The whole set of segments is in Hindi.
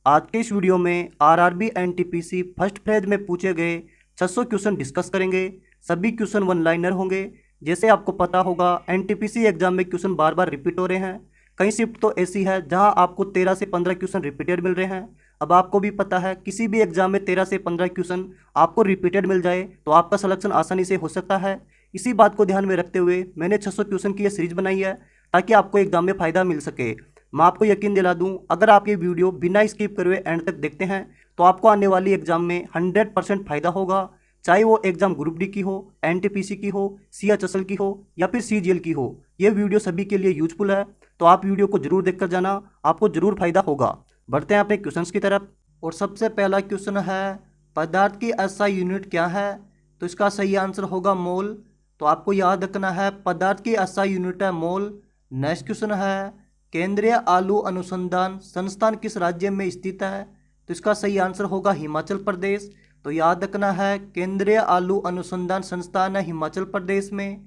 आज के इस वीडियो में आरआरबी एनटीपीसी फर्स्ट फेज में पूछे गए 600 क्वेश्चन डिस्कस करेंगे। सभी क्वेश्चन वन लाइनर होंगे। जैसे आपको पता होगा एनटीपीसी एग्जाम में क्वेश्चन बार बार रिपीट हो रहे हैं। कई शिफ्ट तो ऐसी है जहां आपको 13 से 15 क्वेश्चन रिपीटेड मिल रहे हैं। अब आपको भी पता है किसी भी एग्जाम में 13 से 15 क्वेश्चन आपको रिपीटेड मिल जाए तो आपका सिलेक्शन आसानी से हो सकता है। इसी बात को ध्यान में रखते हुए मैंने 600 क्वेश्चन की यह सीरीज बनाई है ताकि आपको एग्जाम में फ़ायदा मिल सके। मैं आपको यकीन दिला दूं, अगर आप ये वीडियो बिना स्किप करे हुए एंड तक देखते हैं तो आपको आने वाली एग्जाम में 100% फायदा होगा। चाहे वो एग्जाम ग्रुप डी की हो, एनटीपीसी की हो, सीएचएसएल की हो या फिर सीजीएल की हो, ये वीडियो सभी के लिए यूजफुल है। तो आप वीडियो को जरूर देखकर जाना, आपको जरूर फायदा होगा। बढ़ते हैं अपने क्वेश्चंस की तरफ। और सबसे पहला क्वेश्चन है, पदार्थ की एसआई यूनिट क्या है? तो इसका सही आंसर होगा मोल। तो आपको याद रखना है पदार्थ की एसआई यूनिट है मोल। नेक्स्ट क्वेश्चन है, केंद्रीय आलू अनुसंधान संस्थान किस राज्य में स्थित है? तो इसका सही आंसर होगा हिमाचल प्रदेश। तो याद रखना है केंद्रीय आलू अनुसंधान संस्थान है हिमाचल प्रदेश में।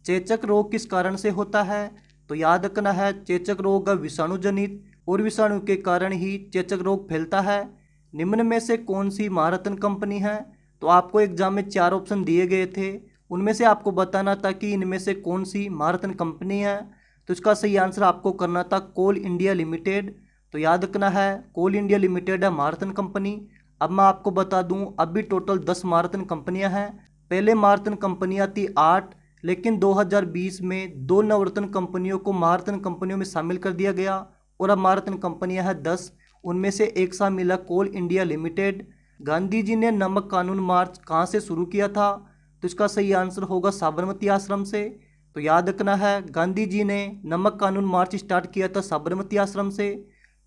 चेचक रोग किस कारण से होता है? तो याद रखना है चेचक रोग विषाणु जनित और विषाणु के कारण ही चेचक रोग फैलता है। निम्न में से कौन सी महारत्न कंपनी है? तो आपको एग्जाम में 4 ऑप्शन दिए गए थे, उनमें से आपको बताना था कि इनमें से कौन सी महारत्न कंपनी है। तो इसका सही आंसर आपको करना था कोल इंडिया लिमिटेड। तो याद रखना है कोल इंडिया लिमिटेड है महारत्न कंपनी। अब मैं आपको बता दूं अभी टोटल 10 महारत्न कंपनियां हैं। पहले महारत्न कंपनियां थी 8, लेकिन 2020 में 2 नवरत्न कंपनियों को महारत्न कंपनियों में शामिल कर दिया गया और अब महारत्न कंपनियां हैं 10। उनमें से एक शामिल है कोल इंडिया लिमिटेड। गांधी जी ने नमक कानून मार्च कहाँ से शुरू किया था? तो इसका सही आंसर होगा साबरमती आश्रम से। तो याद रखना है गांधी जी ने नमक कानून मार्च स्टार्ट किया था साबरमती आश्रम से।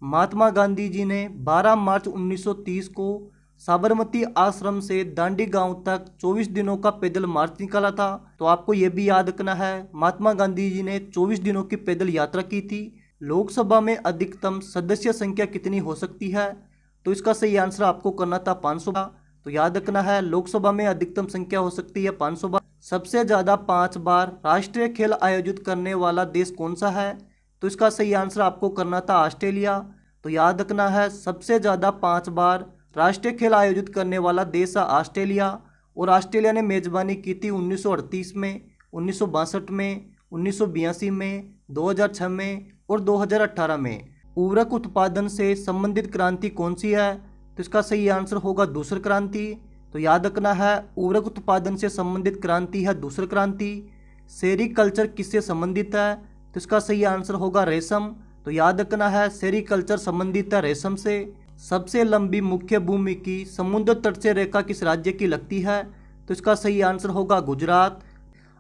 महात्मा गांधी जी ने 12 मार्च 1930 को साबरमती आश्रम से दांडी गांव तक 24 दिनों का पैदल मार्च निकाला था। तो आपको यह भी याद रखना है महात्मा गांधी जी ने 24 दिनों की पैदल यात्रा की थी। लोकसभा में अधिकतम सदस्य संख्या कितनी हो सकती है? तो इसका सही आंसर आपको करना था 500। तो याद रखना है लोकसभा में अधिकतम संख्या हो सकती है 500 बार। सबसे ज़्यादा 5 बार राष्ट्रीय खेल आयोजित करने वाला देश कौन सा है? तो इसका सही आंसर आपको करना था ऑस्ट्रेलिया। तो याद रखना है सबसे ज़्यादा 5 बार राष्ट्रीय खेल आयोजित करने वाला देश है ऑस्ट्रेलिया। और ऑस्ट्रेलिया ने मेजबानी की थी 1938 में, 1962 में, 1982 में, 2006 में और 2018 में। उर्वरक उत्पादन से संबंधित क्रांति कौन सी है? तो इसका सही आंसर होगा दूसरी क्रांति। तो याद रखना है उर्वरक उत्पादन से संबंधित क्रांति है दूसरी क्रांति। सेरीकल्चर किससे संबंधित है? तो इसका सही आंसर होगा रेशम। तो याद रखना है सेरीकल्चर संबंधित है रेशम से। सबसे लंबी मुख्य भूमि की समुद्र तट से रेखा किस राज्य की लगती है? तो इसका सही आंसर होगा गुजरात।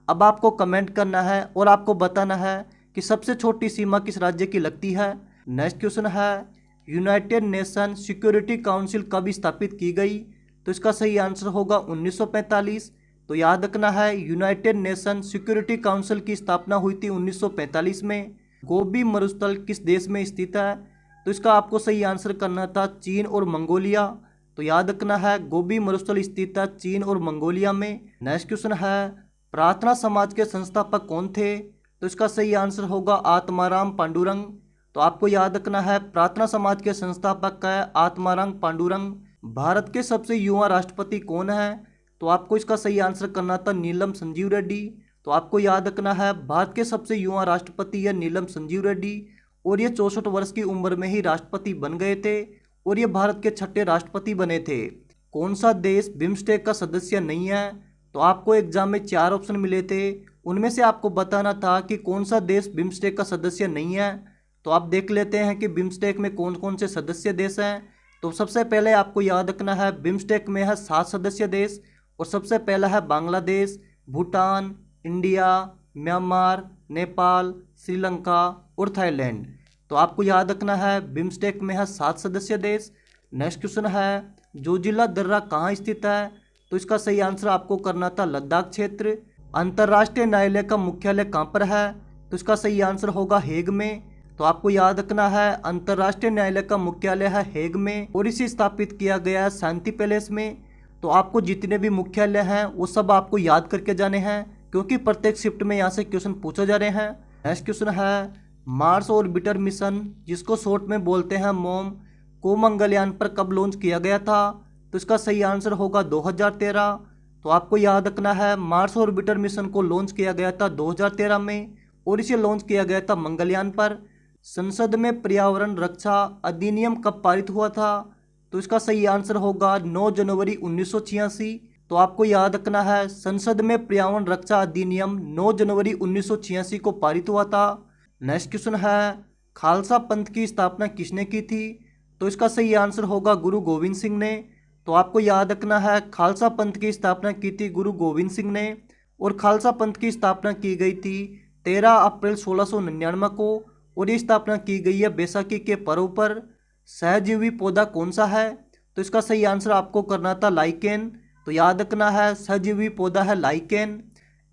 अब आपको कमेंट करना है और आपको बताना है कि सबसे छोटी सीमा किस राज्य की लगती है। नेक्स्ट क्वेश्चन है, यूनाइटेड नेशन सिक्योरिटी काउंसिल कब स्थापित की गई? तो इसका सही आंसर होगा 1945। तो याद रखना है यूनाइटेड नेशन सिक्योरिटी काउंसिल की स्थापना हुई थी 1945 में। गोबी मरुस्थल किस देश में स्थित है? तो इसका आपको सही आंसर करना था चीन और मंगोलिया। तो याद रखना है गोबी मरुस्थल स्थित है चीन और मंगोलिया में। नेक्स्ट क्वेश्चन है, प्रार्थना समाज के संस्थापक कौन थे? तो इसका सही आंसर होगा आत्माराम पांडुरंग। तो आपको याद रखना है प्रार्थना समाज के संस्थापक है आत्माराम पांडुरंग। भारत के सबसे युवा राष्ट्रपति कौन है? तो आपको इसका सही आंसर करना था नीलम संजीव रेड्डी। तो आपको याद रखना है भारत के सबसे युवा राष्ट्रपति है नीलम संजीव रेड्डी और ये 64 वर्ष की उम्र में ही राष्ट्रपति बन गए थे और ये भारत के 6ठे राष्ट्रपति बने थे। कौन सा देश बिम्स्टेक का सदस्य नहीं है? तो आपको एग्जाम में 4 ऑप्शन मिले थे, उनमें से आपको बताना था कि कौन सा देश बिम्स्टेक का सदस्य नहीं है। तो आप देख लेते हैं कि बिम्स्टेक में कौन कौन से सदस्य देश हैं। तो सबसे पहले आपको याद रखना है बिम्स्टेक में है 7 सदस्य देश और सबसे पहला है बांग्लादेश, भूटान, इंडिया, म्यांमार, नेपाल, श्रीलंका और थाईलैंड। तो आपको याद रखना है बिम्स्टेक में है 7 सदस्य देश। नेक्स्ट क्वेश्चन है, जोजिला दर्रा कहाँ स्थित है? तो इसका सही आंसर आपको करना था लद्दाख क्षेत्र। अंतर्राष्ट्रीय न्यायालय का मुख्यालय कहाँ पर है? तो इसका सही आंसर होगा हेग में। तो आपको याद रखना है अंतर्राष्ट्रीय न्यायालय का मुख्यालय है हेग में और इसे स्थापित किया गया है शांति पैलेस में। तो आपको जितने भी मुख्यालय हैं वो सब आपको याद करके जाने हैं क्योंकि प्रत्येक शिफ्ट में यहाँ से क्वेश्चन पूछे जा रहे हैं। नेक्स्ट क्वेश्चन है, मार्स ऑर्बिटर मिशन जिसको शॉर्ट में बोलते हैं मोम को मंगलयान पर कब लॉन्च किया गया था? तो इसका सही आंसर होगा 2013। तो आपको याद रखना है मार्स ऑर्बिटर मिशन को लॉन्च किया गया था 2013 में और इसे लॉन्च किया गया था मंगलयान पर। संसद में पर्यावरण रक्षा अधिनियम कब पारित हुआ था? तो इसका सही आंसर होगा 9 जनवरी 1986। तो आपको याद रखना है संसद में पर्यावरण रक्षा अधिनियम 9 जनवरी 1986 को पारित हुआ था। नेक्स्ट क्वेश्चन है खालसा पंथ की स्थापना किसने की थी? तो इसका सही आंसर होगा गुरु गोविंद सिंह ने। तो आपको याद रखना है खालसा पंथ की स्थापना की थी गुरु गोविंद सिंह ने और खालसा पंथ की स्थापना की गई थी 13 अप्रैल 1699 को और ये स्थापना की गई है बैसाखी के पर्व पर। सहजीवी पौधा कौन सा है? तो इसका सही आंसर आपको करना था लाइकेन। तो याद रखना है सहजीवी पौधा है लाइकेन।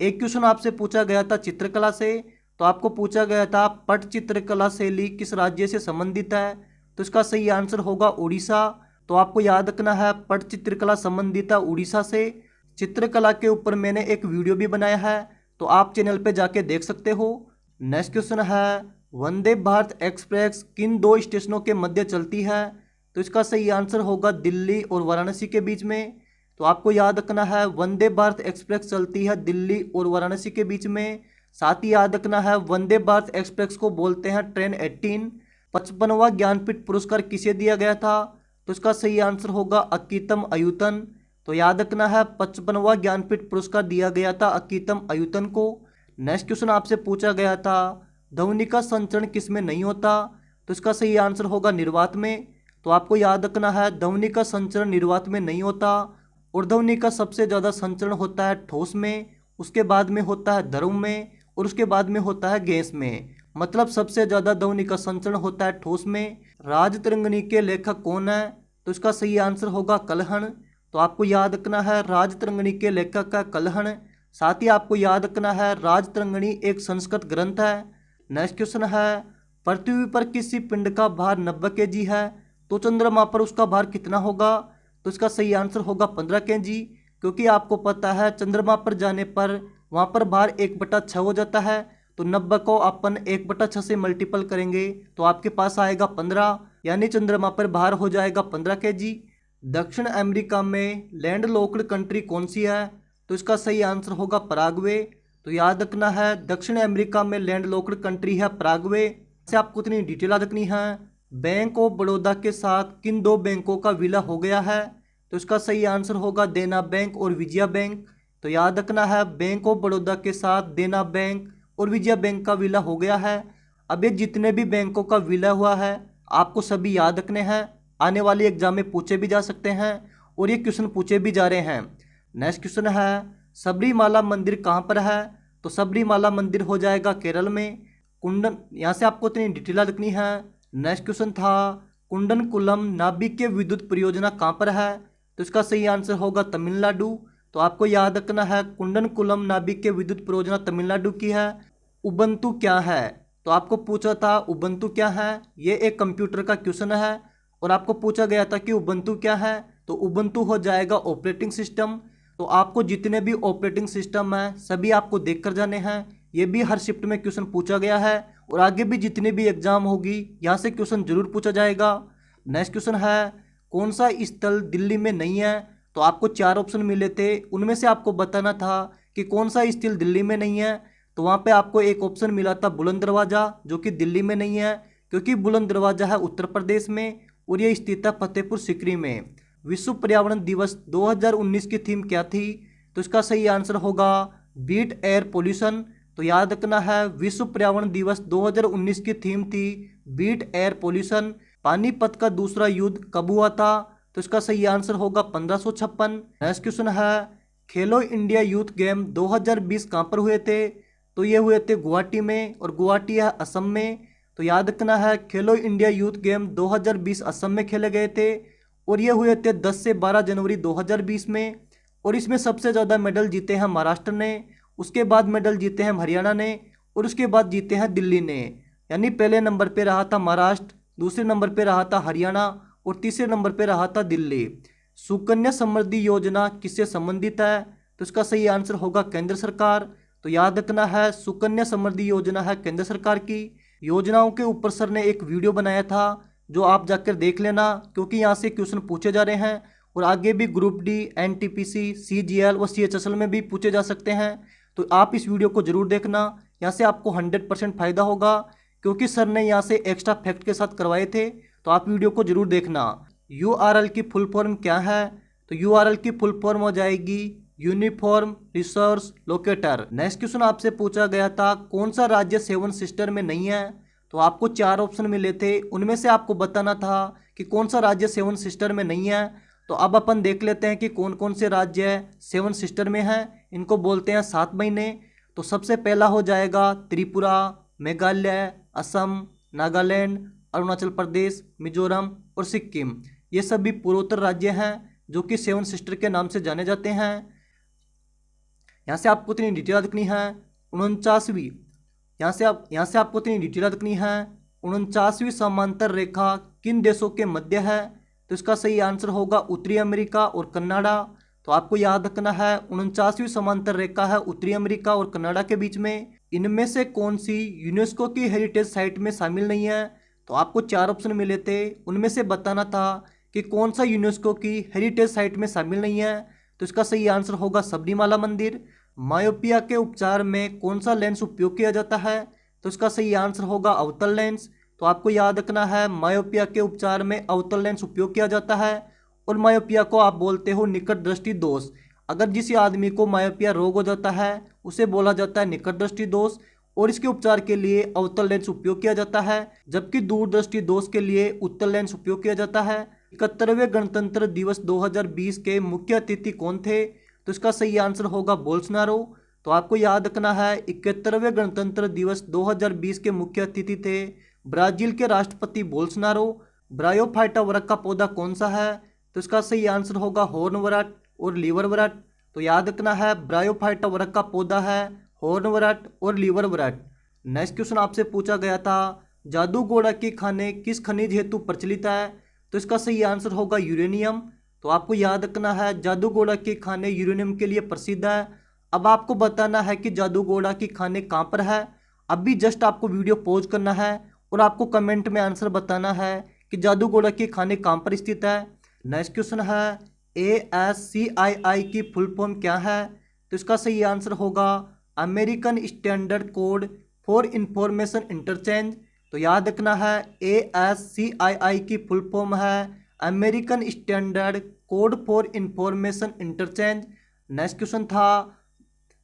एक क्वेश्चन आपसे पूछा गया था चित्रकला से। तो आपको पूछा गया था पट चित्रकला शैली किस राज्य से संबंधित है? तो इसका सही आंसर होगा उड़ीसा। तो आपको याद रखना है पट चित्रकला संबंधित है उड़ीसा से। चित्रकला के ऊपर मैंने एक वीडियो भी बनाया है तो आप चैनल पे जाके देख सकते हो। नेक्स्ट क्वेश्चन है वंदे भारत एक्सप्रेस किन दो स्टेशनों के मध्य चलती है? तो इसका सही आंसर होगा दिल्ली और वाराणसी के बीच में। तो आपको याद रखना है वंदे भारत एक्सप्रेस चलती है दिल्ली और वाराणसी के बीच में। साथ ही याद रखना है वंदे भारत एक्सप्रेस को बोलते हैं ट्रेन 18। 55वां ज्ञानपीठ पुरस्कार किसे दिया गया था? तो इसका सही आंसर होगा अकीतम अयूतन। तो याद रखना है 55वां ज्ञानपीठ पुरस्कार दिया गया था अकीतम अयूतन को। नेक्स्ट क्वेश्चन आपसे पूछा गया था ध्वनि का संचरण किस में नहीं होता? तो इसका सही आंसर होगा निर्वात में। तो आपको याद रखना है ध्वनि का संचरण निर्वात में नहीं होता और ध्वनि का सबसे ज़्यादा संचरण होता है ठोस में, उसके बाद में होता है द्रव में और उसके बाद में होता है गैस में। मतलब सबसे ज़्यादा ध्वनि का संचरण होता है ठोस में। राजतरंगिणी के लेखक कौन है? तो इसका सही आंसर होगा कल्हण। तो आपको याद रखना है राजतरंगिणी के लेखक का कल्हण। साथ ही आपको याद रखना है राजतरंगिणी एक संस्कृत ग्रंथ है। नेक्स्ट क्वेश्चन है पृथ्वी पर किसी पिंड का भार 90 kg है तो चंद्रमा पर उसका भार कितना होगा? तो इसका सही आंसर होगा 15 kg। क्योंकि आपको पता है चंद्रमा पर जाने पर वहाँ पर भार 1/6 हो जाता है। तो 90 को अपन 1/6 से मल्टीपल करेंगे तो आपके पास आएगा 15, यानी चंद्रमा पर भार हो जाएगा 15 kg। दक्षिण अमेरिका में लैंड लॉक्ड कंट्री कौन सी है? तो इसका सही आंसर होगा पराग्वे। तो याद रखना है दक्षिण अमेरिका में लैंड लॉक्ड कंट्री है पराग्वे। से आपको इतनी डिटेल याद रखनी है। बैंक ऑफ बड़ौदा के साथ किन दो बैंकों का विलय हो गया है? तो इसका सही आंसर होगा देना बैंक और विजया बैंक। तो याद रखना है बैंक ऑफ बड़ौदा के साथ देना बैंक और विजया बैंक का विलय हो गया है। अब ये जितने भी बैंकों का विलय हुआ है आपको सभी याद रखने हैं, आने वाले एग्जाम में पूछे भी जा सकते हैं और ये क्वेश्चन पूछे भी जा रहे हैं। नेक्स्ट क्वेश्चन है सबरीमाला मंदिर कहाँ पर है? तो सबरीमाला मंदिर हो जाएगा केरल में। कुंडन, यहाँ से आपको इतनी डिटेल रखनी है। नेक्स्ट क्वेश्चन था कुंडनकुलम नाभिकीय विद्युत परियोजना कहाँ पर है? तो इसका सही आंसर होगा तमिलनाडु। तो आपको याद रखना है कुंडनकुलम नाभिकीय विद्युत परियोजना तमिलनाडु की है। उबंटू क्या है? तो आपको पूछा था उबंटू क्या है, ये एक कंप्यूटर का क्वेश्चन है और आपको पूछा गया था कि उबंटू क्या है। तो उबंटू हो जाएगा ऑपरेटिंग सिस्टम। तो आपको जितने भी ऑपरेटिंग सिस्टम है सभी आपको देख कर जाने हैं। ये भी हर शिफ्ट में क्वेश्चन पूछा गया है और आगे भी जितने भी एग्जाम होगी यहाँ से क्वेश्चन जरूर पूछा जाएगा। नेक्स्ट क्वेश्चन है कौन सा स्थल दिल्ली में नहीं है? तो आपको 4 ऑप्शन मिले थे, उनमें से आपको बताना था कि कौन सा स्थल दिल्ली में नहीं है। तो वहाँ पे आपको एक ऑप्शन मिला था बुलंद दरवाजा, जो कि दिल्ली में नहीं है क्योंकि बुलंद दरवाजा है उत्तर प्रदेश में और ये स्थित है फतेहपुर सीकरी में। विश्व पर्यावरण दिवस 2019 की थीम क्या थी? तो इसका सही आंसर होगा बीट एयर पोल्यूशन। तो याद रखना है विश्व पर्यावरण दिवस 2019 की थीम थी बीट एयर पोल्यूशन। पानीपत का दूसरा युद्ध कब हुआ था? तो इसका सही आंसर होगा 1556। नेक्स्ट क्वेश्चन है खेलो इंडिया यूथ गेम 2020 कहाँ पर हुए थे? तो ये हुए थे गुवाहाटी में और गुवाहाटी है असम में। तो याद रखना है खेलो इंडिया यूथ गेम 2020 असम में खेले गए थे और ये हुए थे 10 से 12 जनवरी 2020 में। और इसमें सबसे ज़्यादा मेडल जीते हैं महाराष्ट्र ने, उसके बाद मेडल जीते हैं हरियाणा ने और उसके बाद जीते हैं दिल्ली ने। यानी पहले नंबर पे रहा था महाराष्ट्र, दूसरे नंबर पे रहा था हरियाणा और तीसरे नंबर पे रहा था दिल्ली। सुकन्या समृद्धि योजना किससे संबंधित है? तो इसका सही आंसर होगा केंद्र सरकार। तो याद रखना है सुकन्या समृद्धि योजना है केंद्र सरकार की। योजनाओं के ऊपर सर ने एक वीडियो बनाया था जो आप जाकर देख लेना, क्योंकि यहाँ से क्वेश्चन पूछे जा रहे हैं और आगे भी ग्रुप डी, एनटीपीसी, सीजीएल और सीएचएसएल में भी पूछे जा सकते हैं। तो आप इस वीडियो को जरूर देखना, यहाँ से आपको 100% फायदा होगा, क्योंकि सर ने यहाँ से एक्स्ट्रा फैक्ट के साथ करवाए थे। तो आप वीडियो को जरूर देखना। यूआरएल की फुल फॉर्म क्या है? तो यूआरएल की फुल फॉर्म हो जाएगी uniform resource locator. Next question आपसे पूछा गया था कौन सा राज्य 7 सिस्टर में नहीं है? तो आपको 4 ऑप्शन मिले थे, उनमें से आपको बताना था कि कौन सा राज्य 7 सिस्टर में नहीं है। तो अब अपन देख लेते हैं कि कौन कौन से राज्य 7 सिस्टर में हैं। इनको बोलते हैं 7 महीने। तो सबसे पहला हो जाएगा त्रिपुरा, मेघालय, असम, नागालैंड, अरुणाचल प्रदेश, मिजोरम और सिक्किम। ये सभी पूर्वोत्तर राज्य हैं जो कि 7 सिस्टर के नाम से जाने जाते हैं। यहाँ से आपको इतनी डिटेल रखनी है 49वीं, यहाँ से आपको इतनी डिटेल रखनी है 49वीं समांतर रेखा किन देशों के मध्य है? तो इसका सही आंसर होगा उत्तरी अमेरिका और कनाडा। तो आपको याद रखना है 49वीं समांतर रेखा है उत्तरी अमेरिका और कनाडा के बीच में। इनमें से कौन सी यूनेस्को की हेरिटेज साइट में शामिल नहीं है? तो आपको 4 ऑप्शन मिले थे, उनमें से बताना था कि कौन सा यूनेस्को की हेरिटेज साइट में शामिल नहीं है। तो इसका सही आंसर होगा सबरीमाला मंदिर। मायोपिया के उपचार में कौन सा लेंस उपयोग किया जाता है? तो इसका सही आंसर होगा अवतल लेंस। तो आपको याद रखना है मायोपिया के उपचार में अवतल लेंस उपयोग किया जाता है। और मायोपिया को आप बोलते हो निकट दृष्टि दोष। अगर जिस आदमी को मायोपिया रोग हो जाता है उसे बोला जाता है निकट दृष्टि दोष, और इसके उपचार के लिए अवतल लेंस उपयोग किया जाता है, जबकि दूरदृष्टि दोष के लिए उत्तल लेंस उपयोग किया जाता है। 71वें गणतंत्र दिवस 2020 के मुख्य अतिथि कौन थे? तो इसका सही आंसर होगा बोल्सोनारो। तो आपको याद रखना है 71वें गणतंत्र दिवस 2020 के मुख्य अतिथि थे ब्राजील के राष्ट्रपति बोल्सोनारो। ब्रायोफाइटा वर्ग का पौधा कौन सा है? तो इसका सही आंसर होगा हॉर्नवरट और लीवरवरट। तो याद रखना है ब्रायोफाइटा वर्ग का पौधा है हॉर्नवरट और लीवरवरट। नेक्स्ट क्वेश्चन आपसे पूछा गया था जादूगोड़ा की खाने किस खनिज हेतु प्रचलित है? तो इसका सही आंसर होगा यूरेनियम। तो आपको याद रखना है जादूगोड़ा की खाने यूरेनियम के लिए प्रसिद्ध है। अब आपको बताना है कि जादूगोड़ा की खाने कहाँ पर है। अभी जस्ट आपको वीडियो पॉज करना है और आपको कमेंट में आंसर बताना है कि जादूगोड़ा की खाने कहाँ पर स्थित है। नेक्स्ट क्वेश्चन है ASCII की फुल फॉर्म क्या है? तो इसका सही आंसर होगा American standard code for information interchange. तो याद रखना है ASCII की फुल फॉर्म है American standard code for information interchange. Next question था,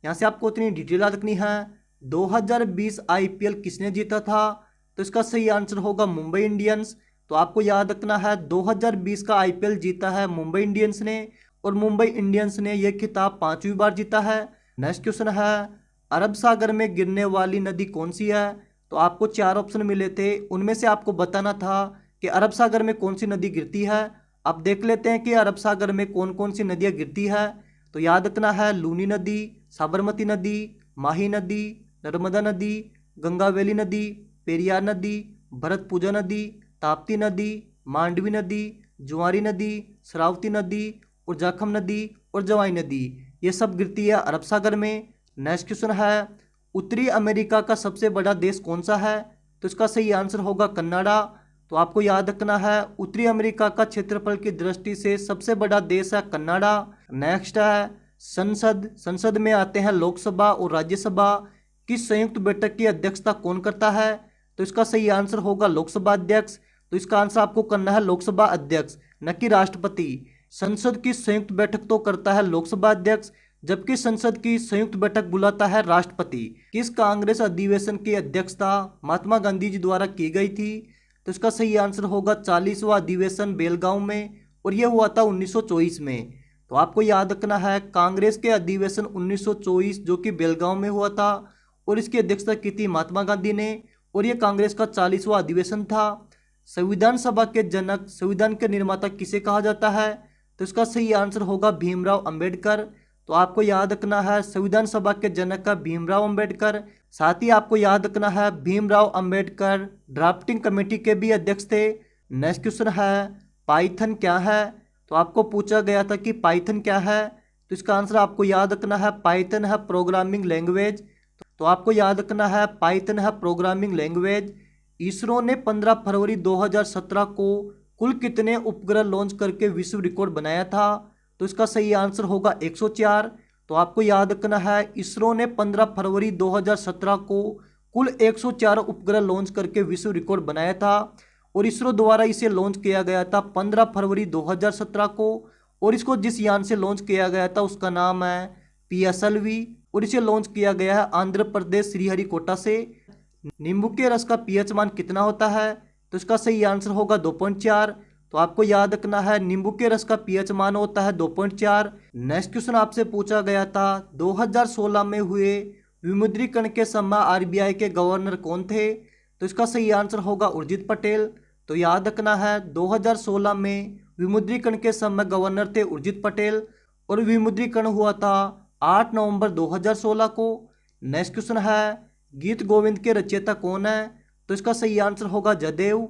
यहाँ से आपको इतनी डिटेल याद रखनी है 2020 IPL किसने जीता था? तो इसका सही आंसर होगा मुंबई इंडियंस। तो आपको याद रखना है 2020 का IPL जीता है मुंबई इंडियंस ने, और मुंबई इंडियंस ने यह खिताब 5वीं बार जीता है। नेक्स्ट क्वेश्चन है अरब सागर में गिरने वाली नदी कौन सी है? तो आपको 4 ऑप्शन मिले थे, उनमें से आपको बताना था कि अरब सागर में कौन सी नदी गिरती है। अब देख लेते हैं कि अरब सागर में कौन कौन सी नदियाँ गिरती है। तो याद रखना है लूनी नदी, साबरमती नदी, माही नदी, नर्मदा नदी, गंगावेली नदी, पेरियार नदी, भरतपुजा नदी, ताप्ती नदी, मांडवी नदी, जुआरी नदी, श्रावती नदी और जाखम नदी और जवाई नदी, ये सब गिरती है अरब सागर में। नेक्स्ट क्वेश्चन है उत्तरी अमेरिका का सबसे बड़ा देश कौन सा है? तो इसका सही आंसर होगा कनाडा। तो आपको याद रखना है उत्तरी अमेरिका का क्षेत्रफल की दृष्टि से सबसे बड़ा देश है कनाडा। नेक्स्ट है संसद में आते हैं लोकसभा और राज्यसभा, किस संयुक्त बैठक की अध्यक्षता कौन करता है? तो इसका सही आंसर होगा लोकसभा अध्यक्ष। तो इसका आंसर आपको करना है लोकसभा अध्यक्ष, न कि राष्ट्रपति। संसद की संयुक्त बैठक तो करता है लोकसभा अध्यक्ष, जबकि संसद की संयुक्त बैठक बुलाता है राष्ट्रपति। किस कांग्रेस अधिवेशन की अध्यक्षता महात्मा गांधी जी द्वारा की गई थी? तो इसका सही आंसर होगा 40वां अधिवेशन बेलगांव में, और यह हुआ था 1924 में। तो आपको याद रखना है कांग्रेस के अधिवेशन 1924 जो कि बेलगांव में हुआ था, और इसकी अध्यक्षता की थी महात्मा गांधी ने, और यह कांग्रेस का 40वां अधिवेशन था। संविधान सभा के जनक, संविधान के निर्माता किसे कहा जाता है? तो इसका सही आंसर होगा भीमराव अंबेडकर। तो आपको याद रखना है संविधान सभा के जनक का भीमराव अंबेडकर। साथ ही आपको याद रखना है भीमराव अंबेडकर ड्राफ्टिंग कमेटी के भी अध्यक्ष थे। नेक्स्ट क्वेश्चन है पाइथन क्या है? तो आपको पूछा गया था कि पाइथन क्या है, तो इसका आंसर आपको याद रखना है पाइथन है प्रोग्रामिंग लैंग्वेज। तो आपको याद रखना है पाइथन है प्रोग्रामिंग लैंग्वेज। इसरो ने 15 फरवरी 2017 को कुल कितने उपग्रह लॉन्च करके विश्व रिकॉर्ड बनाया था? तो इसका सही आंसर होगा 104। तो आपको याद रखना है, इसरो ने 15 फरवरी 2017 को कुल 104 उपग्रह लॉन्च करके विश्व रिकॉर्ड बनाया था और इसरो द्वारा इसे लॉन्च किया गया था 15 फरवरी 2017 को। और इसको जिस यान से लॉन्च किया गया था उसका नाम है PSLV और इसे लॉन्च किया गया है आंध्र प्रदेश श्रीहरिकोटा से। नींबू के रस का पीएच मान कितना होता है? तो इसका सही आंसर होगा 2.4। तो आपको याद रखना है, नींबू के रस का पीएच मान होता है 2.4। नेक्स्ट क्वेश्चन आपसे पूछा गया था 2016 में हुए विमुद्रीकरण के समय RBI के गवर्नर कौन थे? तो इसका सही आंसर होगा उर्जित पटेल। तो याद रखना है, 2016 में विमुद्रीकरण के समय गवर्नर थे उर्जित पटेल और विमुद्रीकरण हुआ था 8 नवंबर 2016 को। नेक्स्ट क्वेश्चन है, गीत गोविंद के रचयिता कौन है? तो इसका सही आंसर होगा जयदेव।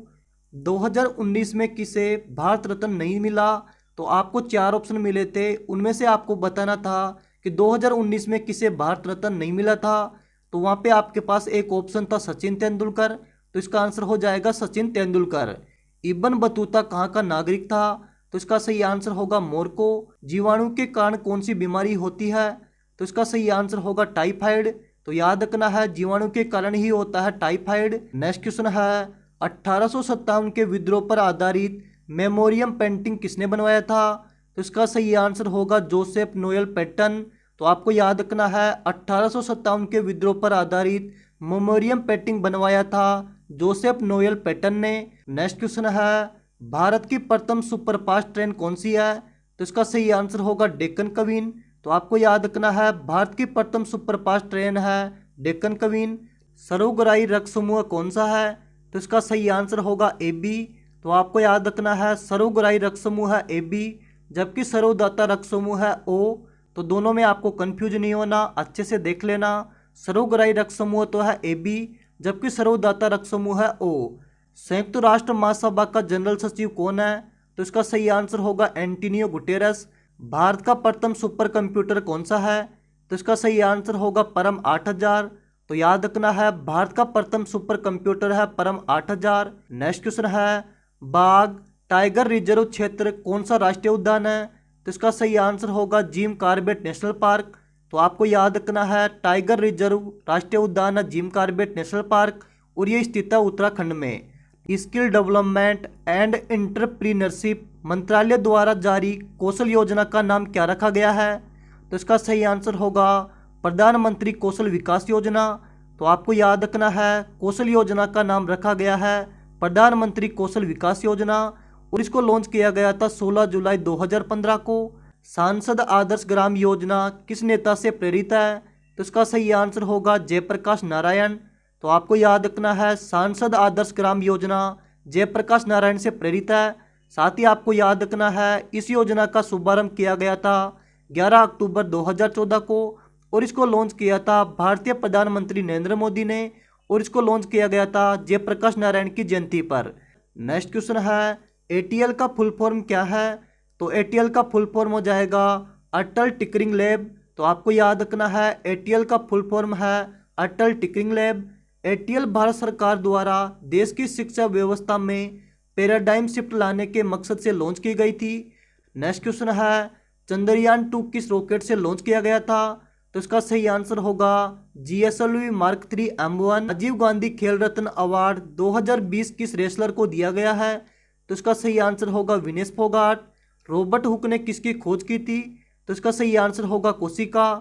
2019 में किसे भारत रत्न नहीं मिला? तो आपको 4 ऑप्शन मिले थे, उनमें से आपको बताना था कि 2019 में किसे भारत रत्न नहीं मिला था। तो वहाँ पे आपके पास एक ऑप्शन था सचिन तेंदुलकर। तो इसका आंसर हो जाएगा सचिन तेंदुलकर। इब्न बतूता कहाँ का नागरिक था? तो इसका सही आंसर होगा मोरक्को। जीवाणु के कारण कौन सी बीमारी होती है? तो इसका सही आंसर होगा टाइफाइड। तो याद रखना है, जीवाणु के कारण ही होता है टाइफाइड। नेक्स्ट क्वेश्चन है, 1857 के विद्रोह पर आधारित मेमोरियम पेंटिंग किसने बनवाया था? तो इसका सही आंसर होगा जोसेफ नोएल पैटन। तो आपको याद रखना है, 1857 के विद्रोह पर आधारित मेमोरियम पेंटिंग बनवाया था जोसेफ नोएल पैटन ने। नेक्स्ट क्वेश्चन है, भारत की प्रथम सुपरफास्ट ट्रेन कौन सी है? तो इसका सही आंसर होगा डेक्कन क्वीन। तो आपको याद रखना है, भारत की प्रथम सुपरफास्ट ट्रेन है डेक्कन क्वीन। सरोगराई रक्त समूह कौन सा है? तो इसका सही आंसर होगा AB। तो आपको याद रखना है, सरोगराई रक्त समूह है AB, जबकि सरोदाता रक्त समूह है O। तो दोनों में आपको कंफ्यूज नहीं होना, अच्छे से देख लेना। सरोगराई रक्त समूह तो है AB, जबकि सरोदाता रक्त समूह है O। संयुक्त राष्ट्र महासभा का जनरल सचिव कौन है? तो इसका सही आंसर होगा एंटोनियो गुटेरस। भारत का प्रथम सुपर कंप्यूटर कौन सा है? तो इसका सही आंसर होगा परम 8000। तो याद रखना है, भारत का प्रथम सुपर कंप्यूटर है परम 8000। नेक्स्ट क्वेश्चन है, बाघ टाइगर रिजर्व क्षेत्र कौन सा राष्ट्रीय उद्यान है? तो इसका सही आंसर होगा जिम कॉर्बेट नेशनल पार्क। तो आपको याद रखना है, टाइगर रिजर्व राष्ट्रीय उद्यान है जिम कॉर्बेट नेशनल पार्क और ये स्थित है उत्तराखंड में। स्किल डेवलपमेंट एंड एंटरप्रीनरशिप मंत्रालय द्वारा जारी कौशल योजना का नाम क्या रखा गया है? तो इसका सही आंसर होगा प्रधानमंत्री कौशल विकास योजना। तो आपको याद रखना है, कौशल योजना का नाम रखा गया है प्रधानमंत्री कौशल विकास योजना और इसको लॉन्च किया गया था 16 जुलाई 2015 को। सांसद आदर्श ग्राम योजना किस नेता से प्रेरित है? तो इसका सही आंसर होगा जयप्रकाश नारायण। तो आपको याद रखना है, सांसद आदर्श ग्राम योजना जयप्रकाश नारायण से प्रेरित है। साथ ही आपको याद रखना है, इस योजना का शुभारंभ किया गया था 11 अक्टूबर 2014 को और इसको लॉन्च किया था भारतीय प्रधानमंत्री नरेंद्र मोदी ने और इसको लॉन्च किया गया था जयप्रकाश नारायण की जयंती पर। नेक्स्ट क्वेश्चन है, ATL का फुल फॉर्म क्या है? तो ATL का फुल फॉर्म हो जाएगा अटल टिकरिंग लैब। तो आपको याद रखना है, ATL का फुल फॉर्म है अटल टिकरिंग लैब। ATL भारत सरकार द्वारा देश की शिक्षा व्यवस्था में पैराडाइम शिफ्ट लाने के मकसद से लॉन्च की गई थी। नेक्स्ट क्वेश्चन है, चंद्रयान 2 किस रॉकेट से लॉन्च किया गया था? तो इसका सही आंसर होगा GSLV mark 3 M1। Rajiv Gandhi खेल रत्न अवार्ड 2020 किस रेसलर को दिया गया है? तो इसका सही आंसर होगा विनेश फोगाट। रॉबर्ट हुक ने किसकी खोज की थी? तो इसका सही आंसर होगा कोशिका।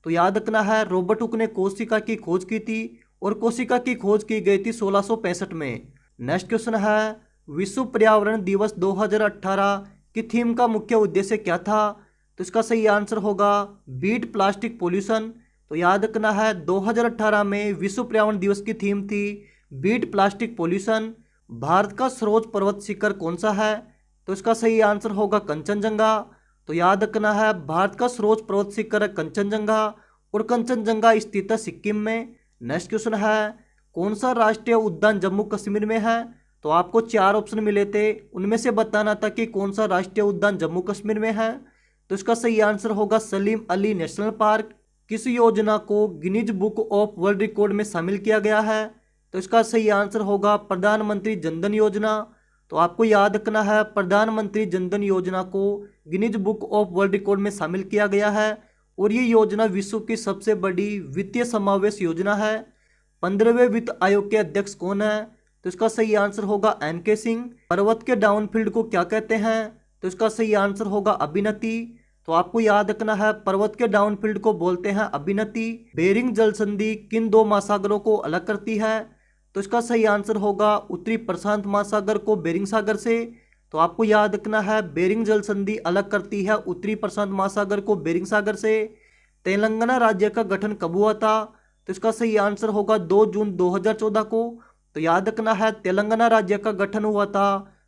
तो याद रखना है, रॉबर्ट हुक ने कोशिका की खोज की थी और कोशिका की खोज की गई थी 1665 में। नेक्स्ट क्वेश्चन है, विश्व पर्यावरण दिवस 2018 की थीम का मुख्य उद्देश्य क्या था? तो इसका सही आंसर होगा बीट प्लास्टिक पोल्यूशन। तो याद रखना है, 2018 में विश्व पर्यावरण दिवस की थीम थी बीट प्लास्टिक पोल्यूशन। भारत का सर्वोच्च पर्वत शिखर कौन सा है? तो इसका सही आंसर होगा कंचनजंगा। तो याद रखना है, भारत का सर्वोच्च पर्वत शिखर है कंचनजंगा और कंचनजंगा स्थित है सिक्किम में। नेक्स्ट क्वेश्चन है, कौन सा राष्ट्रीय उद्यान जम्मू कश्मीर में है? तो आपको 4 ऑप्शन मिले थे, उनमें से बताना था कि कौन सा राष्ट्रीय उद्यान जम्मू कश्मीर में है। तो इसका सही आंसर होगा सलीम अली नेशनल पार्क। किस योजना को Guinness book of world record में शामिल किया गया है? तो इसका सही आंसर होगा प्रधानमंत्री जनधन योजना। तो आपको याद रखना है, प्रधानमंत्री जनधन योजना को Guinness book of world record में शामिल किया गया है और ये योजना विश्व की सबसे बड़ी वित्तीय समावेश योजना है। 15वें वित्त आयोग के अध्यक्ष कौन है? तो इसका सही आंसर होगा एन के सिंह। पर्वत के डाउनफील्ड को क्या कहते हैं? तो इसका सही आंसर होगा अभिनति। तो आपको याद रखना है, पर्वत के डाउनफील्ड को बोलते हैं अभिनति। बेरिंग जल संधि किन दो महासागरों को अलग करती है? तो इसका सही आंसर होगा उत्तरी प्रशांत महासागर को बेरिंग सागर से। तो आपको याद रखना है, बेरिंग जल संधि अलग करती है उत्तरी प्रशांत महासागर को बेरिंग सागर से। तेलंगाना राज्य का गठन कब हुआ था? तो इसका सही आंसर होगा 2 जून 2014 को। तो याद रखना है, तेलंगाना राज्य का गठन हुआ था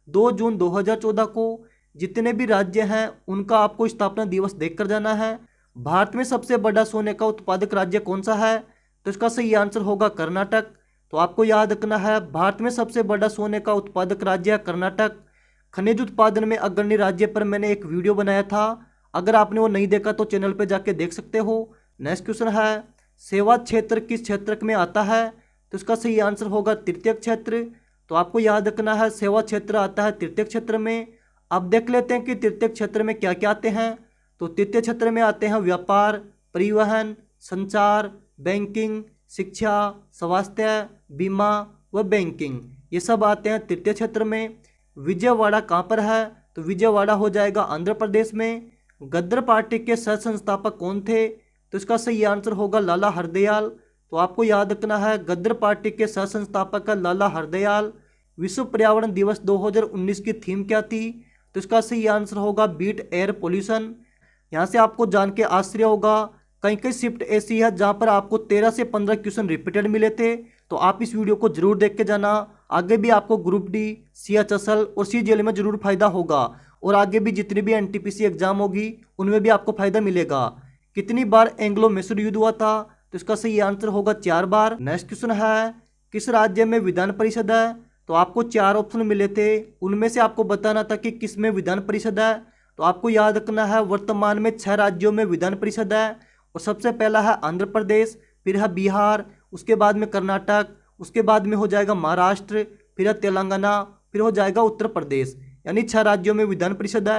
2 जून 2014 को। जितने भी राज्य हैं उनका आपको स्थापना दिवस देखकर जाना है। भारत में सबसे बड़ा सोने का उत्पादक राज्य कौन सा है? तो इसका सही आंसर होगा कर्नाटक। तो आपको याद रखना है, भारत में सबसे बड़ा सोने का उत्पादक राज्य है कर्नाटक। खनिज उत्पादन में अग्रणी राज्य पर मैंने एक वीडियो बनाया था, अगर आपने वो नहीं देखा तो चैनल पर जाके देख सकते हो। नेक्स्ट क्वेश्चन है, सेवा क्षेत्र किस क्षेत्र में आता है? तो इसका सही आंसर होगा तृतीयक क्षेत्र। तो आपको याद रखना है, सेवा क्षेत्र आता है तृतीयक क्षेत्र में। अब देख लेते हैं कि तृतीयक क्षेत्र में क्या क्या आते हैं। तो तृतीय क्षेत्र में आते हैं व्यापार, परिवहन, संचार, बैंकिंग, शिक्षा, स्वास्थ्य, बीमा व बैंकिंग, ये सब आते हैं तृतीय क्षेत्र में। विजयवाड़ा कहाँ पर है? तो विजयवाड़ा हो जाएगा आंध्र प्रदेश में। गदर पार्टी के सह संस्थापक कौन थे? तो इसका सही आंसर होगा लाला हरदयाल। तो आपको याद रखना है, गदर पार्टी के सह संस्थापक है लाला हरदयाल। विश्व पर्यावरण दिवस 2019 की थीम क्या थी? तो इसका सही आंसर होगा बीट एयर पोल्यूशन। यहाँ से आपको जान के आश्चर्य होगा, कई कई शिफ्ट ऐसी है जहाँ पर आपको 13 से 15 क्वेश्चन रिपीटेड मिले थे। तो आप इस वीडियो को जरूर देख के जाना, आगे भी आपको ग्रुप डी, CHSL और CGL में जरूर फायदा होगा और आगे भी जितनी भी NTPC एग्जाम होगी उनमें भी आपको फायदा मिलेगा। कितनी बार एंग्लो मैसूर युद्ध हुआ था? तो इसका सही आंसर होगा 4 बार। नेक्स्ट क्वेश्चन है, किस राज्य में विधान परिषद है? तो आपको 4 ऑप्शन मिले थे, उनमें से आपको बताना था कि किस में विधान परिषद है। तो आपको याद रखना है, वर्तमान में 6 राज्यों में विधान परिषद है और सबसे पहला है आंध्र प्रदेश, फिर है बिहार, उसके बाद में कर्नाटक, उसके बाद में हो जाएगा महाराष्ट्र, फिर है तेलंगाना, फिर हो जाएगा उत्तर प्रदेश। यानी 6 राज्यों में विधान परिषद है।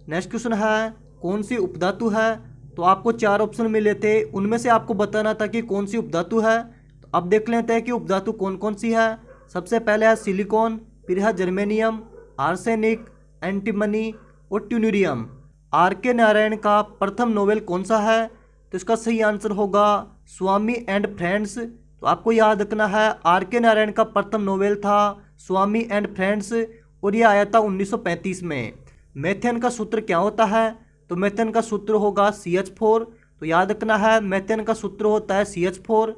नेक्स्ट क्वेश्चन है, कौन सी उपधातु है? तो आपको 4 ऑप्शन मिले थे, उनमें से आपको बताना था कि कौन सी उपधातु है। तो अब देख लेते हैं कि उपधातु कौन कौन सी है। सबसे पहले है सिलिकॉन, फिर है जर्मेनियम, आर्सेनिक, एंटीमनी और ट्यूनेरियम। RK नारायण का प्रथम नोवेल कौन सा है? तो इसका सही आंसर होगा स्वामी एंड फ्रेंड्स। तो आपको याद रखना है, RK नारायण का प्रथम नोवेल था स्वामी एंड फ्रेंड्स और ये आया था 1935 में। मेथेन का सूत्र क्या होता है? तो मेथेन का सूत्र होगा CH4। तो याद रखना है, मेथेन का सूत्र होता है CH4।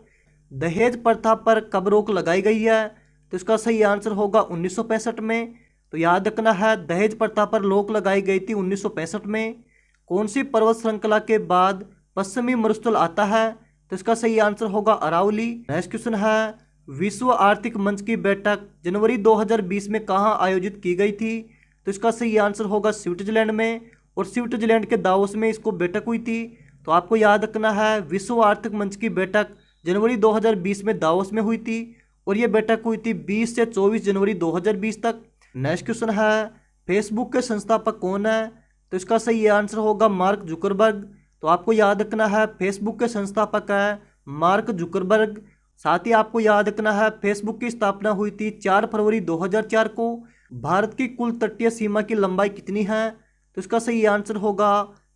दहेज प्रथा पर कब रोक लगाई गई है? तो इसका सही आंसर होगा 1965 में। तो याद रखना है, दहेज प्रथा पर रोक लगाई गई थी 1965 में। कौन सी पर्वत श्रृंखला के बाद पश्चिमी मरुस्थल आता है? तो इसका सही आंसर होगा अरावली। नेक्स्ट क्वेश्चन है, विश्व आर्थिक मंच की बैठक जनवरी 2020 में कहाँ आयोजित की गई थी? तो इसका सही आंसर होगा स्विट्जरलैंड में और स्विट्जरलैंड के दावोस में इसको बैठक हुई थी। तो आपको याद रखना है, विश्व आर्थिक मंच की बैठक जनवरी 2020 में दावोस में हुई थी और ये बैठक हुई थी 20 से 24 जनवरी 2020 तक। नेक्स्ट क्वेश्चन है, फेसबुक के संस्थापक कौन है? तो इसका सही आंसर होगा मार्क जुकरबर्ग। तो आपको याद रखना है, फेसबुक के संस्थापक है मार्क जुकरबर्ग। साथ ही आपको याद रखना है, फेसबुक की स्थापना हुई थी 4 फरवरी 2004 को। भारत की कुल तटीय सीमा की लंबाई कितनी है? तो इसका सही आंसर होगा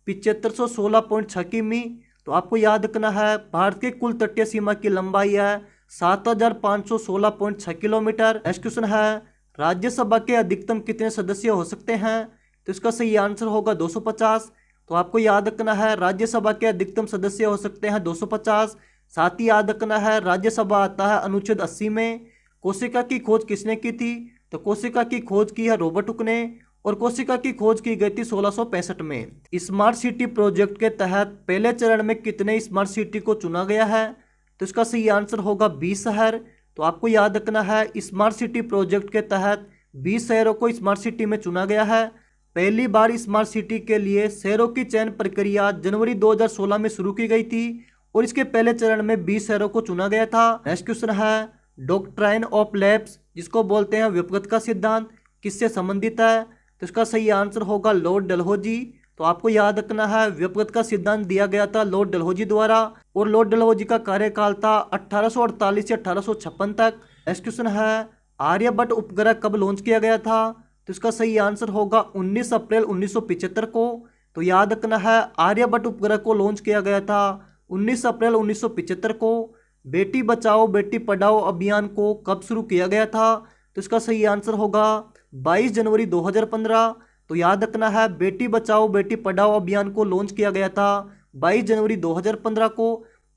7516.6 किमी। तो आपको याद रखना है, भारत की कुल तटीय सीमा की लंबाई है 7516.6 किलोमीटर। नेक्स्ट क्वेश्चन है, राज्यसभा के अधिकतम कितने सदस्य हो सकते हैं? तो इसका सही आंसर होगा 250। तो आपको याद रखना है, राज्यसभा के अधिकतम सदस्य हो सकते हैं 250। साथ ही याद रखना है, राज्यसभा आता है अनुच्छेद 80 में। कोशिका की खोज किसने की थी? तो कोशिका की खोज की है रॉबर्ट हुक ने और कोशिका की खोज की गई थी 1665 में। स्मार्ट सिटी प्रोजेक्ट के तहत पहले चरण में कितने स्मार्ट सिटी को चुना गया है? तो इसका सही आंसर होगा 20 शहर। तो आपको याद रखना है, स्मार्ट सिटी प्रोजेक्ट के तहत 20 शहरों को स्मार्ट सिटी में चुना गया है। पहली बार स्मार्ट सिटी के लिए शहरों की चयन प्रक्रिया जनवरी 2016 में शुरू की गई थी और इसके पहले चरण में 20 शहरों को चुना गया था। नेक्स्ट क्वेश्चन है, डॉक्ट्राइन ऑफ लैप्स जिसको बोलते हैं विपरीत का सिद्धांत किससे संबंधित है? तो इसका सही आंसर होगा लॉर्ड डलहौजी। तो आपको याद रखना है विपरीत का सिद्धांत दिया गया था लॉर्ड डलहौजी द्वारा और लॉर्ड डलहौजी का कार्यकाल था 1848 से 1856 तक। नेक्स्ट क्वेश्चन है आर्यभट्ट उपग्रह कब लॉन्च किया गया था? तो इसका सही आंसर होगा 19 अप्रैल 1975 को। तो याद रखना है आर्यभट्ट उपग्रह को लॉन्च किया गया था 19 अप्रैल 1975 को। बेटी बचाओ बेटी पढ़ाओ अभियान को कब शुरू किया गया था? तो इसका सही आंसर होगा 22 जनवरी 2015। तो याद रखना है बेटी बचाओ बेटी पढ़ाओ अभियान को लॉन्च किया गया था 22 जनवरी 2015 को।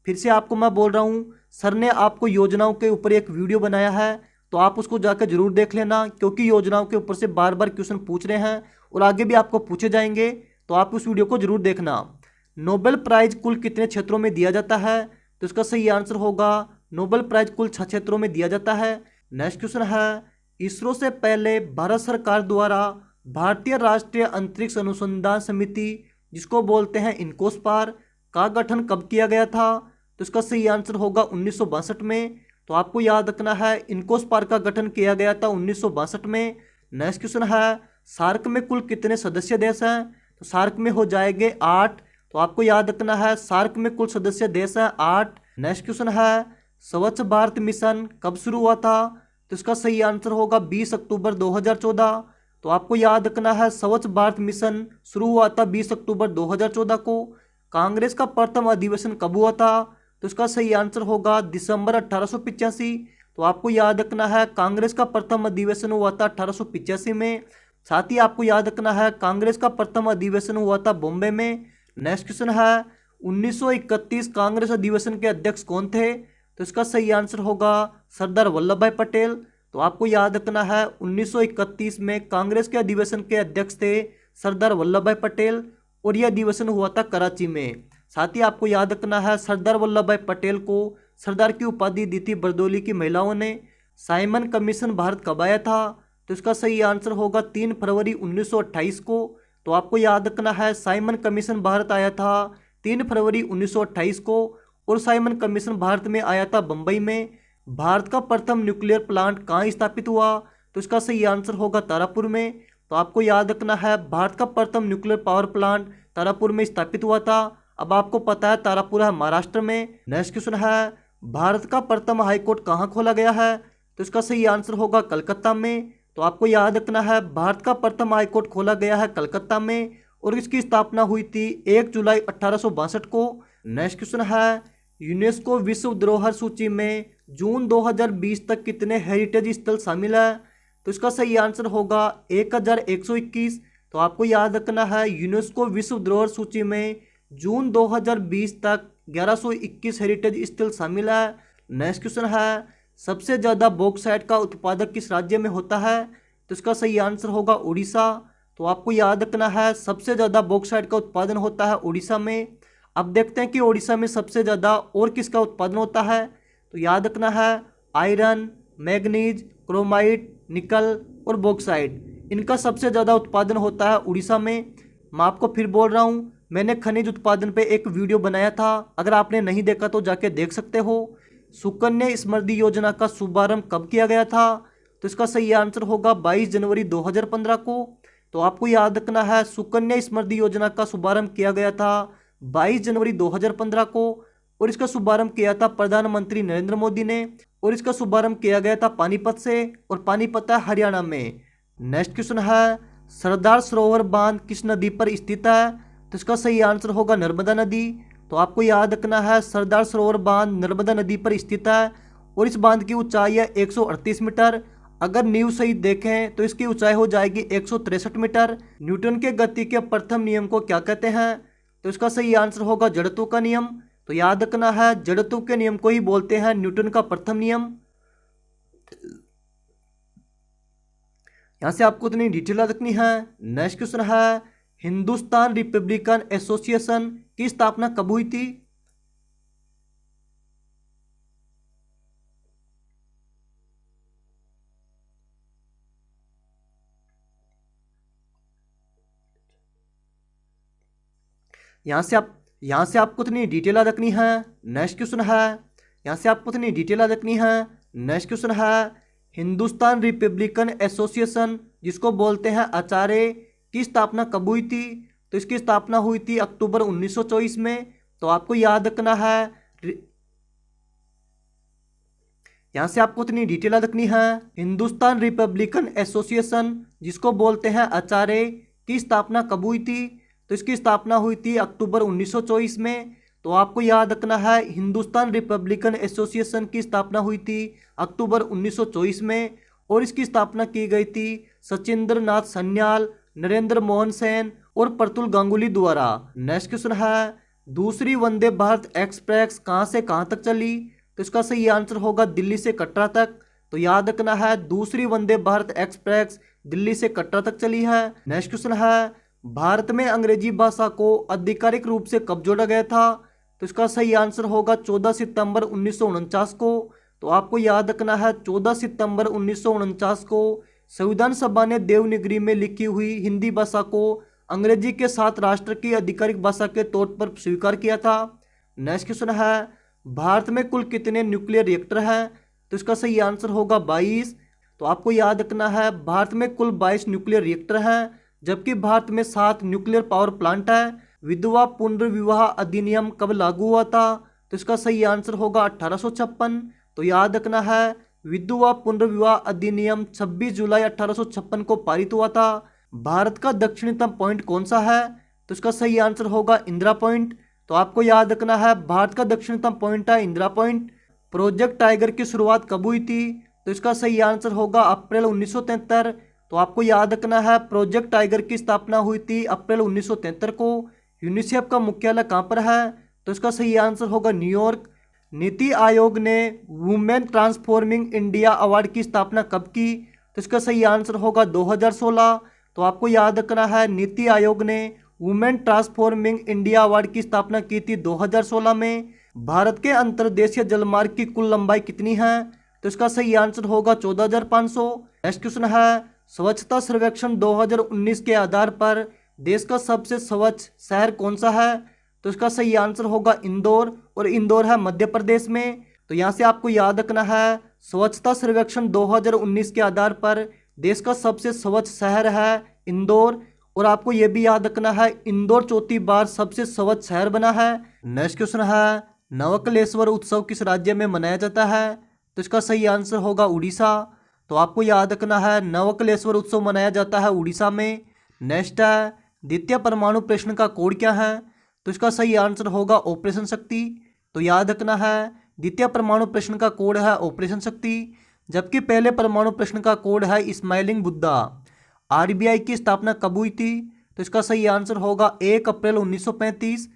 फिर से आपको मैं बोल रहा हूँ सर ने आपको योजनाओं के ऊपर एक वीडियो बनाया है तो आप उसको जाकर जरूर देख लेना क्योंकि योजनाओं के ऊपर से बार बार क्वेश्चन पूछ रहे हैं और आगे भी आपको पूछे जाएंगे तो आप उस वीडियो को जरूर देखना। नोबेल प्राइज कुल कितने क्षेत्रों में दिया जाता है? तो इसका सही आंसर होगा नोबेल प्राइज कुल 6 क्षेत्रों में दिया जाता है। नेक्स्ट क्वेश्चन है इसरो से पहले भारत सरकार द्वारा भारतीय राष्ट्रीय अंतरिक्ष अनुसंधान समिति जिसको बोलते हैं इनकोस्पार का गठन कब किया गया था? तो इसका सही आंसर होगा 1962 में। तो आपको याद रखना है इनकोस्पार का गठन किया गया था 1962 में। नेक्स्ट क्वेश्चन है सार्क में कुल कितने सदस्य देश हैं? तो सार्क में हो जाएंगे 8। तो आपको याद रखना है सार्क में कुल सदस्य देश हैं 8। नेक्स्ट क्वेश्चन है स्वच्छ भारत मिशन कब शुरू हुआ था? तो इसका सही आंसर होगा 20 अक्टूबर 2014। तो आपको याद रखना है स्वच्छ भारत मिशन शुरू हुआ था 20 अक्टूबर 2014 को। कांग्रेस का प्रथम अधिवेशन कब हुआ था? तो इसका सही आंसर होगा दिसंबर 1885। तो आपको याद रखना है कांग्रेस का प्रथम अधिवेशन हुआ था 1885 में। साथ ही आपको याद रखना है कांग्रेस का प्रथम अधिवेशन हुआ था बॉम्बे में। नेक्स्ट क्वेश्चन है 1931 कांग्रेस अधिवेशन के अध्यक्ष कौन थे? तो इसका सही आंसर होगा सरदार वल्लभ भाई पटेल। तो आपको याद रखना है 1931 में कांग्रेस के अधिवेशन के अध्यक्ष थे सरदार वल्लभ भाई पटेल और यह अधिवेशन हुआ था कराची में। साथ ही आपको याद रखना है सरदार वल्लभ भाई पटेल को सरदार की उपाधि दी थी बरदौली की महिलाओं ने। साइमन कमीशन भारत कब आया था? तो इसका सही आंसर होगा 3 फरवरी 1928 को। तो आपको याद रखना है साइमन कमीशन भारत आया था 3 फरवरी 1928 को और साइमन कमीशन भारत में आया था बम्बई में। भारत का प्रथम न्यूक्लियर प्लांट कहाँ स्थापित हुआ? तो इसका सही आंसर होगा तारापुर में। तो आपको याद रखना है भारत का प्रथम न्यूक्लियर पावर प्लांट तारापुर में स्थापित हुआ था। अब आपको पता है तारापुर है महाराष्ट्र में। नेक्स्ट क्वेश्चन है भारत का प्रथम हाईकोर्ट कहाँ खोला गया है? तो इसका सही आंसर होगा कलकत्ता में। तो आपको याद रखना है भारत का प्रथम हाईकोर्ट खोला गया है कलकत्ता में और इसकी स्थापना हुई थी 1 जुलाई 1862 को। नेक्स्ट क्वेश्चन है यूनेस्को विश्व धरोहर सूची में जून 2020 तक कितने हेरिटेज स्थल शामिल है? तो इसका सही आंसर होगा 1121। तो आपको याद रखना है यूनेस्को विश्व धरोहर सूची में जून 2020 तक 1121 हेरिटेज स्थल शामिल है। नेक्स्ट क्वेश्चन है सबसे ज़्यादा बॉक्साइट का उत्पादक किस राज्य में होता है? तो इसका सही आंसर होगा उड़ीसा। तो आपको याद रखना है सबसे ज़्यादा बॉक्साइट का उत्पादन होता है उड़ीसा में। अब देखते हैं कि उड़ीसा में सबसे ज़्यादा और किसका उत्पादन होता है। तो याद रखना है आयरन, मैग्नीज, क्रोमाइट, निकल और बॉक्साइट इनका सबसे ज़्यादा उत्पादन होता है उड़ीसा में। मैं आपको फिर बोल रहा हूँ मैंने खनिज उत्पादन पे एक वीडियो बनाया था, अगर आपने नहीं देखा तो जाके देख सकते हो। सुकन्या समृद्धि योजना का शुभारंभ कब किया गया था? तो इसका सही आंसर होगा 22 जनवरी 2015 को। तो आपको याद रखना है सुकन्या समृद्धि योजना का शुभारंभ किया गया था 22 जनवरी 2015 को और इसका शुभारंभ किया था प्रधानमंत्री नरेंद्र मोदी ने और इसका शुभारंभ किया गया था पानीपत से और पानीपत है हरियाणा में। नेक्स्ट क्वेश्चन है सरदार सरोवर बांध किस नदी पर स्थित है? तो इसका सही आंसर होगा नर्मदा नदी। तो आपको याद रखना है सरदार सरोवर बांध नर्मदा नदी पर स्थित है और इस बांध की ऊंचाई है 138 मीटर। अगर नींव सही देखें तो इसकी ऊंचाई हो जाएगी 163 मीटर। न्यूटन के गति के प्रथम नियम को क्या कहते हैं? तो इसका सही आंसर होगा जड़त्व का नियम। तो याद रखना है जड़त्व के नियम को ही बोलते हैं न्यूटन का प्रथम नियम। यहां से आपको इतनी डिटेल रखनी है। नेक्स्ट क्वेश्चन है हिंदुस्तान रिपब्लिकन एसोसिएशन की स्थापना कब हुई थी? यहां से आपको इतनी डिटेल रखनी है। नेक्स्ट क्वेश्चन है यहां से आपको इतनी डिटेल रखनी है। नेक्स्ट क्वेश्चन है हिंदुस्तान रिपब्लिकन एसोसिएशन जिसको बोलते हैं आचार्य की स्थापना कब हुई थी? तो इसकी स्थापना हुई थी अक्टूबर 1924 में। तो आपको याद रखना है, यहां से आपको इतनी डिटेल रखनी है। हिंदुस्तान रिपब्लिकन एसोसिएशन जिसको बोलते हैं आचार्य की स्थापना कब हुई थी? तो इसकी स्थापना हुई थी अक्टूबर 1924 में। तो आपको याद रखना है हिंदुस्तान रिपब्लिकन एसोसिएशन की स्थापना हुई थी अक्टूबर 1924 में और इसकी स्थापना की गई थी सचिंद्र नाथ सन्याल, नरेंद्र मोहन सेन और प्रतुल गांगुली द्वारा। नेक्स्ट क्वेश्चन है दूसरी वंदे भारत एक्सप्रेस कहां से कहां तक चली? तो इसका सही आंसर होगा दिल्ली से कटरा तक। तो याद रखना है दूसरी वंदे भारत एक्सप्रेस दिल्ली से कटरा तक चली है। नेक्स्ट क्वेश्चन है भारत में अंग्रेजी भाषा को आधिकारिक रूप से कब जोड़ा गया था? तो इसका सही आंसर होगा 14 सितंबर 1949 को। तो आपको याद रखना है 14 सितंबर 1949 को संविधान सभा ने देवनागरी में लिखी हुई हिंदी भाषा को अंग्रेजी के साथ राष्ट्र की आधिकारिक भाषा के तौर पर स्वीकार किया था। नेक्स्ट क्वेश्चन है भारत में कुल कितने न्यूक्लियर रिएक्टर हैं? तो इसका सही आंसर होगा 22। तो आपको याद रखना है भारत में कुल 22 न्यूक्लियर रिएक्टर हैं, जबकि भारत में 7 न्यूक्लियर पावर प्लांट है। विधवा पुनर्विवाह अधिनियम कब लागू हुआ था? तो इसका सही आंसर होगा 1856। तो याद रखना है विधवा पुनर्विवाह अधिनियम 26 जुलाई 1856 को पारित हुआ था। भारत का दक्षिणतम पॉइंट कौन सा है? तो इसका सही आंसर होगा इंदिरा पॉइंट। तो आपको याद रखना है भारत का दक्षिणतम पॉइंट है इंदिरा पॉइंट। प्रोजेक्ट टाइगर की शुरुआत कब हुई थी? तो इसका सही आंसर होगा अप्रैल 1973। तो आपको याद रखना है प्रोजेक्ट टाइगर की स्थापना हुई थी अप्रैल 1973 को। यूनिसेफ का मुख्यालय कहाँ पर है? तो इसका सही आंसर होगा न्यूयॉर्क। नीति आयोग ने वुमेन ट्रांसफॉर्मिंग इंडिया अवार्ड की स्थापना कब की? तो इसका सही आंसर होगा 2016। तो आपको याद रखना है नीति आयोग ने वुमेन ट्रांसफॉर्मिंग इंडिया अवार्ड की स्थापना की थी 2016 में। भारत के अंतर्देशीय जलमार्ग की कुल लंबाई कितनी है? तो इसका सही आंसर होगा 14,500। नेक्स्ट क्वेश्चन है स्वच्छता सर्वेक्षण 2019 के आधार पर देश का सबसे स्वच्छ शहर कौन सा है? तो इसका सही आंसर होगा इंदौर, और इंदौर है मध्य प्रदेश में। तो यहाँ से आपको याद रखना है स्वच्छता सर्वेक्षण 2019 के आधार पर देश का सबसे स्वच्छ शहर है इंदौर, और आपको यह भी याद रखना है इंदौर चौथी बार सबसे स्वच्छ शहर बना है। नेक्स्ट क्वेश्चन है नवकलेश्वर उत्सव किस राज्य में मनाया जाता है? तो इसका सही आंसर होगा उड़ीसा। तो आपको याद रखना है नवकलेश्वर उत्सव मनाया जाता है उड़ीसा में। नेक्स्ट है द्वितीय परमाणु प्रश्न का कोड क्या है? तो इसका सही आंसर होगा ऑपरेशन शक्ति। तो याद रखना है द्वितीय परमाणु प्रश्न का कोड है ऑपरेशन शक्ति, जबकि पहले परमाणु प्रश्न का कोड है स्माइलिंग बुद्धा। आरबीआई की स्थापना कब हुई थी? तो इसका सही आंसर होगा 1 अप्रैल 1935।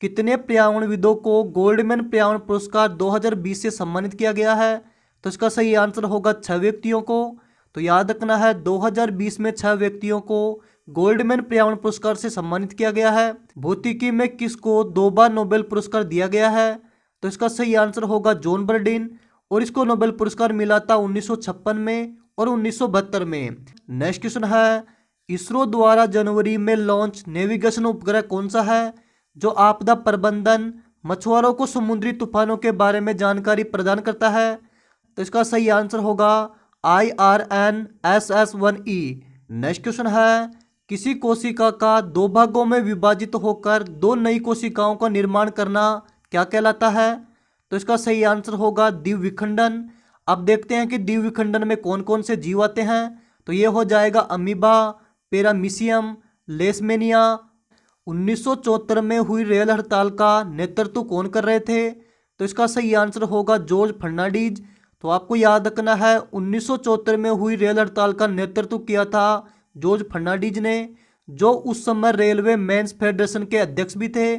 कितने पर्यावरणविदों को गोल्डमैन पर्यावरण पुरस्कार 2020 से सम्मानित किया गया है? तो इसका सही आंसर होगा 6 व्यक्तियों को। तो याद रखना है 2020 में 6 व्यक्तियों को गोल्डमैन पर्यावरण पुरस्कार से सम्मानित किया गया है। भौतिकी में किसको 2 बार नोबेल पुरस्कार दिया गया है? तो इसका सही आंसर होगा जॉन बर्डिन, और इसको नोबेल पुरस्कार मिला था 1956 में और 1972 में। नेक्स्ट क्वेश्चन है इसरो द्वारा जनवरी में लॉन्च नेविगेशन उपग्रह कौन सा है जो आपदा प्रबंधन, मछुआरों को समुद्री तूफानों के बारे में जानकारी प्रदान करता है? तो इसका सही आंसर होगा IRNSS-1E। नेक्स्ट क्वेश्चन है किसी कोशिका का 2 भागों में विभाजित होकर 2 नई कोशिकाओं का निर्माण करना क्या कहलाता है? तो इसका सही आंसर होगा द्विविखंडन। अब देखते हैं कि द्विविखंडन में कौन कौन से जीव आते हैं। तो ये हो जाएगा अमीबा, पैरामीशियम, लेशमेनिया। 1974 में हुई रेल हड़ताल का नेतृत्व कौन कर रहे थे? तो इसका सही आंसर होगा जॉर्ज फर्नांडीज। तो आपको याद रखना है 1974 में हुई रेल हड़ताल का नेतृत्व किया था जॉर्ज फर्नांडीज ने, जो उस समय रेलवे मेंस फेडरेशन के अध्यक्ष भी थे।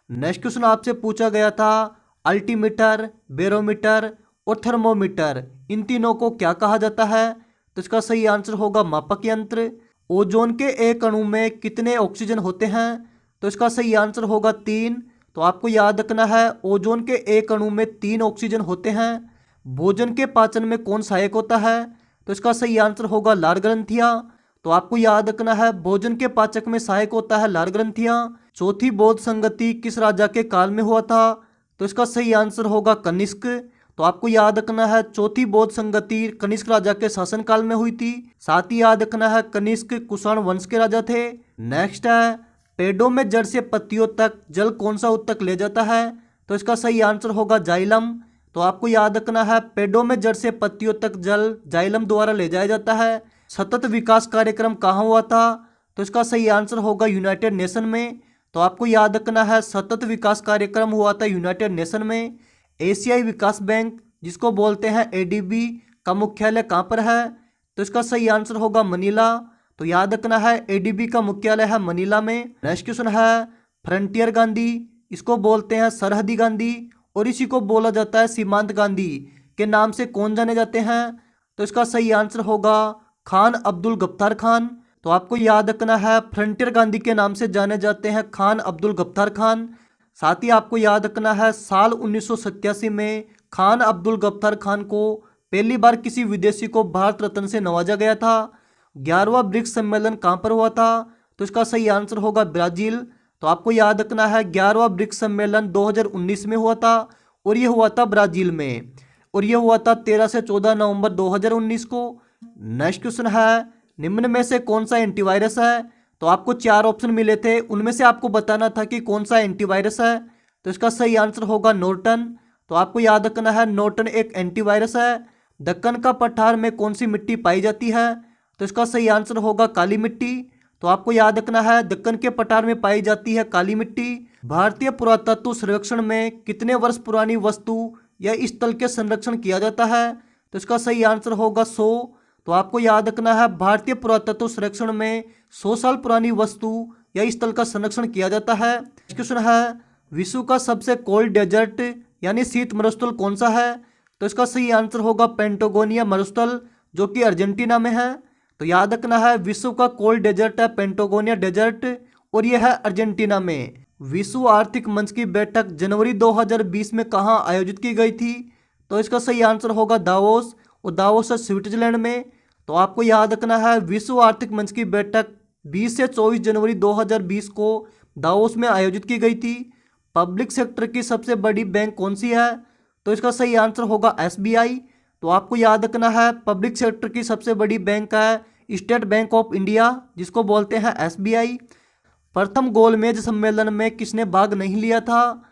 नेक्स्ट क्वेश्चन आपसे पूछा गया था अल्टीमीटर, बैरोमीटर और थर्मोमीटर, इन तीनों को क्या कहा जाता है? तो इसका सही आंसर होगा मापक यंत्र। ओजोन के एक अणु में कितने ऑक्सीजन होते हैं? तो इसका सही आंसर होगा 3। तो आपको याद रखना है ओजोन के एक अणु में 3 ऑक्सीजन होते हैं। भोजन के पाचन में कौन सहायक होता है? तो इसका सही आंसर होगा लार ग्रंथियां। तो आपको याद रखना है भोजन के पाचक में सहायक होता है लार ग्रंथियां। चौथी बौद्ध संगति किस राजा के काल में हुआ था? तो इसका सही आंसर होगा कनिष्क। तो आपको याद रखना है चौथी बौद्ध संगति कनिष्क राजा के शासनकाल में हुई थी। साथ ही याद रखना है कनिष्क कुषाण वंश के राजा थे। नेक्स्ट है पेड़ों में जड़ से पत्तियों तक जल कौन सा उत्तक ले जाता है, तो इसका सही आंसर होगा जाइलम। तो आपको याद रखना है पेड़ों में जड़ से पत्तियों तक जल जाइलम द्वारा ले जाया जाता है। सतत विकास कार्यक्रम कहाँ हुआ था, तो इसका सही आंसर होगा यूनाइटेड नेशन में। तो आपको याद रखना है सतत विकास कार्यक्रम हुआ था यूनाइटेड नेशन में। एशियाई विकास बैंक जिसको बोलते हैं एडीबी का मुख्यालय कहाँ पर है, तो इसका सही आंसर होगा मनीला। तो याद रखना है एडीबी का मुख्यालय है मनीला में। नेक्स्ट क्वेश्चन है फ्रंटियर गांधी, इसको बोलते हैं सरहदी गांधी और इसी को बोला जाता है सीमांत गांधी के नाम से कौन जाने जाते हैं, तो इसका सही आंसर होगा खान अब्दुल गफ्तार खान। तो आपको याद रखना है फ्रंटियर गांधी के नाम से जाने जाते हैं खान अब्दुल गफ्तार खान। साथ ही आपको याद रखना है साल 1987 में खान अब्दुल गफ्तार खान को पहली बार किसी विदेशी को भारत रत्न से नवाजा गया था। 11वां ब्रिक्स सम्मेलन कहाँ पर हुआ था, तो इसका सही आंसर होगा ब्राजील। तो आपको याद रखना है 11वां ब्रिक्स सम्मेलन 2019 में हुआ था और ये हुआ था ब्राजील में, और ये हुआ था 13 से 14 नवंबर 2019 को। नेक्स्ट क्वेश्चन है निम्न में से कौन सा एंटीवायरस है, तो आपको 4 ऑप्शन मिले थे, उनमें से आपको बताना था कि कौन सा एंटीवायरस है। तो इसका सही आंसर होगा नॉर्टन। तो आपको याद रखना है नॉर्टन एक एंटीवायरस है। दक्कन का पठार में कौन सी मिट्टी पाई जाती है, तो इसका सही आंसर होगा काली मिट्टी। तो आपको याद रखना है दक्कन के पठार में पाई जाती है काली मिट्टी। भारतीय पुरातत्व सर्वेक्षण में कितने वर्ष पुरानी वस्तु या स्थल के संरक्षण किया जाता है, तो इसका सही आंसर होगा 100। तो आपको याद रखना है भारतीय पुरातत्व सर्वेक्षण में 100 साल पुरानी वस्तु या स्थल का संरक्षण किया जाता है। क्वेश्चन है विश्व का सबसे कोल्ड डेजर्ट यानी शीत मरुस्थल कौन सा है, तो इसका सही आंसर होगा पेंटागोनिया मरुस्थल जो कि अर्जेंटीना में है। तो याद रखना है विश्व का कोल्ड डेजर्ट है पेंटागोनिया डेजर्ट और यह है अर्जेंटीना में। विश्व आर्थिक मंच की बैठक जनवरी 2020 में कहाँ आयोजित की गई थी, तो इसका सही आंसर होगा दावोस, और दावोस है स्विट्जरलैंड में। तो आपको याद रखना है विश्व आर्थिक मंच की बैठक 20 से 24 जनवरी 2020 को दावोस में आयोजित की गई थी। पब्लिक सेक्टर की सबसे बड़ी बैंक कौन सी है, तो इसका सही आंसर होगा एसबीआई। तो आपको याद रखना है पब्लिक सेक्टर की सबसे बड़ी बैंक है स्टेट बैंक ऑफ इंडिया जिसको बोलते हैं एसबीआई। प्रथम गोलमेज सम्मेलन में किसने भाग नहीं लिया था,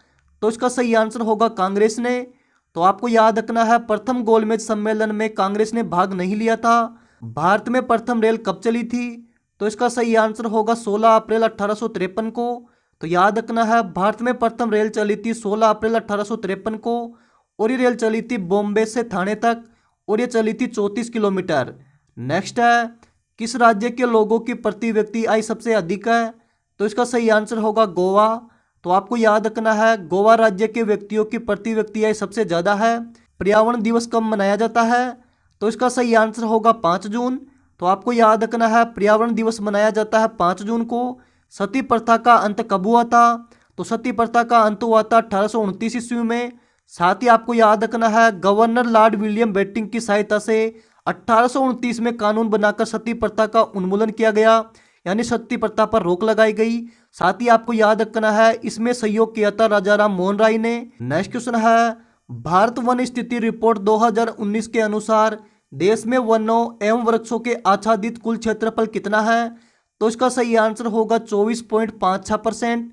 तो इसका सही आंसर होगा कांग्रेस ने। तो आपको याद रखना है प्रथम गोलमेज सम्मेलन में कांग्रेस ने भाग नहीं लिया था। भारत में प्रथम रेल कब चली थी, तो इसका सही आंसर होगा 16 अप्रैल 1853 को। तो याद रखना है भारत में प्रथम रेल चली थी 16 अप्रैल 1853 को, और ये रेल चली थी बॉम्बे से थाने तक, और ये चली थी 34 किलोमीटर। नेक्स्ट है किस राज्य के लोगों की प्रति व्यक्ति आय सबसे अधिक है, तो इसका सही आंसर होगा गोवा। तो आपको याद रखना है गोवा राज्य के व्यक्तियों की प्रति व्यक्ति आय सबसे ज़्यादा है। पर्यावरण दिवस कब मनाया जाता है, तो इसका सही आंसर होगा 5 जून। तो आपको याद रखना है पर्यावरण दिवस मनाया जाता है 5 जून को। सती प्रथा का अंत कब हुआ था, तो सती प्रथा का अंत हुआ था 1829 ईस्वी में। साथ ही आपको याद रखना है गवर्नर लॉर्ड विलियम बेंटिंक की सहायता से 1829 में कानून बनाकर सती प्रथा का उन्मूलन किया गया, यानी सती प्रथा पर रोक लगाई गई। साथ ही आपको याद रखना है इसमें सहयोग किया था राजा राम मोहन राय ने। नेक्स्ट क्वेश्चन है भारत वन स्थिति रिपोर्ट 2019 के अनुसार देश में वनों एवं वृक्षों के आच्छादित कुल क्षेत्रफल कितना है, तो इसका सही आंसर होगा 24.56%।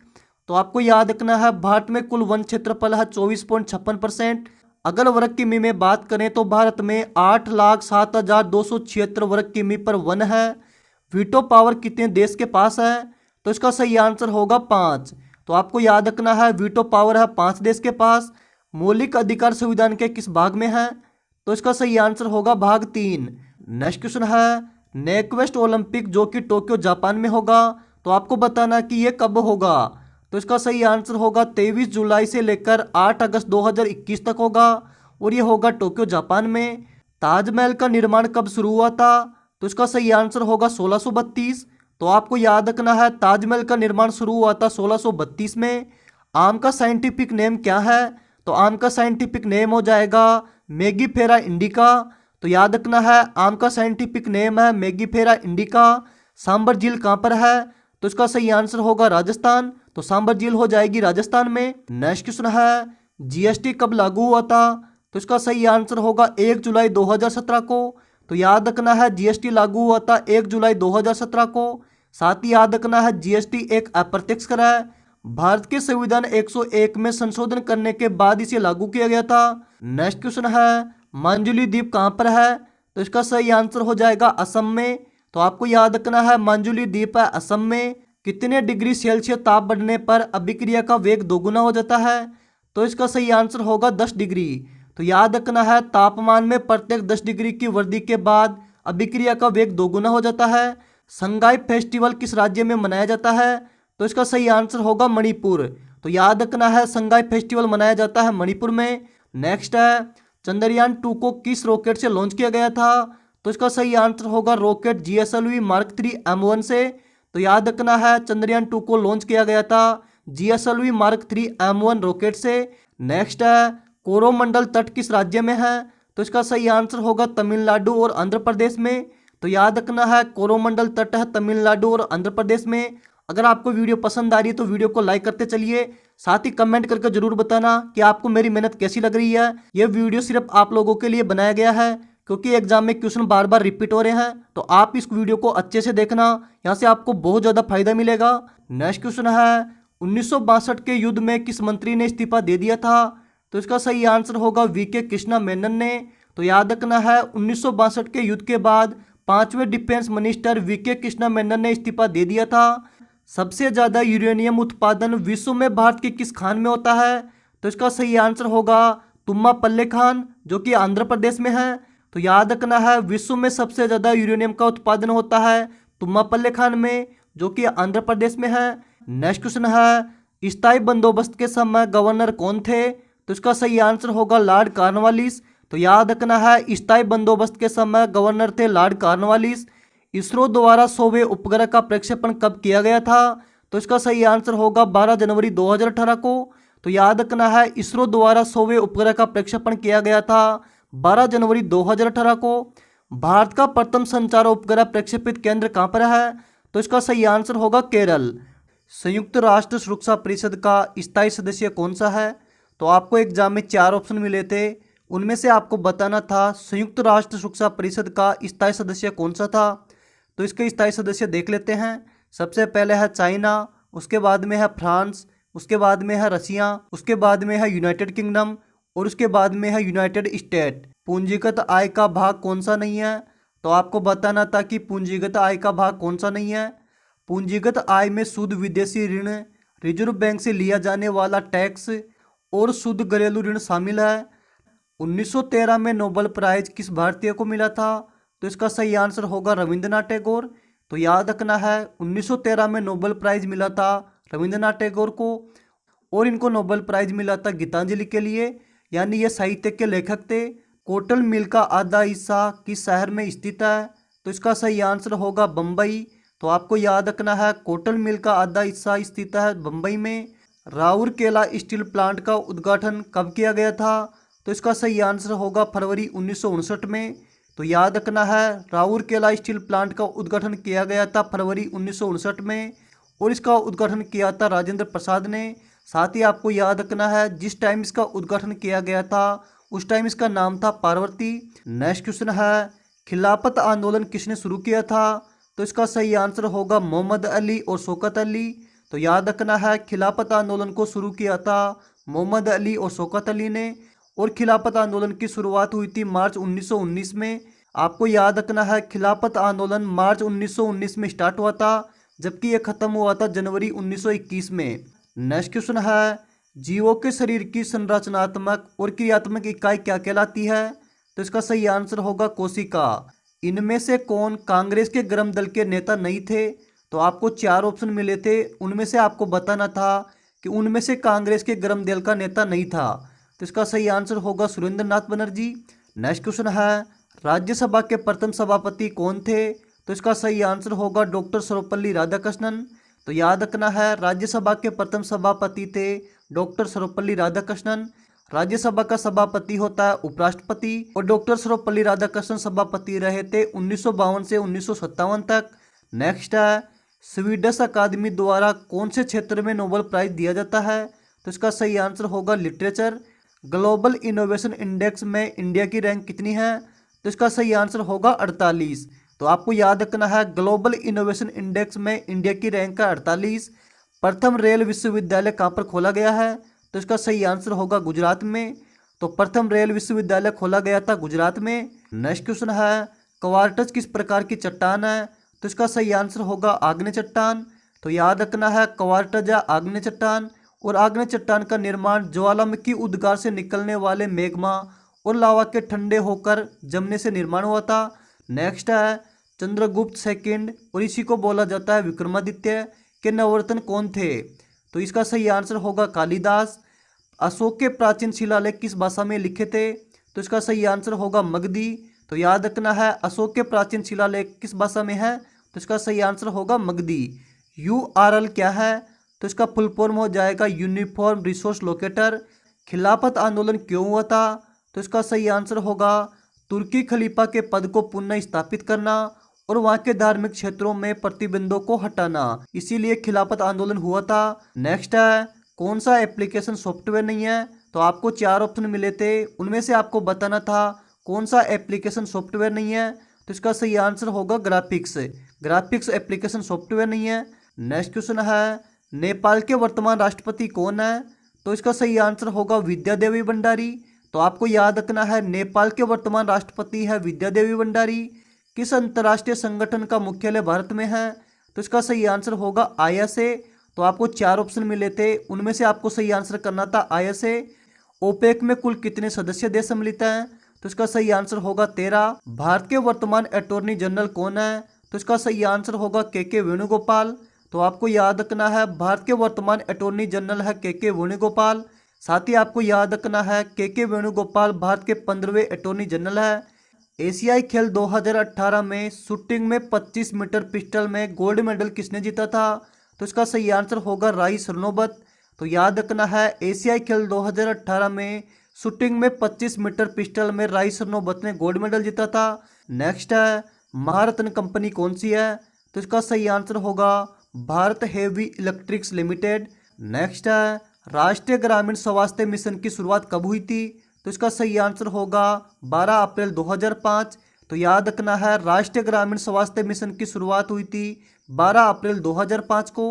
तो आपको याद रखना है भारत में कुल वन क्षेत्रफल है 24.56%। अगर वर्ग किमी में बात करें तो भारत में 8,07,276 वर्ग किमी पर वन है। वीटो पावर कितने देश के पास है, तो इसका सही आंसर होगा 5। तो आपको याद रखना है वीटो पावर है 5 देश के पास। मौलिक अधिकार संविधान के किस भाग में है, तो इसका सही आंसर होगा भाग 3। नेक्स्ट क्वेश्चन है नेक्वेस्ट ओलंपिक जो कि टोक्यो जापान में होगा, तो आपको बताना कि ये कब होगा, तो इसका सही आंसर होगा 23 जुलाई से लेकर 8 अगस्त 2021 तक होगा, और ये होगा टोक्यो जापान में। ताजमहल का निर्माण कब शुरू हुआ था, तो इसका सही आंसर होगा 1632। तो आपको याद रखना है ताजमहल का निर्माण शुरू हुआ था 1632 में। आम का साइंटिफिक नेम क्या है, तो आम का साइंटिफिक नेम हो जाएगा मैगीफेरा इंडिका। तो याद रखना है आम का साइंटिफिक नेम है मैगीफेरा इंडिका। सांबर झील कहाँ पर है, तो इसका सही आंसर होगा राजस्थान। तो सांबर झील हो जाएगी राजस्थान में। नेक्स्ट क्वेश्चन है जीएसटी कब लागू हुआ था, तो इसका सही आंसर होगा 1 जुलाई 2017 को। तो याद रखना है जीएसटी लागू हुआ था 1 जुलाई 2017 को। साथ ही याद रखना है जीएसटी एक अप्रत्यक्ष कर है। भारत के संविधान 101 में संशोधन करने के बाद इसे लागू किया गया था। नेक्स्ट क्वेश्चन है मांजुली द्वीप कहाँ पर है? तो इसका सही आंसर हो जाएगा असम में। तो आपको याद रखना है मांजुली द्वीप है असम में। कितने डिग्री सेल्सियस ताप बढ़ने पर अभिक्रिया का वेग दोगुना हो जाता है? तो इसका सही आंसर होगा 10 डिग्री। तो याद रखना है तापमान में प्रत्येक 10 डिग्री की वृद्धि के बाद अभिक्रिया का वेग दोगुना हो जाता है। संगाई फेस्टिवल किस राज्य में मनाया जाता है? तो इसका सही आंसर होगा मणिपुर। तो याद रखना है संगाई फेस्टिवल मनाया जाता है मणिपुर में। नेक्स्ट है चंद्रयान 2 को किस रॉकेट से लॉन्च किया गया था? तो इसका सही आंसर होगा रॉकेट जीएसएलवी मार्क 3 M1 से। तो याद रखना है चंद्रयान 2 को लॉन्च किया गया था जीएसएलवी मार्क 3 M1 रॉकेट से। नेक्स्ट है कोरोमंडल तट किस राज्य में है? तो इसका सही आंसर होगा तमिलनाडु और आंध्र प्रदेश में। तो याद रखना है कोरोमंडल तट है तमिलनाडु और आंध्र प्रदेश में। अगर आपको वीडियो पसंद आ रही है तो वीडियो को लाइक करते चलिए। साथ ही कमेंट करके जरूर बताना कि आपको मेरी मेहनत कैसी लग रही है। यह वीडियो सिर्फ आप लोगों के लिए बनाया गया है क्योंकि एग्जाम में क्वेश्चन बार बार रिपीट हो रहे हैं। तो आप इस वीडियो को अच्छे से देखना, यहाँ से आपको बहुत ज़्यादा फायदा मिलेगा। नेक्स्ट क्वेश्चन है 1962 के युद्ध में किस मंत्री ने इस्तीफा दे दिया था? तो इसका सही आंसर होगा वीके कृष्णा मेनन ने। तो याद रखना है 1962 के युद्ध के बाद 5वें defence minister VK Krishna Menon ने इस्तीफा दे दिया था। सबसे ज़्यादा यूरेनियम उत्पादन विश्व में भारत के किस खान में होता है? तो इसका सही आंसर होगा तुम्मापल्ले खान जो कि आंध्र प्रदेश में है। तो याद रखना है विश्व में सबसे ज़्यादा यूरेनियम का उत्पादन होता है तुम्मापल्ले खान में जो कि आंध्र प्रदेश में है। नेक्स्ट क्वेश्चन है स्थायी बंदोबस्त के समय गवर्नर कौन थे? तो इसका सही आंसर होगा लॉर्ड कॉर्नवालिस। तो याद रखना है स्थायी बंदोबस्त के समय गवर्नर थे लॉर्ड कॉर्नवालिस। इसरो द्वारा 100वें उपग्रह का प्रक्षेपण कब किया गया था? तो इसका सही आंसर होगा 12 जनवरी 2018 को। तो याद रखना है इसरो द्वारा 100वें उपग्रह का प्रक्षेपण किया गया था 12 जनवरी 2018 को। भारत का प्रथम संचार उपग्रह प्रक्षेपित केंद्र कहाँ पर है? तो इसका सही आंसर होगा केरल। संयुक्त राष्ट्र सुरक्षा परिषद का स्थायी सदस्य कौन सा है? तो आपको एग्जाम में 4 ऑप्शन मिले थे, उनमें से आपको बताना था संयुक्त राष्ट्र सुरक्षा परिषद का स्थायी सदस्य कौन सा था। तो इसके स्थायी सदस्य देख लेते हैं। सबसे पहले है चाइना, उसके बाद में है फ्रांस, उसके बाद में है रसिया, उसके बाद में है यूनाइटेड किंगडम और उसके बाद में है यूनाइटेड स्टेट। पूंजीगत आय का भाग कौन सा नहीं है? तो आपको बताना था कि पूंजीगत आय का भाग कौन सा नहीं है। पूंजीगत आय में शुद्ध विदेशी ऋण, रिजर्व बैंक से लिया जाने वाला टैक्स और शुद्ध घरेलू ऋण शामिल है। 1913 में नोबेल प्राइज किस भारतीय को मिला था? तो इसका सही आंसर होगा रविंद्रनाथ टैगोर। तो याद रखना है 1913 में नोबेल प्राइज मिला था रविंद्रनाथ टैगोर को और इनको नोबेल प्राइज मिला था गीतांजलि के लिए, यानी ये साहित्य के लेखक थे। कोटल मिल का आधा हिस्सा किस शहर में स्थित है? तो इसका सही आंसर होगा बम्बई। तो आपको याद रखना है कोटल मिल का आधा हिस्सा स्थित है बम्बई में। राउरकेला स्टील प्लांट का उद्घाटन कब किया गया था? तो इसका सही आंसर होगा फरवरी 1959 में। तो याद रखना है राउरकेला स्टील प्लांट का उद्घाटन किया गया था फरवरी 1959 में और इसका उद्घाटन किया था राजेंद्र प्रसाद ने। साथ ही आपको याद रखना है जिस टाइम इसका उद्घाटन किया गया था उस टाइम इसका नाम था पार्वती। नेक्स्ट क्वेश्चन है खिलाफत आंदोलन किसने शुरू किया था? तो इसका सही आंसर होगा मोहम्मद अली और शौकत अली। तो याद रखना है खिलाफत आंदोलन को शुरू किया था मोहम्मद अली और शौकत अली ने और खिलाफत आंदोलन की शुरुआत हुई थी मार्च 1919 में। आपको याद रखना है खिलाफत आंदोलन मार्च 1919 में स्टार्ट हुआ था जबकि यह खत्म हुआ था जनवरी 1921 में। नेक्स्ट क्वेश्चन है जीवों के शरीर की संरचनात्मक और क्रियात्मक इकाई क्या कहलाती है? तो इसका सही आंसर होगा कोशिका। इनमें से कौन कांग्रेस के गर्म दल के नेता नहीं थे? तो आपको 4 ऑप्शन मिले थे, उनमें से आपको बताना था कि उनमें से कांग्रेस के गर्म दल का नेता नहीं था। तो इसका सही आंसर होगा सुरेंद्र नाथ बनर्जी। नेक्स्ट क्वेश्चन है राज्यसभा के प्रथम सभापति कौन थे? तो इसका सही आंसर होगा डॉक्टर सर्वपल्ली राधाकृष्णन। तो याद रखना है राज्यसभा के प्रथम सभापति थे डॉक्टर सर्वपल्ली राधाकृष्णन। राज्यसभा का सभापति होता है उपराष्ट्रपति और डॉक्टर सर्वपल्ली राधाकृष्णन सभापति रहे थे 1952 से 1957 तक। नेक्स्ट है स्वीडिश अकादमी द्वारा कौन से क्षेत्र में नोबेल प्राइज दिया जाता है? तो इसका सही आंसर होगा लिटरेचर। ग्लोबल इनोवेशन इंडेक्स में इंडिया की रैंक कितनी है? तो इसका सही आंसर होगा 48। तो आपको याद रखना है, ग्लोबल इनोवेशन इंडेक्स में इंडिया की रैंक है 48। प्रथम रेल विश्वविद्यालय कहाँ पर खोला गया है? तो इसका सही आंसर होगा गुजरात में। तो प्रथम रेल विश्वविद्यालय खोला गया था गुजरात में। नेक्स्ट क्वेश्चन है, क्वार्टज किस प्रकार की चट्टान है? तो इसका सही आंसर होगा आग्नेय चट्टान। तो याद रखना है, क्वार्टज या आग्नेय चट्टान। और आग्नेय चट्टान का निर्माण ज्वालामुखी उद्गार से निकलने वाले मैग्मा और लावा के ठंडे होकर जमने से निर्माण हुआ था। नेक्स्ट है, चंद्रगुप्त सेकंड और इसी को बोला जाता है विक्रमादित्य के नवरत्न कौन थे? तो इसका सही आंसर होगा कालिदास। अशोक के प्राचीन शिलालेख किस भाषा में लिखे थे? तो इसका सही आंसर होगा मगधी। तो याद रखना है, अशोक के प्राचीन शिलालेख किस भाषा में है? तो इसका सही आंसर होगा मगधी। यूआरएल क्या है? तो इसका फुल फॉर्म हो जाएगा यूनिफॉर्म रिसोर्स लोकेटर। खिलाफत आंदोलन क्यों हुआ था? तो इसका सही आंसर होगा तुर्की खलीफा के पद को पुनः स्थापित करना और वहां के धार्मिक क्षेत्रों में प्रतिबंधों को हटाना, इसीलिए खिलाफत आंदोलन हुआ था। नेक्स्ट है, कौन सा एप्लीकेशन सॉफ्टवेयर नहीं है? तो आपको 4 ऑप्शन मिले थे, उनमें से आपको बताना था कौन सा एप्लीकेशन सॉफ्टवेयर नहीं है। तो इसका सही आंसर होगा ग्राफिक्स। ग्राफिक्स एप्लीकेशन सॉफ्टवेयर नहीं है। नेक्स्ट क्वेश्चन है, नेपाल के वर्तमान राष्ट्रपति कौन है? तो इसका सही आंसर होगा विद्या देवी भंडारी। तो आपको याद रखना है, नेपाल के वर्तमान राष्ट्रपति है विद्या देवी भंडारी। किस अंतर्राष्ट्रीय संगठन का मुख्यालय भारत में है? तो इसका सही आंसर होगा आईएसए। तो आपको 4 ऑप्शन मिले थे, उनमें से आपको सही आंसर करना था आईएसए। ओपेक में कुल कितने सदस्य देश सम्मिलित हैं? तो इसका सही आंसर होगा 13। भारत के वर्तमान अटॉर्नी जनरल कौन है? तो इसका सही आंसर होगा के वेणुगोपाल। तो आपको याद रखना है, भारत के वर्तमान अटॉर्नी जनरल है के वेणुगोपाल। साथ ही आपको याद रखना है, के वेणुगोपाल भारत के 15वें अटॉर्नी जनरल है। एशियाई खेल 2018 में शूटिंग में 25 मीटर पिस्टल में गोल्ड मेडल किसने जीता था? तो इसका सही आंसर होगा राही सरनोबत। तो याद रखना है, एशियाई खेल 2018 में शूटिंग में 25 मीटर पिस्टल में राही सरनोबत ने गोल्ड मेडल जीता था। नेक्स्ट है, महारत्न कंपनी कौन सी है? तो इसका सही आंसर होगा Bharat heavy electrics limited. Next है, राष्ट्रीय ग्रामीण स्वास्थ्य मिशन की शुरुआत कब हुई थी? तो इसका सही आंसर होगा 12 अप्रैल 2005। तो याद रखना है, राष्ट्रीय ग्रामीण स्वास्थ्य मिशन की शुरुआत हुई थी 12 अप्रैल 2005 को।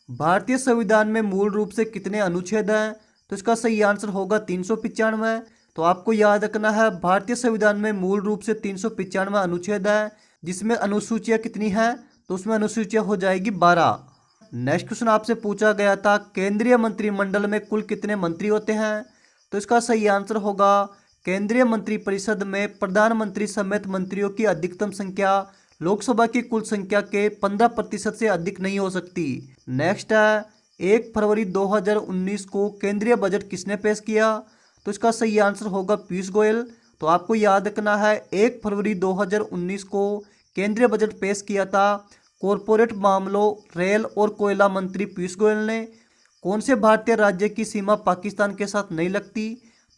भारतीय संविधान में मूल रूप से कितने अनुच्छेद हैं? तो इसका सही आंसर होगा 395। तो आपको याद रखना है, भारतीय संविधान में मूल रूप से 395 अनुच्छेद है, जिसमें अनुसूचियां कितनी हैं? तो उसमें अनुसूचियां हो जाएगी 12। नेक्स्ट क्वेश्चन आपसे पूछा गया था, केंद्रीय मंत्रिमंडल में कुल कितने मंत्री होते हैं? तो इसका सही आंसर होगा, केंद्रीय मंत्रिपरिषद में प्रधानमंत्री समेत मंत्रियों की अधिकतम संख्या लोकसभा की कुल संख्या के 15% से अधिक नहीं हो सकती। नेक्स्ट है, 1 फरवरी 2019 को केंद्रीय बजट किसने पेश किया? तो इसका सही आंसर होगा पीयूष गोयल। तो आपको याद रखना है, 1 फरवरी 2019 को केंद्रीय बजट पेश किया था कॉरपोरेट मामलों, रेल और कोयला मंत्री पीयूष गोयल ने। कौन से भारतीय राज्य की सीमा पाकिस्तान के साथ नहीं लगती?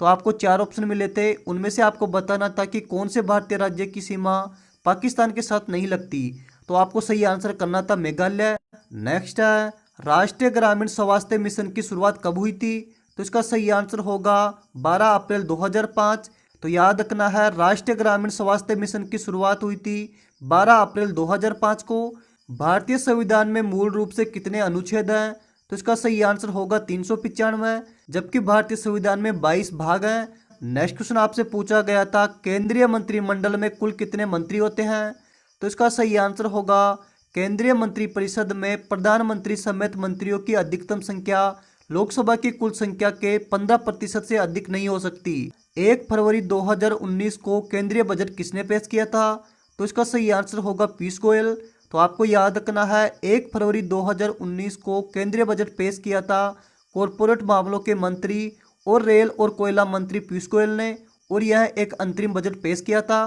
तो आपको 4 ऑप्शन मिले थे, उनमें से आपको बताना था कि कौन से भारतीय राज्य की सीमा पाकिस्तान के साथ नहीं लगती। तो आपको सही आंसर करना था मेघालय। नेक्स्ट है, राष्ट्रीय ग्रामीण स्वास्थ्य मिशन की शुरुआत कब हुई थी? तो इसका सही आंसर होगा 12 अप्रैल 2005। तो याद रखना है, राष्ट्रीय ग्रामीण स्वास्थ्य मिशन की शुरुआत हुई थी 12 अप्रैल 2005 को। भारतीय संविधान में मूल रूप से कितने अनुच्छेद हैं? तो इसका सही आंसर होगा 395, जबकि भारतीय संविधान में 22 भाग हैं। नेक्स्ट क्वेश्चन आपसे पूछा गया था, केंद्रीय मंत्रिमंडल में कुल कितने मंत्री होते हैं? तो इसका सही आंसर होगा, केंद्रीय मंत्रिपरिषद में प्रधानमंत्री समेत मंत्रियों की अधिकतम संख्या लोकसभा की कुल संख्या के 15% से अधिक नहीं हो सकती। 1 फरवरी 2019 को केंद्रीय बजट किसने पेश किया था? तो इसका सही आंसर होगा पीयूष गोयल। तो आपको याद रखना है, 1 फरवरी 2019 को केंद्रीय बजट पेश किया था कॉरपोरेट मामलों के मंत्री और रेल और कोयला मंत्री पीयूष गोयल ने, और यह एक अंतरिम बजट पेश किया था।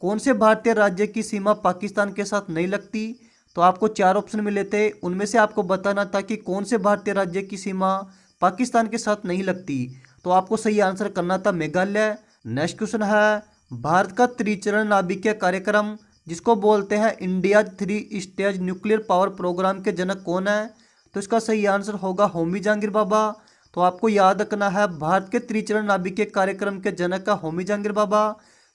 कौन से भारतीय राज्य की सीमा पाकिस्तान के साथ नहीं लगती? तो आपको 4 ऑप्शन मिले थे, उनमें से आपको बताना था कि कौन से भारतीय राज्य की सीमा पाकिस्तान के साथ नहीं लगती। तो आपको सही आंसर करना था मेघालय। नेक्स्ट क्वेश्चन है, भारत का त्रिचरण नाभिकीय कार्यक्रम जिसको बोलते हैं India 3 stage nuclear power programme के जनक कौन है? तो इसका सही आंसर होगा होमी जहांगीर बाबा। तो आपको याद रखना है भारत के त्रिचरण नाभिकीय कार्यक्रम के जनक है होमी जहांगीर बाबा।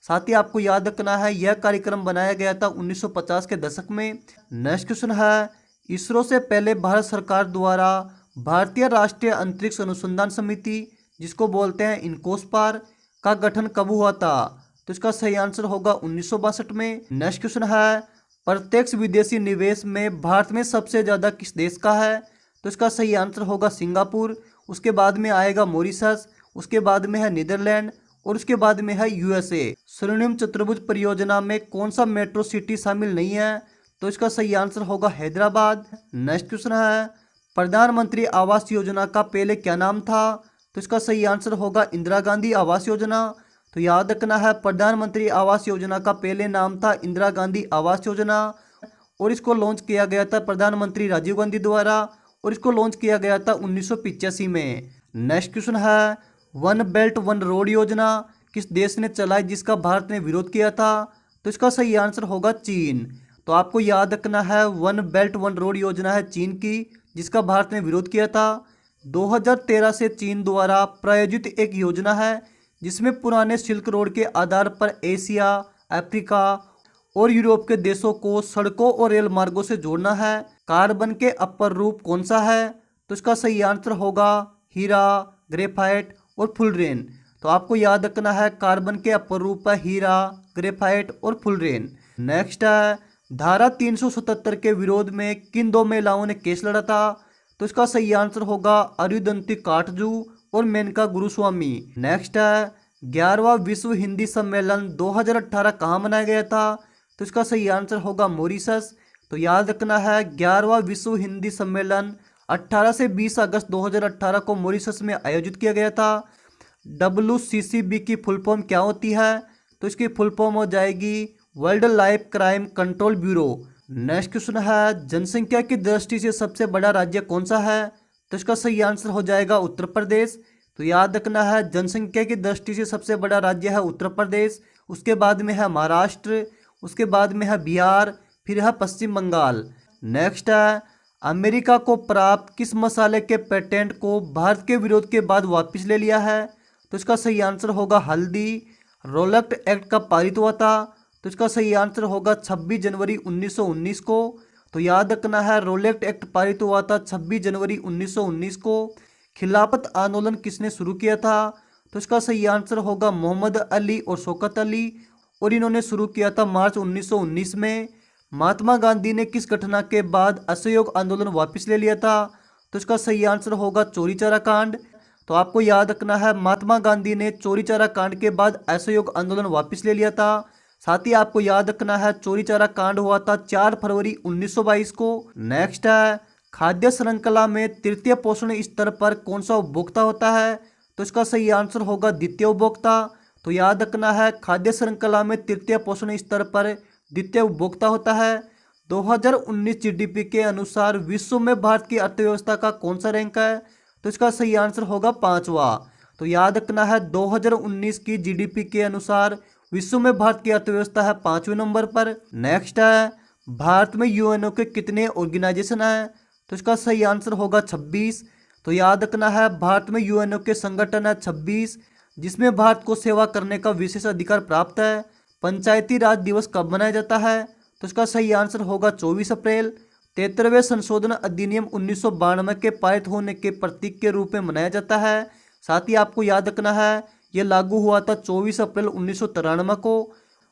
साथ ही आपको याद रखना है यह कार्यक्रम बनाया गया था 1950 के दशक में। नेक्स्ट क्वेश्चन है, इसरो से पहले भारत सरकार द्वारा भारतीय राष्ट्रीय अंतरिक्ष अनुसंधान समिति, जिसको बोलते हैं इनकोस्पार, का गठन कब हुआ था? तो इसका सही आंसर होगा 1962 में। नेक्स्ट क्वेश्चन है, प्रत्यक्ष विदेशी निवेश में भारत में सबसे ज्यादा किस देश का है? तो इसका सही आंसर होगा सिंगापुर। उसके बाद में आएगा मॉरिशस, उसके बाद में है नीदरलैंड और उसके बाद में है यूएसए। स्वर्णिम चतुर्भुज परियोजना में कौन सा मेट्रो सिटी शामिल नहीं है? तो इसका सही आंसर होगा हैदराबाद। नेक्स्ट क्वेश्चन है, प्रधानमंत्री आवास योजना का पहले क्या नाम था? तो इसका सही आंसर होगा इंदिरा गांधी आवास योजना। तो याद रखना है प्रधानमंत्री आवास योजना का पहले नाम था इंदिरा गांधी आवास योजना और इसको लॉन्च किया गया था प्रधानमंत्री राजीव गांधी द्वारा और इसको लॉन्च किया गया था 1985 में। नेक्स्ट क्वेश्चन है, वन बेल्ट वन रोड योजना किस देश ने चलाई जिसका भारत ने विरोध किया था? तो इसका सही आंसर होगा चीन। तो आपको याद रखना है वन बेल्ट वन रोड योजना है चीन की, जिसका भारत ने विरोध किया था। 2013 से चीन द्वारा प्रायोजित एक योजना है जिसमें पुराने सिल्क रोड के आधार पर एशिया, अफ्रीका और यूरोप के देशों को सड़कों और रेल मार्गों से जोड़ना है। कार्बन के अपर रूप कौन सा है? तो इसका सही आंसर होगा हीरा, ग्रेफाइट और फुलरेन। तो आपको याद रखना है कार्बन के अपर रूप है हीरा, ग्रेफाइट और फुलरेन। नेक्स्ट है, धारा 377 के विरोध में किन दो महिलाओं ने केस लड़ा था? तो इसका सही आंसर होगा अरुंधति काटजू और मेनका गुरुस्वामी। नेक्स्ट है, 11वां विश्व हिंदी सम्मेलन 2018 कहाँ मनाया गया था? तो इसका सही आंसर होगा मॉरिशस। तो याद रखना है 11वां विश्व हिंदी सम्मेलन 18 से 20 अगस्त 2018 को मॉरिशस में आयोजित किया गया था। WCCB की फुल फॉर्म क्या होती है? तो इसकी फुल फॉर्म हो जाएगी world life crime control bureau. Next question है, जनसंख्या की दृष्टि से सबसे बड़ा राज्य कौन सा है? तो इसका सही आंसर हो जाएगा उत्तर प्रदेश। तो याद रखना है जनसंख्या की दृष्टि से सबसे बड़ा राज्य है उत्तर प्रदेश, उसके बाद में है महाराष्ट्र, उसके बाद में है बिहार, फिर है पश्चिम बंगाल। नेक्स्ट है, अमेरिका को प्राप्त किस मसाले के पेटेंट को भारत के विरोध के बाद वापस ले लिया है? तो इसका सही आंसर होगा हल्दी। रोलैक्ट एक्ट कब पारित हुआ था? तो इसका सही आंसर होगा 26 जनवरी 1919 को। तो याद रखना है रोलैक्ट एक्ट पारित हुआ था 26 जनवरी 1919 को। खिलाफत आंदोलन किसने शुरू किया था? तो इसका सही आंसर होगा मोहम्मद अली और शौकत अली और इन्होंने शुरू किया था मार्च 1919 में। महात्मा गांधी ने किस घटना के बाद असहयोग आंदोलन वापस ले लिया था? तो इसका सही आंसर होगा चौरी चौरा कांड। तो आपको याद रखना है महात्मा गांधी ने चौरी चौरा कांड के बाद असहयोग आंदोलन वापस ले लिया था। साथ ही आपको याद रखना है चौरी चौरा कांड हुआ था 4 फरवरी 1922 को। नेक्स्ट है, खाद्य श्रृंखला में तृतीय पोषण स्तर पर कौन सा उपभोक्ता होता है? तो इसका सही आंसर होगा द्वितीय उपभोक्ता। तो याद रखना है खाद्य श्रृंखला में तृतीय पोषण स्तर पर द्वितीय उपभोक्ता होता है। 2019 जीडीपी के अनुसार विश्व में भारत की अर्थव्यवस्था का कौन सा रैंक है? तो इसका सही आंसर होगा 5वां। तो याद रखना है 2019 की जीडीपी के अनुसार विश्व में भारत की अर्थव्यवस्था है 5वें नंबर पर। नेक्स्ट है, भारत में यूएनओ के कितने ऑर्गेनाइजेशन हैं? तो इसका सही आंसर होगा 26। तो याद रखना है भारत में यूएनओ के संगठन है 26, जिसमें भारत को सेवा करने का विशेष अधिकार प्राप्त है। पंचायती राज दिवस कब मनाया जाता है? तो इसका सही आंसर होगा 24 अप्रैल। 73वें संशोधन अधिनियम 1992 के पारित होने के प्रतीक के रूप में मनाया जाता है। साथ ही आपको याद रखना है यह लागू हुआ था 24 अप्रैल 1993 को।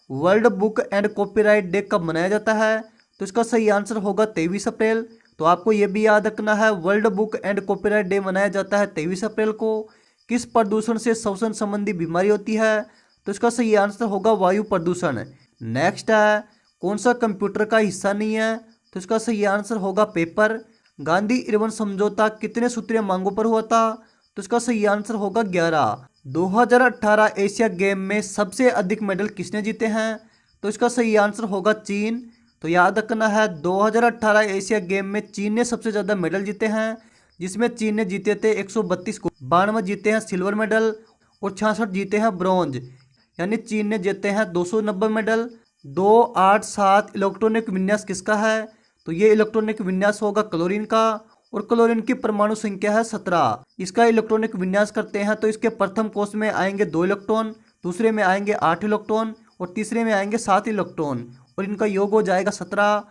World book and copyright day कब मनाया जाता है? तो इसका सही आंसर होगा 23 अप्रैल। तो आपको यह भी याद रखना है world book and copyright day मनाया जाता है 23 अप्रैल को। किस प्रदूषण से श्वसन संबंधी बीमारी होती है? तो इसका सही आंसर होगा वायु प्रदूषण। नेक्स्ट है, कौन सा कंप्यूटर का हिस्सा नहीं है? तो इसका सही आंसर होगा पेपर। गांधी इरविन समझौता कितने सूत्रीय मांगों पर हुआ था? तो इसका सही आंसर होगा 11। 2018 एशिया गेम में सबसे अधिक मेडल किसने जीते हैं? तो इसका सही आंसर होगा चीन। तो याद रखना है 2018 एशिया गेम में चीन ने सबसे ज़्यादा मेडल जीते हैं, जिसमें चीन ने जीते थे 132 को। 92 जीते हैं सिल्वर मेडल और 66 जीते हैं ब्रॉन्ज, यानी चीन ने जीते हैं 290 मेडल। 287 इलेक्ट्रॉनिक विन्यास किसका है? तो ये इलेक्ट्रॉनिक विन्यास होगा क्लोरीन का। और क्लोरीन की परमाणु संख्या है 17। इसका इलेक्ट्रॉनिक विन्यास करते हैं तो इसके प्रथम कोष में आएंगे 2 इलेक्ट्रॉन, दूसरे में आएंगे 8 इलेक्ट्रॉन और तीसरे में आएंगे 7 इलेक्ट्रॉन और इनका योग हो जाएगा 17।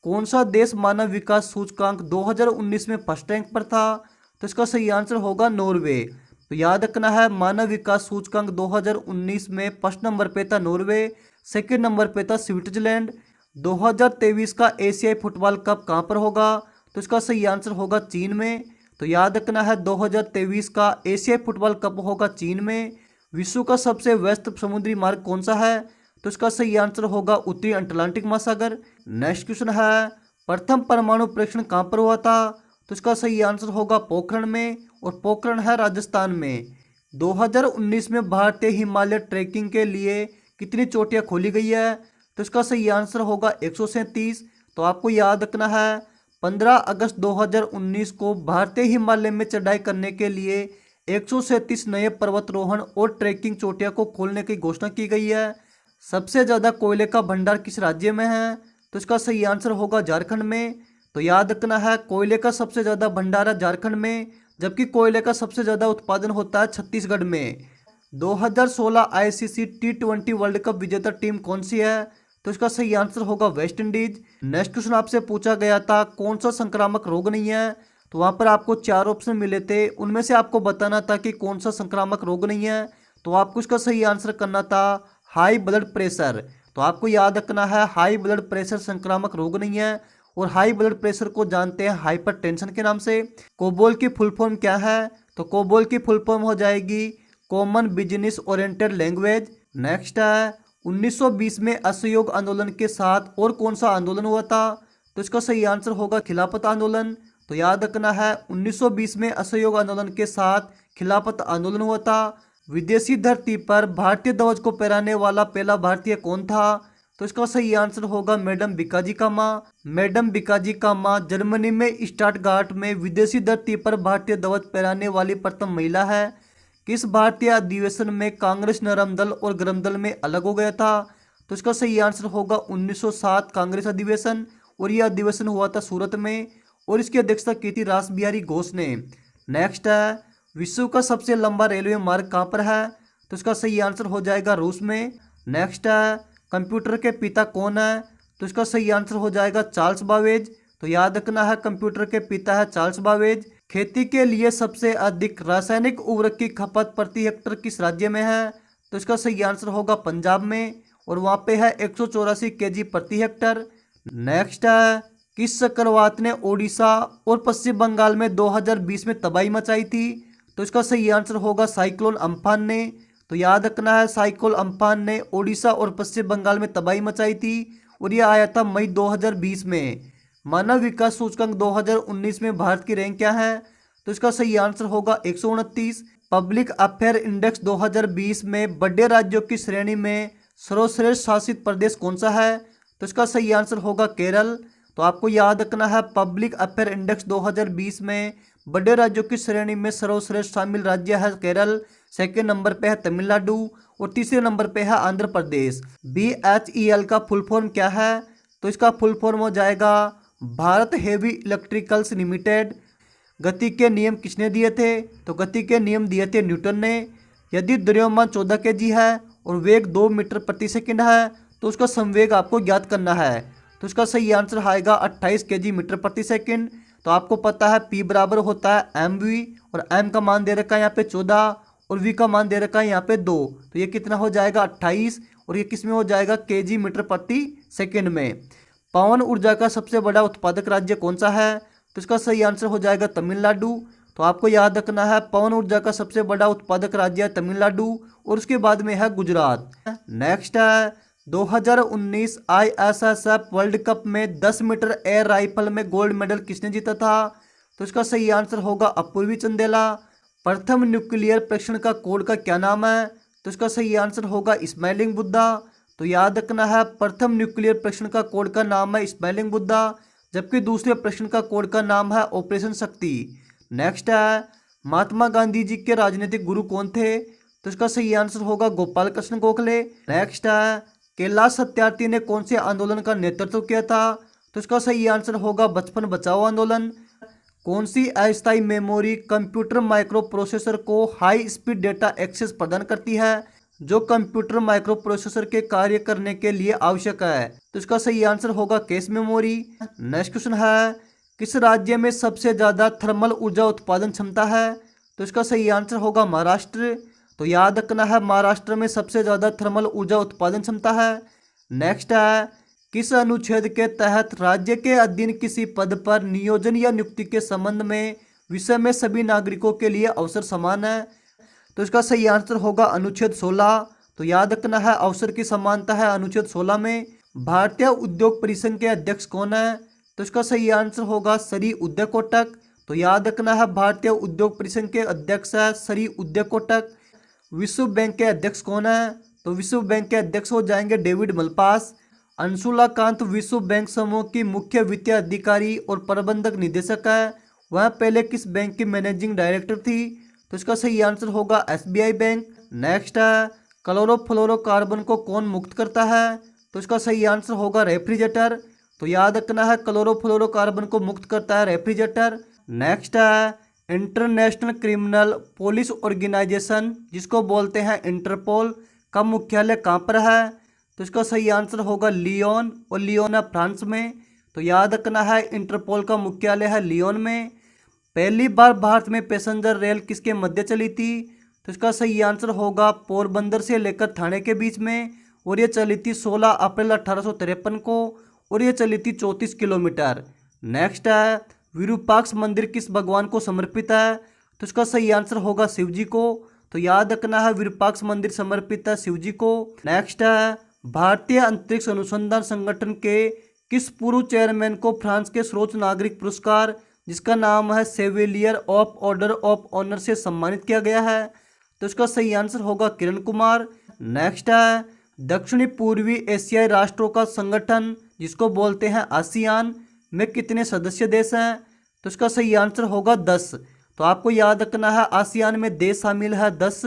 कौन सा देश मानव विकास सूचकांक 2019 में फर्स्ट रैंक पर था? तो इसका सही आंसर होगा नॉर्वे। तो याद रखना है, मानव विकास सूचकांक 2019 में फर्स्ट नंबर पे था नॉर्वे, सेकंड नंबर पे था स्विट्जरलैंड। 2023 का एशियाई फुटबॉल कप कहाँ पर होगा? तो इसका सही आंसर होगा चीन में। तो याद रखना है, 2023 का एशियाई फुटबॉल कप होगा चीन में। विश्व का सबसे व्यस्त समुद्री मार्ग कौन सा है? तो इसका सही आंसर होगा उत्तरी अटलांटिक महासागर। नेक्स्ट क्वेश्चन है, प्रथम परमाणु परीक्षण कहाँ पर हुआ था? तो इसका सही आंसर होगा पोखरण में और पोखरण है राजस्थान में। 2019 में भारतीय हिमालय ट्रैकिंग के लिए कितनी चोटियां खोली गई है? तो इसका सही आंसर होगा 137। तो आपको याद रखना है, 15 अगस्त 2019 को भारतीय हिमालय में चढ़ाई करने के लिए 137 नए पर्वतारोहण और ट्रैकिंग चोटियां को खोलने की घोषणा की गई है। सबसे ज़्यादा कोयले का भंडार किस राज्य में है? तो इसका सही आंसर होगा झारखंड में। तो याद रखना है, कोयले का सबसे ज़्यादा भंडार है झारखंड में, जबकि कोयले का सबसे ज़्यादा उत्पादन होता है छत्तीसगढ़ में। 2016 आईसीसी T20 वर्ल्ड कप विजेता टीम कौन सी है? तो इसका सही आंसर होगा वेस्ट इंडीज। नेक्स्ट क्वेश्चन आपसे पूछा गया था कौन सा संक्रामक रोग नहीं है? तो वहां पर आपको 4 ऑप्शन मिले थे, उनमें से आपको बताना था कि कौन सा संक्रामक रोग नहीं है। तो आपको इसका सही आंसर करना था हाई ब्लड प्रेशर। तो आपको याद रखना है, हाई ब्लड प्रेशर संक्रामक रोग नहीं है। और हाई ब्लड प्रेशर को जानते हैं हाइपरटेंशन के नाम से। कोबोल की फुल फॉर्म क्या है? तो कोबोल की फुल फॉर्म हो जाएगी common business oriented language. Next है, 1920 में असहयोग आंदोलन के साथ और कौन सा आंदोलन हुआ था? तो इसका सही आंसर होगा खिलाफत आंदोलन। तो याद रखना है, 1920 में असहयोग आंदोलन के साथ खिलाफत आंदोलन हुआ था। विदेशी धरती पर भारतीय ध्वज को फहराने वाला पहला भारतीय कौन था? तो इसका सही आंसर होगा मैडम भिकाजी कामा। मैडम भिकाजी कामा जर्मनी में स्टटगार्ट में विदेशी धरती पर भारतीय ध्वज फहराने वाली प्रथम महिला है। किस भारतीय अधिवेशन में कांग्रेस नरम दल और गरम दल में अलग हो गया था? तो इसका सही आंसर होगा 1907 कांग्रेस अधिवेशन, और यह अधिवेशन हुआ था सूरत में और इसकी अध्यक्षता की थी रास बिहारी घोष ने। नेक्स्ट है, विश्व का सबसे लंबा रेलवे मार्ग कहाँ पर है? तो इसका सही आंसर हो जाएगा रूस में। नेक्स्ट है, कंप्यूटर के पिता कौन है? तो इसका सही आंसर हो जाएगा चार्ल्स बाबेज। तो याद रखना है, कंप्यूटर के पिता है चार्ल्स बाबेज। खेती के लिए सबसे अधिक रासायनिक उर्वरक की खपत प्रति हेक्टर किस राज्य में है? तो इसका सही आंसर होगा पंजाब में, और वहाँ पे है 184 kg प्रति हेक्टर। नेक्स्ट है, किस चक्रवात ने ओडिशा और पश्चिम बंगाल में 2020 में तबाही मचाई थी? तो इसका सही आंसर होगा साइक्लोन अम्फान ने। तो याद रखना है, साइक्लोन अम्फान ने ओडिशा और पश्चिम बंगाल में तबाही मचाई थी और यह आया था मई 2020 में। मानव विकास सूचकांक 2019 में भारत की रैंक क्या है? तो इसका सही आंसर होगा 129। पब्लिक अफेयर इंडेक्स 2020 में बड़े राज्यों की श्रेणी में सर्वश्रेष्ठ शासित प्रदेश कौन सा है? तो इसका सही आंसर होगा केरल। तो आपको याद रखना है, पब्लिक अफेयर इंडेक्स 2020 में बड़े राज्यों की श्रेणी में सर्वश्रेष्ठ शामिल राज्य है केरल, सेकेंड नंबर पे है तमिलनाडु और तीसरे नंबर पे है आंध्र प्रदेश। BHEL का फुल फॉर्म क्या है? तो इसका फुल फॉर्म हो जाएगा भारत हेवी इलेक्ट्रिकल्स लिमिटेड। गति के नियम किसने दिए थे? तो गति के नियम दिए थे न्यूटन ने। यदि द्रव्यमान 14 kg है और वेग 2 मीटर प्रति सेकंड है तो उसका संवेग आपको ज्ञात करना है। तो इसका सही आंसर आएगा 28 kg मीटर प्रति सेकंड। तो आपको पता है P बराबर होता है mv, और m का मान दे रखा है यहाँ पे 14 और v का मान दे रखा है यहाँ पे 2। तो ये कितना हो जाएगा 28, और ये किस में हो जाएगा kg मीटर प्रति सेकंड में। पवन ऊर्जा का सबसे बड़ा उत्पादक राज्य कौन सा है? तो इसका सही आंसर हो जाएगा तमिलनाडु। तो आपको याद रखना है, पवन ऊर्जा का सबसे बड़ा उत्पादक राज्य है तमिलनाडु और उसके बाद में है गुजरात। नेक्स्ट है, 2019 ISSF वर्ल्ड कप में 10 मीटर एयर राइफल में गोल्ड मेडल किसने जीता था? तो इसका सही आंसर होगा अपूर्वी चंदेला। प्रथम न्यूक्लियर परीक्षण का कोड का क्या नाम है? तो इसका सही आंसर होगा स्माइलिंग बुद्धा। तो याद रखना है, प्रथम न्यूक्लियर परीक्षण का कोड का नाम है स्माइलिंग बुद्धा, जबकि दूसरे परीक्षण का कोड का नाम है ऑपरेशन शक्ति। नेक्स्ट है, महात्मा गांधी जी के राजनीतिक गुरु कौन थे? तो इसका सही आंसर होगा गोपाल कृष्ण गोखले। नेक्स्ट है, कैलाश सत्यार्थी ने कौन से आंदोलन का नेतृत्व किया था? तो इसका सही आंसर होगा बचपन बचाओ आंदोलन। कौन सी अस्थायी मेमोरी कंप्यूटर माइक्रो प्रोसेसर को हाई स्पीड डेटा एक्सेस प्रदान करती है, जो कंप्यूटर माइक्रो प्रोसेसर के कार्य करने के लिए आवश्यक है? तो इसका सही आंसर होगा कैश मेमोरी। नेक्स्ट क्वेश्चन है, किस राज्य में सबसे ज्यादा थर्मल ऊर्जा उत्पादन क्षमता है? तो इसका सही आंसर होगा महाराष्ट्र। तो याद रखना है, महाराष्ट्र में सबसे ज्यादा थर्मल ऊर्जा उत्पादन क्षमता है। नेक्स्ट है, किस अनुच्छेद के तहत राज्य के अधीन किसी पद पर नियोजन या नियुक्ति के संबंध में विषय में सभी नागरिकों के लिए अवसर समान है? तो इसका सही आंसर होगा अनुच्छेद 16। तो याद रखना है, अवसर की समानता है अनुच्छेद 16 में। भारतीय उद्योग परिसंघ के अध्यक्ष कौन है? तो इसका सही आंसर होगा श्री उदय कोटक। तो याद रखना है, भारतीय उद्योग परिसंघ के अध्यक्ष है श्री उदय कोटक। विश्व बैंक के अध्यक्ष कौन है? तो विश्व बैंक के अध्यक्ष हो जाएंगे डेविड मलपास। अंशुला कांत विश्व बैंक समूह की मुख्य वित्तीय अधिकारी और प्रबंधक निदेशक है। वह पहले किस बैंक की मैनेजिंग डायरेक्टर थी? तो इसका सही आंसर होगा एसबीआई बैंक। नेक्स्ट है, क्लोरोफ्लोरोकार्बन को कौन मुक्त करता है? तो इसका सही आंसर होगा रेफ्रिजरेटर। तो याद रखना है, क्लोरोफ्लोरोकार्बन को मुक्त करता है रेफ्रिजरेटर। नेक्स्ट है, इंटरनेशनल क्रिमिनल पुलिस ऑर्गेनाइजेशन जिसको बोलते हैं इंटरपोल का मुख्यालय कहाँ पर है? तो इसका सही आंसर होगा लियोन, और लियोन है फ्रांस में। तो याद रखना है, इंटरपोल का मुख्यालय है लियोन में। पहली बार भारत में पैसेंजर रेल किसके मध्य चली थी? तो इसका सही आंसर होगा पोरबंदर से लेकर थाने के बीच में, और ये चली थी 16 अप्रैल 1853 को, और ये चली थी 34 किलोमीटर। नेक्स्ट है, विरूपाक्ष मंदिर किस भगवान को समर्पित है? तो इसका सही आंसर होगा शिव जी को। तो याद रखना है, विरूपाक्ष मंदिर समर्पित है शिव जी को। नेक्स्ट है, भारतीय अंतरिक्ष अनुसंधान संगठन के किस पूर्व चेयरमैन को फ्रांस के सर्वोच्च नागरिक पुरस्कार जिसका नाम है सेविलियर ऑफ ऑर्डर ऑफ ऑनर से सम्मानित किया गया है? तो इसका सही आंसर होगा किरण कुमार। नेक्स्ट है, दक्षिणी पूर्वी एशियाई राष्ट्रों का संगठन जिसको बोलते हैं आसियान में कितने सदस्य देश हैं? तो इसका सही आंसर होगा 10। तो आपको याद रखना है, आसियान में देश शामिल है 10।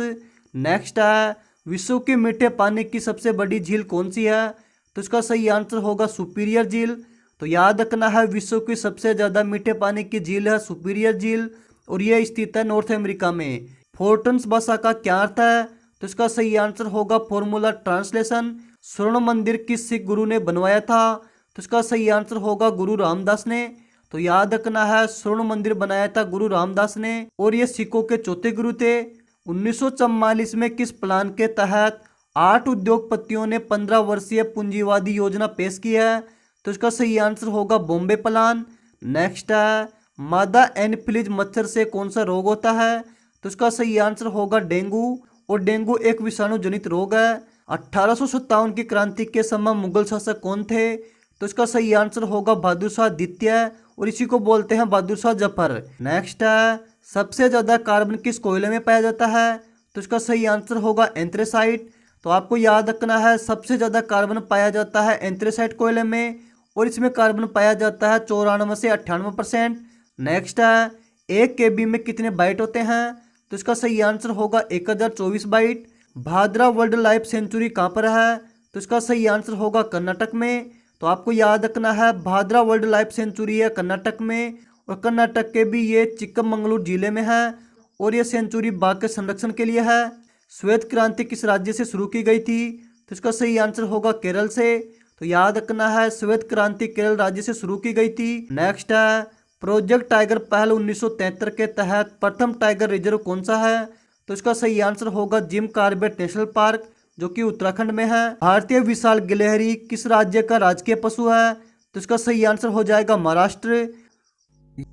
नेक्स्ट है, विश्व के मीठे पानी की सबसे बड़ी झील कौन सी है? तो इसका सही आंसर होगा सुपीरियर झील। तो याद रखना है, विश्व की सबसे ज़्यादा मीठे पानी की झील है सुपीरियर झील, और यह स्थित है नॉर्थ अमेरिका में। फोर्टन्स भाषा का क्या अर्थ है? तो इसका सही आंसर होगा फॉर्मूला ट्रांसलेशन। स्वर्ण मंदिर किस सिख गुरु ने बनवाया था? तो इसका सही आंसर होगा गुरु रामदास ने। तो याद रखना है, स्वर्ण मंदिर बनाया था गुरु रामदास ने, और ये सिखों के चौथे गुरु थे। 1944 में किस प्लान के तहत 8 उद्योगपतियों ने 15 वर्षीय पूंजीवादी योजना पेश की है? तो इसका सही आंसर होगा बॉम्बे प्लान। नेक्स्ट है, मादा एनफ्लूएंजा मच्छर से कौन सा रोग होता है? तो इसका सही आंसर होगा डेंगू, और डेंगू एक विषाणु जनित रोग है। 1857 की क्रांति के समय मुगल शासक कौन थे? तो इसका सही आंसर होगा बहादुर शाह द्वितीय, और इसी को बोलते हैं बहादुर शाह जफर। नेक्स्ट है, सबसे ज्यादा कार्बन किस कोयले में पाया जाता है? तो इसका सही आंसर होगा एंथ्रेसाइट। तो आपको याद रखना है, सबसे ज्यादा कार्बन पाया जाता है एंथ्रेसाइट कोयले में, और इसमें कार्बन पाया जाता है 94 से 98%। नेक्स्ट है, 1 KB में कितने बाइट होते हैं? तो इसका सही आंसर होगा 1024 byte. Bhadra wild life sanctuary कहाँ पर है? तो इसका सही आंसर होगा कर्नाटक में। तो आपको याद रखना है, भादरा वाइल्ड लाइफ सेंचुरी है कर्नाटक में, और कर्नाटक के भी ये चिक्कमंगलुरु जिले में है, और ये सेंचुरी बाघ के संरक्षण के लिए है। श्वेत क्रांति किस राज्य से शुरू की गई थी? तो इसका सही आंसर होगा केरल से। तो याद रखना है, श्वेत क्रांति केरल राज्य से शुरू की गई थी। नेक्स्ट है, प्रोजेक्ट टाइगर पहल 1973 के तहत प्रथम टाइगर रिजर्व कौन सा है? तो इसका सही आंसर होगा जिम कॉर्बेट नेशनल पार्क, जो कि उत्तराखंड में है। भारतीय विशाल गिलहरी किस राज्य का राजकीय पशु है? तो इसका सही आंसर हो जाएगा महाराष्ट्र।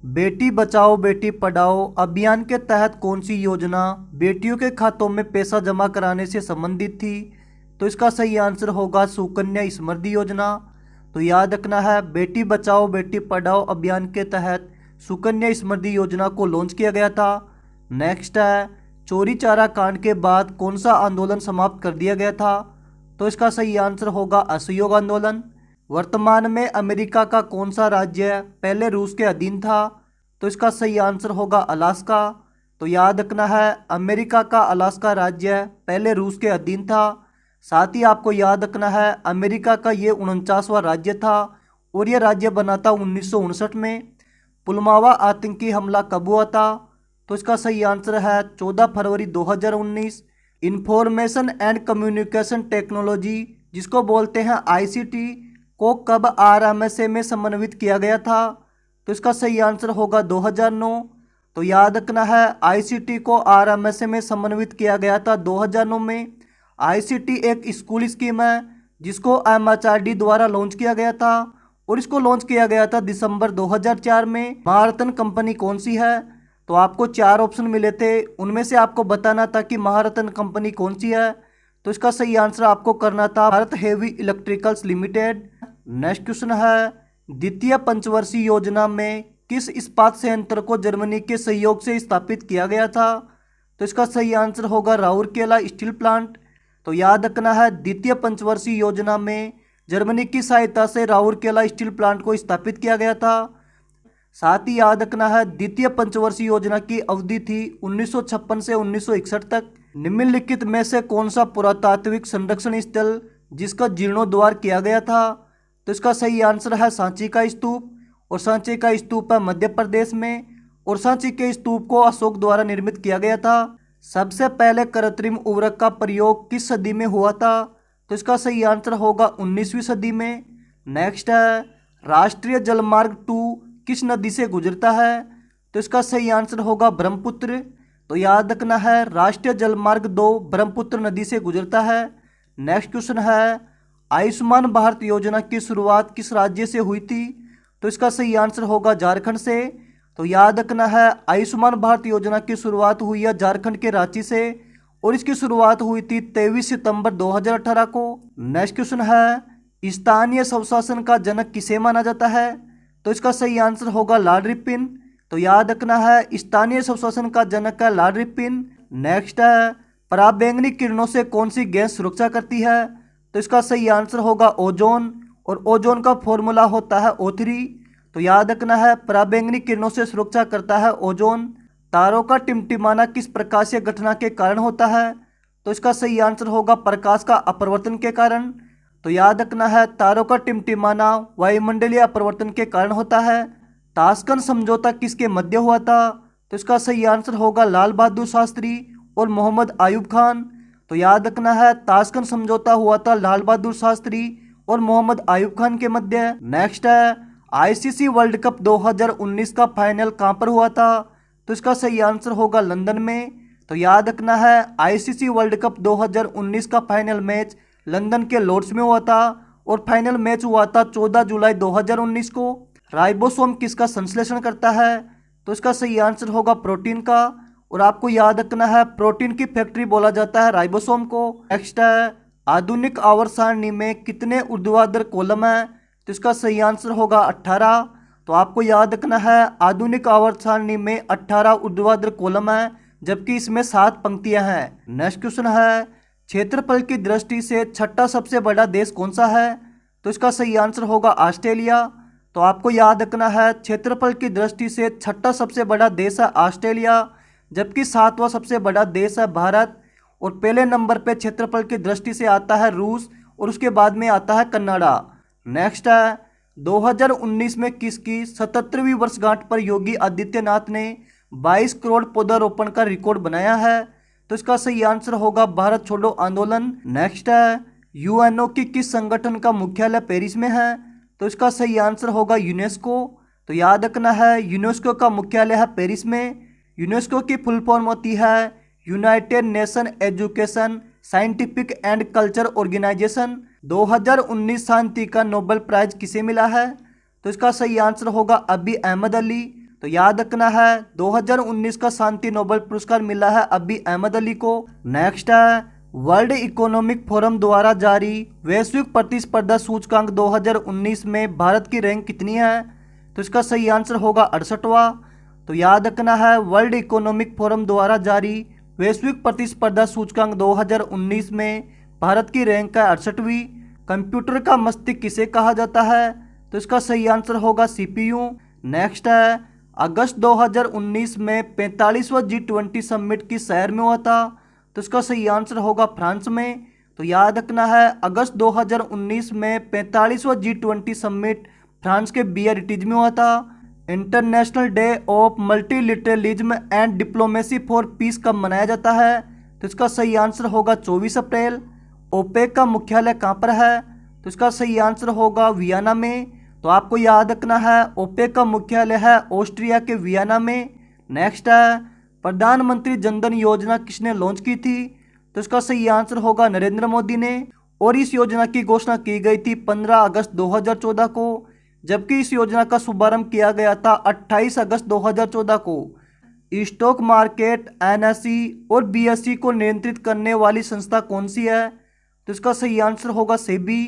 बेटी बचाओ बेटी पढ़ाओ अभियान के तहत कौन सी योजना बेटियों के खातों में पैसा जमा कराने से संबंधित थी? तो इसका सही आंसर होगा सुकन्या समृद्धि योजना। तो याद रखना है, बेटी बचाओ बेटी पढ़ाओ अभियान के तहत सुकन्या समृद्धि योजना को लॉन्च किया गया था। नेक्स्ट है, चोरी चारा कांड के बाद कौन सा आंदोलन समाप्त कर दिया गया था? तो इसका सही आंसर होगा असहयोग आंदोलन। वर्तमान में अमेरिका का कौन सा राज्य पहले रूस के अधीन था? तो इसका सही आंसर होगा अलास्का। तो याद रखना है, अमेरिका का अलास्का राज्य पहले रूस के अधीन था। साथ ही आपको याद रखना है, अमेरिका का ये 49वां राज्य था, और यह राज्य बना था 1959 में। पुलवामा आतंकी हमला कब हुआ था? तो इसका सही आंसर है 14 फरवरी 2019। इंफॉर्मेशन एंड कम्युनिकेशन टेक्नोलॉजी, जिसको बोलते हैं आईसीटी, को कब आरएमएसए में समन्वित किया गया था? तो इसका सही आंसर होगा 2009। तो याद रखना है, आईसीटी को आरएमएसए में समन्वित किया गया था 2009 में। आईसीटी एक स्कूल स्कीम है जिसको एमएचआरडी द्वारा लॉन्च किया गया था और इसको लॉन्च किया गया था दिसंबर 2004 में। महारत्न कंपनी कौन सी है? तो आपको 4 ऑप्शन मिले थे, उनमें से आपको बताना था कि महारत्न कंपनी कौन सी है। तो इसका सही आंसर आपको करना था Bharat heavy electricals limited. Next question है, द्वितीय पंचवर्षीय योजना में किस इस्पात संयंत्र को जर्मनी के सहयोग से स्थापित किया गया था? तो इसका सही आंसर होगा राउरकेला स्टील प्लांट। तो याद रखना है, द्वितीय पंचवर्षीय योजना में जर्मनी की सहायता से राउरकेला स्टील प्लांट को स्थापित किया गया था। साथ ही याद रखना है, द्वितीय पंचवर्षीय योजना की अवधि थी 1956 से 1961 तक। निम्नलिखित में से कौन सा पुरातात्विक संरक्षण स्थल जिसका जीर्णोद्धार किया गया था? तो इसका सही आंसर है सांची का स्तूप। और सांची का स्तूप है मध्य प्रदेश में और सांची के स्तूप को अशोक द्वारा निर्मित किया गया था। सबसे पहले कृत्रिम उर्वरक का प्रयोग किस सदी में हुआ था? तो इसका सही आंसर होगा 19वीं सदी में। नेक्स्ट है, राष्ट्रीय जलमार्ग 2 किस नदी से गुजरता है? तो इसका सही आंसर होगा ब्रह्मपुत्र। तो याद रखना है, राष्ट्रीय जलमार्ग 2 ब्रह्मपुत्र नदी से गुजरता है। नेक्स्ट क्वेश्चन है, आयुष्मान भारत योजना की शुरुआत किस राज्य से हुई थी? तो इसका सही आंसर होगा झारखंड से। तो याद रखना है, आयुष्मान भारत योजना की शुरुआत हुई है झारखंड के रांची से और इसकी शुरुआत हुई थी 23 सितंबर 2018 को। नेक्स्ट क्वेश्चन है, स्थानीय स्वशासन का जनक किसे माना जाता है? तो इसका सही आंसर होगा लॉर्ड रिपन। तो याद रखना है, स्थानीय स्वशासन का जनक है लॉर्ड रिपन। नेक्स्ट है, पराबैंगनी किरणों से कौन सी गैस सुरक्षा करती है? तो इसका सही आंसर होगा ओजोन और ओजोन का फॉर्मूला होता है O3। तो याद रखना है, पराबैंगनी किरणों से सुरक्षा करता है ओजोन। तारों का टिमटिमाना किस प्रकाशीय घटना के कारण होता है? तो इसका सही आंसर होगा प्रकाश का अपवर्तन के कारण। तो याद रखना है, तारों का टिमटिमाना वायुमंडलीय अपवर्तन के कारण होता है। ताशकंद समझौता किसके मध्य हुआ था? तो इसका सही आंसर होगा लाल बहादुर शास्त्री और मोहम्मद आयूब खान। तो याद रखना है, ताशकंद समझौता हुआ था लाल बहादुर शास्त्री और मोहम्मद आयूब खान के मध्य। नेक्स्ट है, आईसीसी वर्ल्ड कप 2019 का फाइनल कहां पर हुआ था? तो इसका सही आंसर होगा लंदन में। तो याद रखना है, आईसीसी वर्ल्ड कप 2019 का फाइनल मैच लंदन के लॉर्ड्स में हुआ था और फाइनल मैच हुआ था 14 जुलाई 2019 को। राइबोसोम किसका संश्लेषण करता है? तो इसका सही आंसर होगा प्रोटीन का। और आपको याद रखना है, प्रोटीन की फैक्ट्री बोला जाता है राइबोसोम को। नेक्स्ट है, आधुनिक आवर्त सारणी में कितने ऊर्ध्वाधर कॉलम है? तो इसका सही आंसर होगा 18। तो आपको याद रखना है, आधुनिक आवर्त सारणी में 18 ऊर्ध्वाधर कॉलम है जबकि इसमें 7 पंक्तियां हैं। नेक्स्ट क्वेश्चन है, क्षेत्रफल की दृष्टि से छठा सबसे बड़ा देश कौन सा है? तो इसका सही आंसर होगा ऑस्ट्रेलिया। तो आपको याद रखना है, क्षेत्रफल की दृष्टि से छठा सबसे बड़ा देश है ऑस्ट्रेलिया जबकि 7वां सबसे बड़ा देश है भारत। और पहले नंबर पे क्षेत्रफल की दृष्टि से आता है रूस और उसके बाद में आता है कनाडा। नेक्स्ट है, 2019 में किसकी 77वीं वर्षगांठ पर योगी आदित्यनाथ ने 22 करोड़ पौधारोपण का रिकॉर्ड बनाया है? तो इसका सही आंसर होगा भारत छोड़ो आंदोलन। नेक्स्ट है, यूएनओ की किस संगठन का मुख्यालय पेरिस में है? तो इसका सही आंसर होगा यूनेस्को। तो याद रखना है, यूनेस्को का मुख्यालय है पेरिस में। यूनेस्को की फुल फॉर्म होती है United Nation Education Scientific and Culture Organization. 2019 शांति का नोबेल प्राइज किसे मिला है? तो इसका सही आंसर होगा अबी अहमद अली। तो याद रखना है, 2019 का शांति नोबेल पुरस्कार मिला है अबी अहमद अली को। नेक्स्ट है, वर्ल्ड इकोनॉमिक फोरम द्वारा जारी वैश्विक प्रतिस्पर्धा सूचकांक 2019 में भारत की रैंक कितनी है? तो इसका सही आंसर होगा 68वां। तो याद रखना है, वर्ल्ड इकोनॉमिक फोरम द्वारा जारी वैश्विक प्रतिस्पर्धा सूचकांक 2019 में भारत की रैंक है 68वीं। कंप्यूटर का मस्तिष्क किसे कहा जाता है? तो इसका सही आंसर होगा सीपीयू। नेक्स्ट है, अगस्त 2019 में 45वां G20 समिट किस शहर में हुआ था? तो इसका सही आंसर होगा फ्रांस में। तो याद रखना है, अगस्त 2019 में 45वां G20 समिट फ्रांस के बियारिटीज में हुआ था। International Day of Multilateralism and Diplomacy for Peace कब मनाया जाता है? तो इसका सही आंसर होगा 24 अप्रैल। ओपेक का मुख्यालय कहाँ पर है? तो इसका सही आंसर होगा वियना में। तो आपको याद रखना है ओपेक का मुख्यालय है ऑस्ट्रिया के वियना में। नेक्स्ट है, प्रधानमंत्री जनधन योजना किसने लॉन्च की थी? तो इसका सही आंसर होगा नरेंद्र मोदी ने। और इस योजना की घोषणा की गई थी 15 अगस्त 2014 को, जबकि इस योजना का शुभारंभ किया गया था 28 अगस्त 2014 को। स्टॉक मार्केट, एनएसई और बीएसई को नियंत्रित करने वाली संस्था कौन सी है? तो इसका सही आंसर होगा सेबी।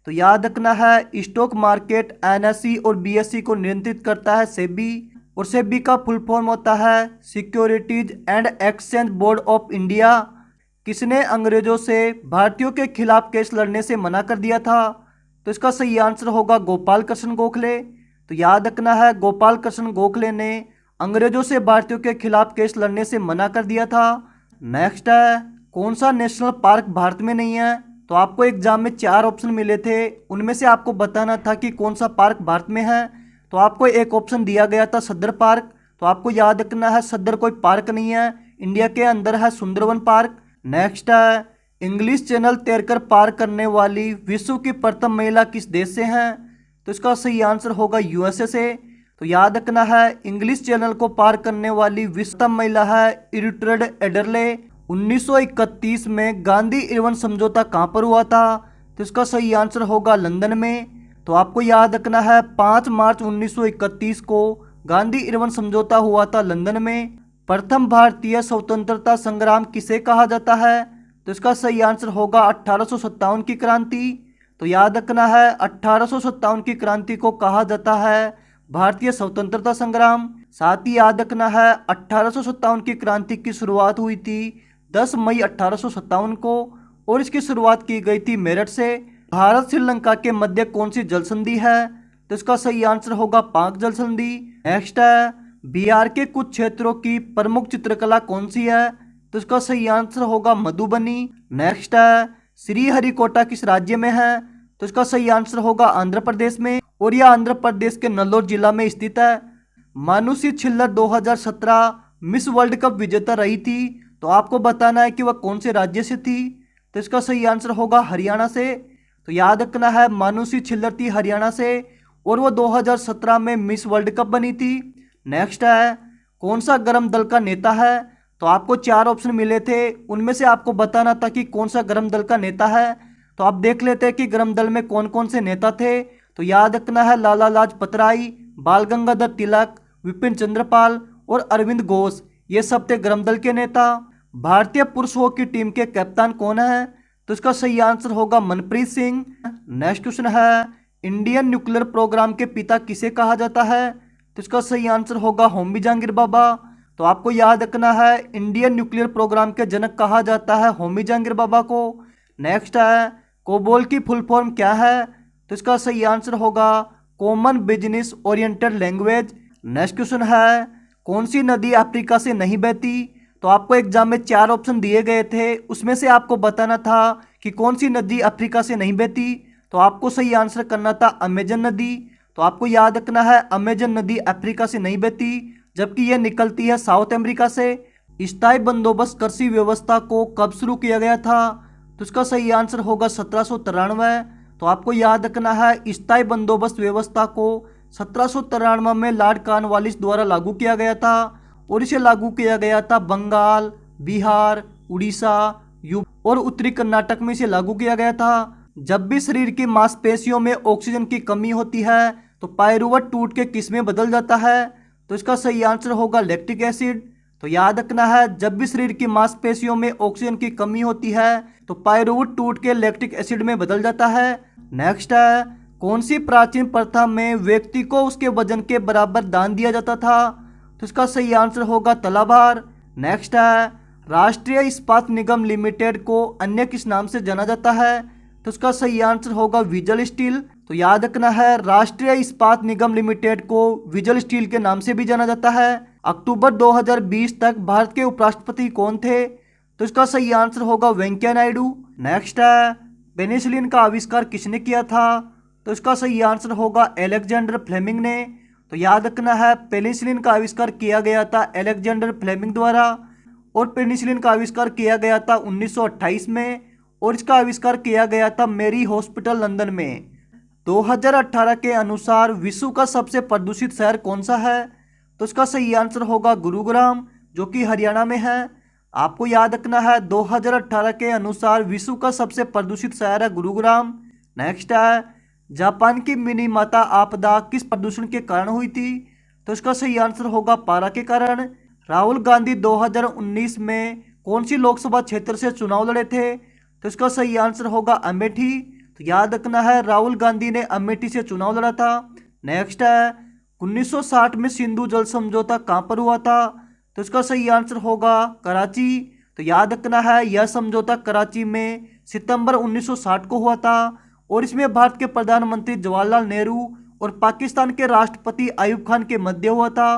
तो याद रखना है स्टॉक मार्केट, एनएसई और बीएसई को नियंत्रित करता है सेबी। और सेबी का फुल फॉर्म होता है securities and exchange board of India. किसने अंग्रेजों से भारतीयों के खिलाफ केस लड़ने से मना कर दिया था? तो इसका सही आंसर होगा गोपाल कृष्ण गोखले। तो याद रखना है गोपाल कृष्ण गोखले ने अंग्रेजों से भारतीयों के खिलाफ केस लड़ने से मना कर दिया था। नेक्स्ट है, कौन सा नेशनल पार्क भारत में नहीं है? तो आपको एग्जाम में 4 ऑप्शन मिले थे, उनमें से आपको बताना था कि कौन सा पार्क भारत में है। तो आपको एक ऑप्शन दिया गया था सदर पार्क। तो आपको याद रखना है सदर कोई पार्क नहीं है, इंडिया के अंदर है सुंदरवन पार्क। नेक्स्ट है, इंग्लिश चैनल तैरकर पार करने वाली विश्व की प्रथम महिला किस देश से हैं? तो इसका सही आंसर होगा यूएसए से। तो याद रखना है इंग्लिश चैनल को पार करने वाली विश्व महिला है इरिट्रेड एडरले। 1931 में गांधी इरविन समझौता कहाँ पर हुआ था? तो इसका सही आंसर होगा लंदन में। तो आपको याद रखना है 5 मार्च 1931 को गांधी इरविन समझौता हुआ था लंदन में। प्रथम भारतीय स्वतंत्रता संग्राम किसे कहा जाता है? तो इसका सही आंसर होगा 1857 की क्रांति। तो याद रखना है 1857 की क्रांति को कहा जाता है भारतीय स्वतंत्रता संग्राम। साथ ही याद रखना है 1857 की क्रांति की शुरुआत हुई थी 10 मई 1857 को, और इसकी शुरुआत की गई थी मेरठ से। भारत श्रीलंका के मध्य कौन सी जल संधि है? तो इसका सही आंसर होगा पाक जल संधि। नेक्स्ट है, बिहार के कुछ क्षेत्रों की प्रमुख चित्रकला कौन सी है? तो इसका सही आंसर होगा मधुबनी। नेक्स्ट है, श्रीहरिकोटा किस राज्य में है? तो इसका सही आंसर होगा आंध्र प्रदेश में, और यह आंध्र प्रदेश के नल्लोर जिला में स्थित है। Manushi Chhillar 2017 miss world cup विजेता रही थी, तो आपको बताना है कि वह कौन से राज्य से थी। तो इसका सही आंसर होगा हरियाणा से। तो याद रखना है मानुषी छिल्लर थी हरियाणा से, और वो 2017 में मिस वर्ल्ड कप बनी थी। नेक्स्ट है, कौन सा गर्म दल का नेता है? तो आपको 4 ऑप्शन मिले थे, उनमें से आपको बताना था कि कौन सा गर्म दल का नेता है। तो आप देख लेते हैं कि गर्म दल में कौन कौन से नेता थे। तो याद रखना है लाला लाजपत राय, बाल गंगाधर तिलक, विपिन चंद्रपाल और अरविंद घोष, ये सब थे गर्म दल के नेता। भारतीय पुरुष हॉकी टीम के कप्तान कौन है? तो इसका सही आंसर होगा मनप्रीत सिंह। नेक्स्ट क्वेश्चन है, इंडियन न्यूक्लियर प्रोग्राम के पिता किसे कहा जाता है? तो इसका सही आंसर होगा होमी जहांगीर बाबा। तो आपको याद रखना है इंडियन न्यूक्लियर प्रोग्राम के जनक कहा जाता है होमी जहांगीर बाबा को। नेक्स्ट है, कोबोल की फुल फॉर्म क्या है? तो इसका सही आंसर होगा common business oriented language. Next question है, कौन सी नदी अफ्रीका से नहीं बहती? तो आपको एग्जाम में 4 ऑप्शन दिए गए थे, उसमें से आपको बताना था कि कौन सी नदी अफ्रीका से नहीं बहती। तो आपको सही आंसर करना था अमेजन नदी। तो आपको याद रखना है अमेजन नदी अफ्रीका से नहीं बहती, जबकि यह निकलती है साउथ अमेरिका से। स्थायी बंदोबस्त कृषि व्यवस्था को कब शुरू किया गया था? तो इसका सही आंसर होगा 1793। तो आपको याद रखना है स्थायी बंदोबस्त व्यवस्था को 1793 में लॉर्ड कॉर्नवालिस द्वारा लागू किया गया था, और इसे लागू किया गया था बंगाल, बिहार, उड़ीसा, यूपी और उत्तरी कर्नाटक में इसे लागू किया गया था। जब भी शरीर की मांसपेशियों में ऑक्सीजन की कमी होती है तो पायरुवट टूट के किस में बदल जाता है? तो इसका सही आंसर होगा लैक्टिक एसिड। तो याद रखना है जब भी शरीर की मांसपेशियों में ऑक्सीजन की कमी होती है तो पायरुवट टूट के लैक्टिक एसिड में बदल जाता है। नेक्स्ट है, कौन सी प्राचीन प्रथा में व्यक्ति को उसके वजन के बराबर दान दिया जाता था? तो इसका सही आंसर होगा तलाभार। नेक्स्ट है, राष्ट्रीय इस्पात निगम लिमिटेड को अन्य किस नाम से जाना जाता है? तो इसका सही आंसर होगा विजल स्टील। तो याद रखना है राष्ट्रीय इस्पात निगम लिमिटेड को विजल स्टील के नाम से भी जाना जाता है। अक्टूबर 2020 तक भारत के उपराष्ट्रपति कौन थे? तो इसका सही आंसर होगा वेंकैया नायडू। नेक्स्ट है, पेनिसिलिन का आविष्कार किसने किया था? तो इसका सही आंसर होगा अलेक्जेंडर फ्लेमिंग ने। तो याद रखना है पेनिसिलिन का आविष्कार किया गया था अलेक्जेंडर फ्लेमिंग द्वारा, और पेनिसिलिन का आविष्कार किया गया था 1928 में, और इसका आविष्कार किया गया था मेरी हॉस्पिटल लंदन में। 2018 के अनुसार विश्व का सबसे प्रदूषित शहर कौन सा है? तो इसका सही आंसर होगा गुरुग्राम, जो कि हरियाणा में है। आपको याद रखना है 2018 के अनुसार विश्व का सबसे प्रदूषित शहर है गुरुग्राम। नेक्स्ट है, जापान की मिनीमाता आपदा किस प्रदूषण के कारण हुई थी? तो इसका सही आंसर होगा पारा के कारण। राहुल गांधी 2019 में कौन सी लोकसभा क्षेत्र से चुनाव लड़े थे? तो इसका सही आंसर होगा अमेठी। तो याद रखना है राहुल गांधी ने अमेठी से चुनाव लड़ा था। नेक्स्ट है, 1960 में सिंधु जल समझौता कहां पर हुआ था? तो इसका सही आंसर होगा कराची। तो याद रखना है यह समझौता कराची में सितंबर 1960 को हुआ था, और इसमें भारत के प्रधानमंत्री जवाहरलाल नेहरू और पाकिस्तान के राष्ट्रपति अयूब खान के मध्य हुआ था।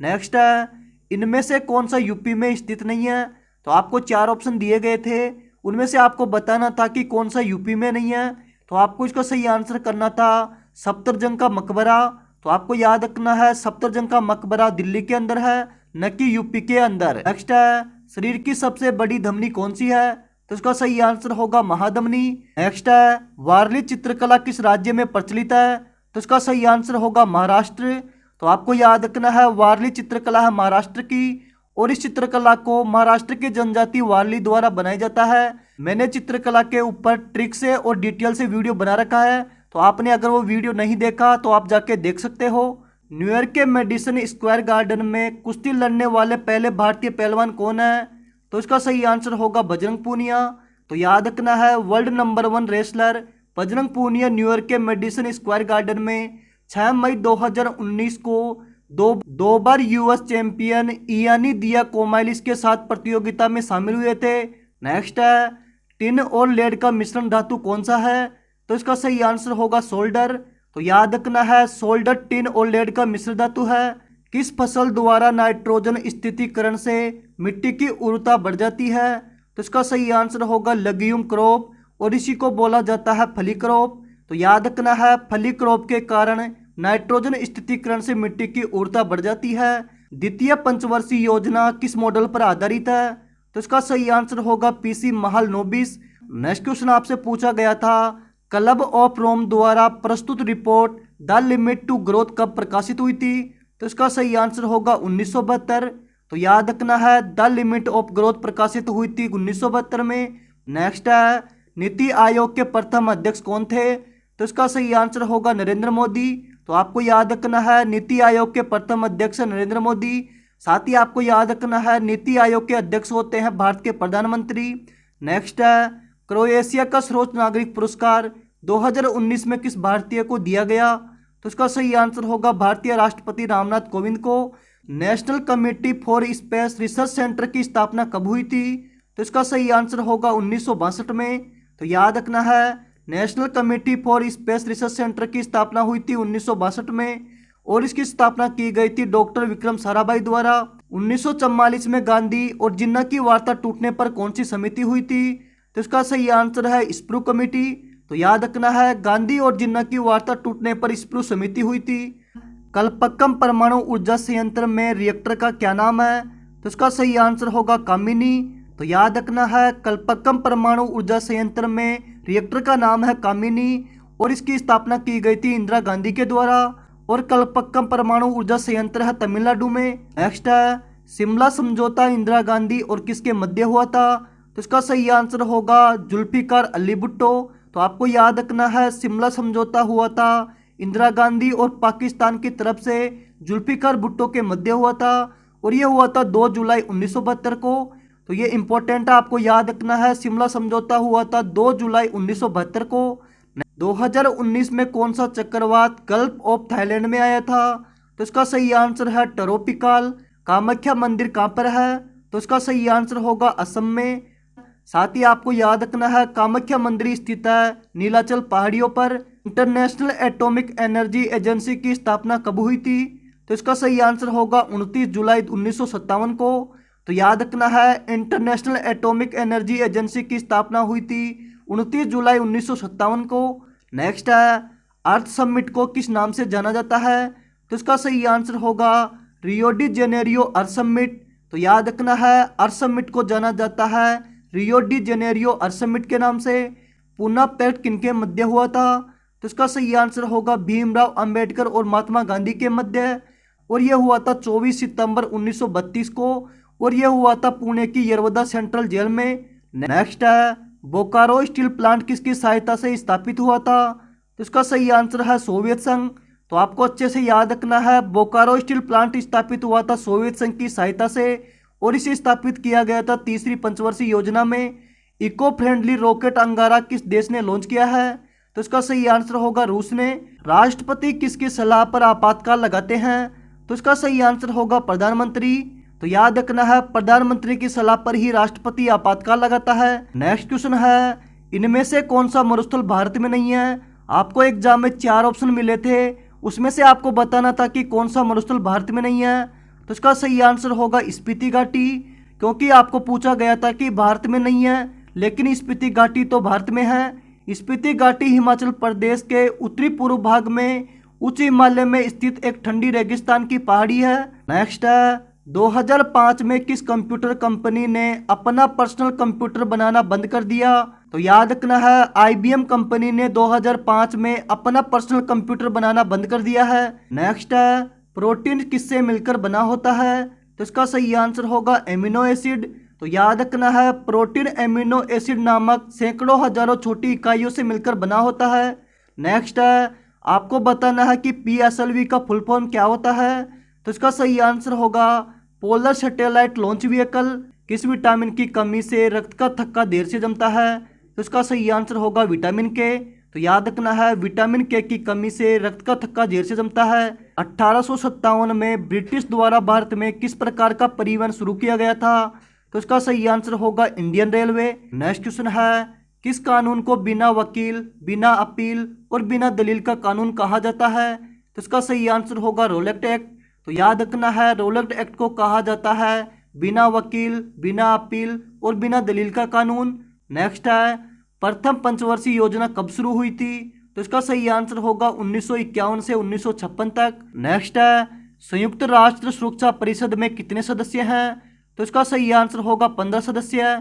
नेक्स्ट है, इनमें से कौन सा यूपी में स्थित नहीं है? तो आपको 4 ऑप्शन दिए गए थे, उनमें से आपको बताना था कि कौन सा यूपी में नहीं है। तो आपको इसका सही आंसर करना था सफदरजंग का मकबरा। तो आपको याद रखना है सफदरजंग का मकबरा दिल्ली के अंदर है, न कि यूपी के अंदर। नेक्स्ट है, शरीर की सबसे बड़ी धमनी कौन सी है? तो इसका सही आंसर होगा महाधमनी। नेक्स्ट है, वारली चित्रकला किस राज्य में प्रचलित है? तो इसका सही आंसर होगा महाराष्ट्र। तो आपको याद रखना है वारली चित्रकला है महाराष्ट्र की, और इस चित्रकला को महाराष्ट्र के जनजाति वारली द्वारा बनाया जाता है। मैंने चित्रकला के ऊपर ट्रिक से और डिटेल से वीडियो बना रखा है, तो आपने अगर वो वीडियो नहीं देखा तो आप जाके देख सकते हो। न्यूयॉर्क के मेडिसन स्क्वायर गार्डन में कुश्ती लड़ने वाले पहले भारतीय पहलवान कौन है? तो इसका सही आंसर होगा बजरंग पूनिया। तो याद रखना है world number 1 wrestler Bajrang Punia New York के मेडिसन स्क्वायर गार्डन में 6 मई 2019 को दो बार यूएस चैंपियन इयानी दियाकोमाइलिस के साथ प्रतियोगिता में शामिल हुए थे। नेक्स्ट है, टिन और लेड का मिश्रण धातु कौन सा है? तो इसका सही आंसर होगा सोल्डर। तो याद रखना है सोल्डर टिन और लेड का मिश्र धातु है। किस फसल द्वारा नाइट्रोजन स्थितीकरण से मिट्टी की उर्वरता बढ़ जाती है? तो इसका सही आंसर होगा लेग्यूम क्रॉप, और इसी को बोला जाता है फली क्रॉप। तो याद रखना है फली क्रॉप के कारण नाइट्रोजन स्थितीकरण से मिट्टी की उर्वरता बढ़ जाती है। द्वितीय पंचवर्षीय योजना किस मॉडल पर आधारित है? तो इसका सही आंसर होगा पीसी महालनोबिस। नेक्स्ट क्वेश्चन आपसे पूछा गया था क्लब ऑफ रोम द्वारा प्रस्तुत report the limit to growth कब प्रकाशित हुई थी? तो इसका सही आंसर होगा 1972। तो याद रखना है द लिमिट ऑफ ग्रोथ प्रकाशित हुई थी 1972 में। नेक्स्ट है, नीति आयोग के प्रथम अध्यक्ष कौन थे? तो इसका सही आंसर होगा नरेंद्र मोदी। तो आपको याद रखना है नीति आयोग के प्रथम अध्यक्ष नरेंद्र मोदी। साथ ही आपको याद रखना है नीति आयोग के अध्यक्ष होते हैं भारत के प्रधानमंत्री। नेक्स्ट है, क्रोएशिया का सर्वोच्च नागरिक पुरस्कार 2019 में किस भारतीय को दिया गया? तो इसका सही आंसर होगा भारतीय राष्ट्रपति रामनाथ कोविंद को। National committee for space research centre की स्थापना कब हुई थी? तो इसका सही आंसर होगा 1962 में। तो याद रखना है national committee for space research centre की स्थापना हुई थी 1962 में, और इसकी स्थापना की गई थी डॉक्टर विक्रम साराभाई द्वारा। 1944 में गांधी और जिन्ना की वार्ता टूटने पर कौन सी समिति हुई थी? तो इसका सही आंसर है स्प्रू कमेटी। तो याद रखना है गांधी और जिन्ना की वार्ता टूटने पर स्प्रू समिति हुई थी। कलपक्कम परमाणु ऊर्जा संयंत्र में रिएक्टर का क्या नाम है? तो इसका सही आंसर होगा कामिनी। तो याद रखना है कलपक्कम परमाणु ऊर्जा संयंत्र में रिएक्टर का नाम है कामिनी, और इसकी स्थापना की गई थी इंदिरा गांधी के द्वारा, और कलपक्कम परमाणु ऊर्जा संयंत्र है तमिलनाडु में। नेक्स्ट है, शिमला समझौता इंदिरा गांधी और किसके मध्य हुआ था? तो इसका सही आंसर होगा जुल्फिकार अली भुट्टो। तो आपको याद रखना है शिमला समझौता हुआ था इंदिरा गांधी और पाकिस्तान की तरफ से जुल्फिकार भुट्टो के मध्य हुआ था, और यह हुआ था 2 जुलाई 1972 को। तो ये इंपॉर्टेंट है, आपको याद रखना है शिमला समझौता हुआ था 2 जुलाई 1972 को। 2019 में कौन सा चक्रवात गल्फ ऑफ थाईलैंड में आया था? तो इसका सही आंसर है टरोपिकल। कामाख्या मंदिर कहाँ पर है? तो इसका सही आंसर होगा असम में। साथ ही आपको याद रखना है कामाख्या मंदिर स्थित है नीलाचल पहाड़ियों पर। इंटरनेशनल एटॉमिक एनर्जी एजेंसी की स्थापना कब हुई थी? तो इसका सही आंसर होगा 29 जुलाई 1957 को। तो याद रखना है इंटरनेशनल एटॉमिक एनर्जी एजेंसी की स्थापना हुई थी 29 जुलाई 1957 को। नेक्स्ट है, अर्थ समिट को किस नाम से जाना जाता है? तो इसका सही आंसर होगा रियो डी जेनेरियो अर्थ समिट। तो याद रखना है, अर्थ समिट को जाना जाता है रियो डी जेनेरियो अर्थ समिट के नाम से। पूना पैक्ट किनके मध्य हुआ था? तो इसका सही आंसर होगा भीमराव अंबेडकर और महात्मा गांधी के मध्य, और यह हुआ था 24 सितंबर 1932 को, और यह हुआ था पुणे की यरवदा सेंट्रल जेल में। नेक्स्ट है, बोकारो स्टील प्लांट किसकी सहायता से स्थापित हुआ था? तो इसका सही आंसर है सोवियत संघ। तो आपको अच्छे से याद रखना है, बोकारो स्टील प्लांट स्थापित हुआ था सोवियत संघ की सहायता से, और इसे स्थापित किया गया था तीसरी पंचवर्षीय योजना में। इको फ्रेंडली रॉकेट अंगारा किस देश ने लॉन्च किया है? तो इसका सही आंसर होगा रूस ने। राष्ट्रपति किसकी सलाह पर आपातकाल लगाते हैं? तो इसका सही आंसर होगा प्रधानमंत्री। तो याद रखना है, प्रधानमंत्री की सलाह पर ही राष्ट्रपति आपातकाल लगाता है। नेक्स्ट क्वेश्चन है, इनमें से कौन सा मरुस्थल भारत में नहीं है? आपको एग्जाम में 4 ऑप्शन मिले थे, उसमें से आपको बताना था कि कौन सा मरुस्थल भारत में नहीं है। तो इसका सही आंसर होगा स्पीति घाटी, क्योंकि आपको पूछा गया था कि भारत में नहीं है, लेकिन स्पीति घाटी तो भारत में है। स्पीति घाटी हिमाचल प्रदेश के उत्तरी पूर्व भाग में उच्च हिमालय में स्थित एक ठंडी रेगिस्तान की पहाड़ी है। नेक्स्ट है, 2005 में किस कंप्यूटर कंपनी ने अपना पर्सनल कंप्यूटर बनाना बंद कर दिया? तो याद रखना है, IBM कंपनी ने 2005 में अपना पर्सनल कंप्यूटर बनाना बंद कर दिया है। नेक्स्ट है, प्रोटीन किससे मिलकर बना होता है? तो इसका सही आंसर होगा एमिनो एसिड। तो याद रखना है, प्रोटीन एमिनो एसिड नामक सैकड़ों हजारों छोटी इकाइयों से मिलकर बना होता है। नेक्स्ट है, आपको बताना है कि PSLV का फुल फॉर्म क्या होता है? तो इसका सही आंसर होगा पोलर सैटेलाइट लॉन्च व्हीकल। किस विटामिन की कमी से रक्त का थक्का देर से जमता है? तो इसका सही आंसर होगा विटामिन के। तो याद रखना है, विटामिन के की कमी से रक्त का थक्का देर से जमता है। 1857 में ब्रिटिश द्वारा भारत में किस प्रकार का परिवहन शुरू किया गया था? तो इसका सही आंसर होगा इंडियन रेलवे। नेक्स्ट क्वेश्चन है, किस कानून को बिना वकील, बिना अपील और बिना दलील का कानून कहा जाता है? तो इसका सही आंसर होगा रोलेक्ट एक्ट। तो याद रखना है, रोलेक्ट एक्ट को कहा जाता है बिना वकील, बिना अपील और बिना दलील का कानून। नेक्स्ट है, प्रथम पंचवर्षीय योजना कब शुरू हुई थी? तो इसका सही आंसर होगा 1951 से 1956 तक। नेक्स्ट है, संयुक्त राष्ट्र सुरक्षा परिषद में कितने सदस्य हैं? तो इसका सही आंसर होगा 15 सदस्य।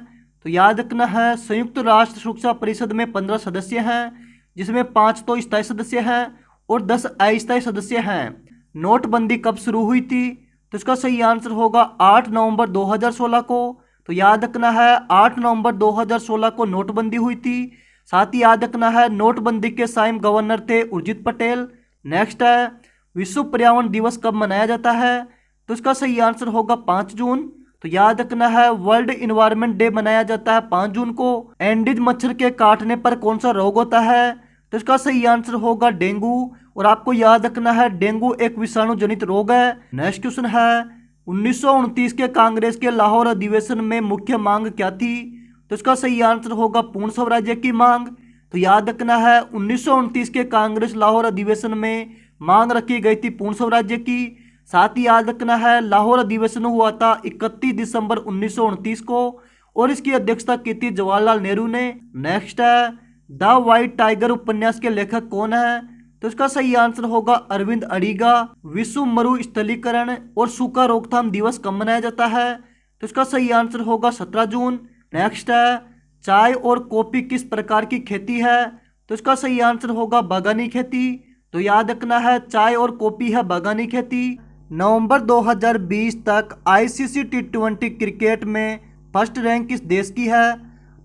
तो याद रखना है, संयुक्त राष्ट्र सुरक्षा परिषद में 15 सदस्य हैं, जिसमें 5 तो स्थायी सदस्य हैं और 10 अस्थायी सदस्य हैं। नोटबंदी कब शुरू हुई थी? तो इसका सही आंसर होगा 8 नवंबर 2016 को। तो याद रखना है, 8 नवंबर 2016 को नोटबंदी हुई थी। साथ ही याद रखना है, नोटबंदी के साइन गवर्नर थे उर्जित पटेल। नेक्स्ट है, विश्व पर्यावरण दिवस कब मनाया जाता है? तो इसका सही आंसर होगा 5 जून। तो याद रखना है, वर्ल्ड इन्वायरमेंट डे मनाया जाता है 5 जून को। एंडीज मच्छर के काटने पर कौन सा रोग होता है? तो इसका सही आंसर होगा डेंगू। और आपको याद रखना है, डेंगू एक विषाणु जनित रोग है। नेक्स्ट क्वेश्चन है, 1929 के कांग्रेस के लाहौर अधिवेशन में मुख्य मांग क्या थी? तो इसका सही आंसर होगा पूर्ण स्वराज्य की मांग। तो याद रखना है, 1929 के कांग्रेस लाहौर अधिवेशन में मांग रखी गई थी पूर्ण स्वराज्य की। साथ ही याद रखना है, लाहौर अधिवेशन हुआ था 31 दिसंबर 1929 को, और इसकी अध्यक्षता की थी जवाहरलाल नेहरू ने। नेक्स्ट है, द व्हाइट टाइगर उपन्यास के लेखक कौन है? तो इसका सही आंसर होगा अरविंद अडिगा। विश्व मरुस्थलीकरण और सूखा रोकथाम दिवस कब मनाया जाता है? तो इसका सही आंसर होगा 17 जून। नेक्स्ट है, चाय और कॉफी किस प्रकार की खेती है? तो इसका सही आंसर होगा बागानी खेती। तो याद रखना है, चाय और कॉफी है बागानी खेती। नवंबर 2020 तक ICC T20 क्रिकेट में फर्स्ट रैंक किस देश की है?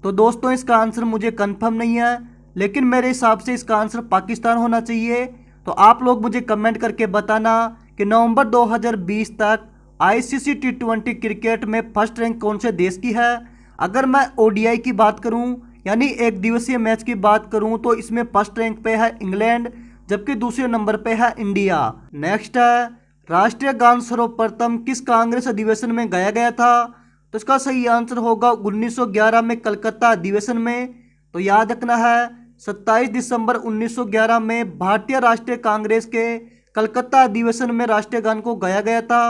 तो दोस्तों, इसका आंसर मुझे कंफर्म नहीं है, लेकिन मेरे हिसाब से इसका आंसर पाकिस्तान होना चाहिए। तो आप लोग मुझे कमेंट करके बताना कि नवंबर 2020 तक ICC T20 क्रिकेट में फर्स्ट रैंक कौन से देश की है। अगर मैं ODI की बात करूं, यानी एक दिवसीय मैच की बात करूं, तो इसमें फर्स्ट रैंक पे है इंग्लैंड, जबकि दूसरे नंबर पे है इंडिया। नेक्स्ट है, राष्ट्रीय गान सर्वप्रथम किस कांग्रेस अधिवेशन में गाया गया था? तो इसका सही आंसर होगा 1911 में कलकत्ता अधिवेशन में। तो याद रखना है, 27 दिसंबर 1911 में भारतीय राष्ट्रीय कांग्रेस के कलकत्ता अधिवेशन में राष्ट्रीय गान को गाया गया था।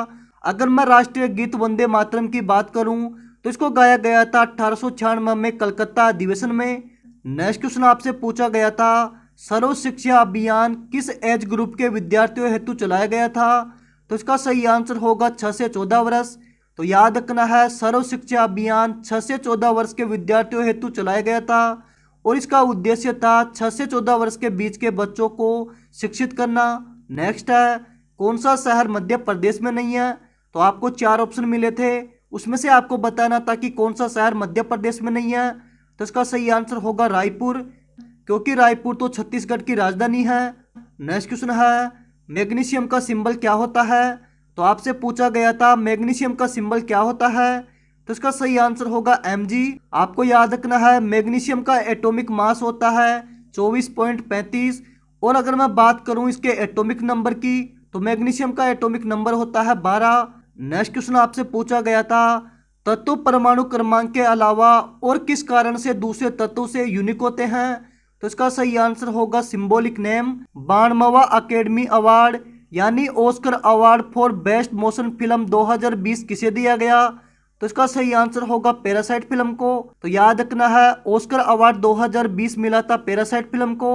अगर मैं राष्ट्रीय गीत वंदे मातरम की बात करूं, तो इसको गाया गया था 1896 में कलकत्ता अधिवेशन में। नेक्स्ट क्वेश्चन आपसे पूछा गया था, सर्व शिक्षा अभियान किस एज ग्रुप के विद्यार्थियों हेतु चलाया गया था? तो इसका सही आंसर होगा 6 से 14 वर्ष। तो याद रखना है, सर्व शिक्षा अभियान 6 से 14 वर्ष के विद्यार्थियों हेतु चलाया गया था और इसका उद्देश्य था 6 से 14 वर्ष के बीच के बच्चों को शिक्षित करना। नेक्स्ट है, कौन सा शहर मध्य प्रदेश में नहीं है? तो आपको 4 ऑप्शन मिले थे, उसमें से आपको बताना था कि कौन सा शहर मध्य प्रदेश में नहीं है। तो इसका सही आंसर होगा रायपुर, क्योंकि रायपुर तो छत्तीसगढ़ की राजधानी है। नेक्स्ट क्वेश्चन है, मैग्नीशियम का सिंबल क्या होता है? तो आपसे पूछा गया था मैग्नीशियम का सिंबल क्या होता है? तो इसका सही आंसर होगा Mg। आपको याद रखना है, मैग्नीशियम का एटॉमिक मास होता है 24.35 और अगर मैं बात करूं इसके एटॉमिक नंबर की तो मैग्नीशियम का एटॉमिक नंबर होता है 12। नेक्स्ट क्वेश्चन आपसे पूछा गया था तत्व परमाणु क्रमांक के अलावा और किस कारण से दूसरे तत्वों से यूनिक होते हैं? तो इसका सही आंसर होगा सिंबॉलिक नेम। बानवा अकेडमी अवार्ड यानी Oscar award for best motion film 2020 किसे दिया गया? तो इसका सही आंसर होगा पैरासाइट फिल्म को। तो याद रखना है, ऑस्कर अवार्ड 2020 मिला था पैरासाइट फिल्म को।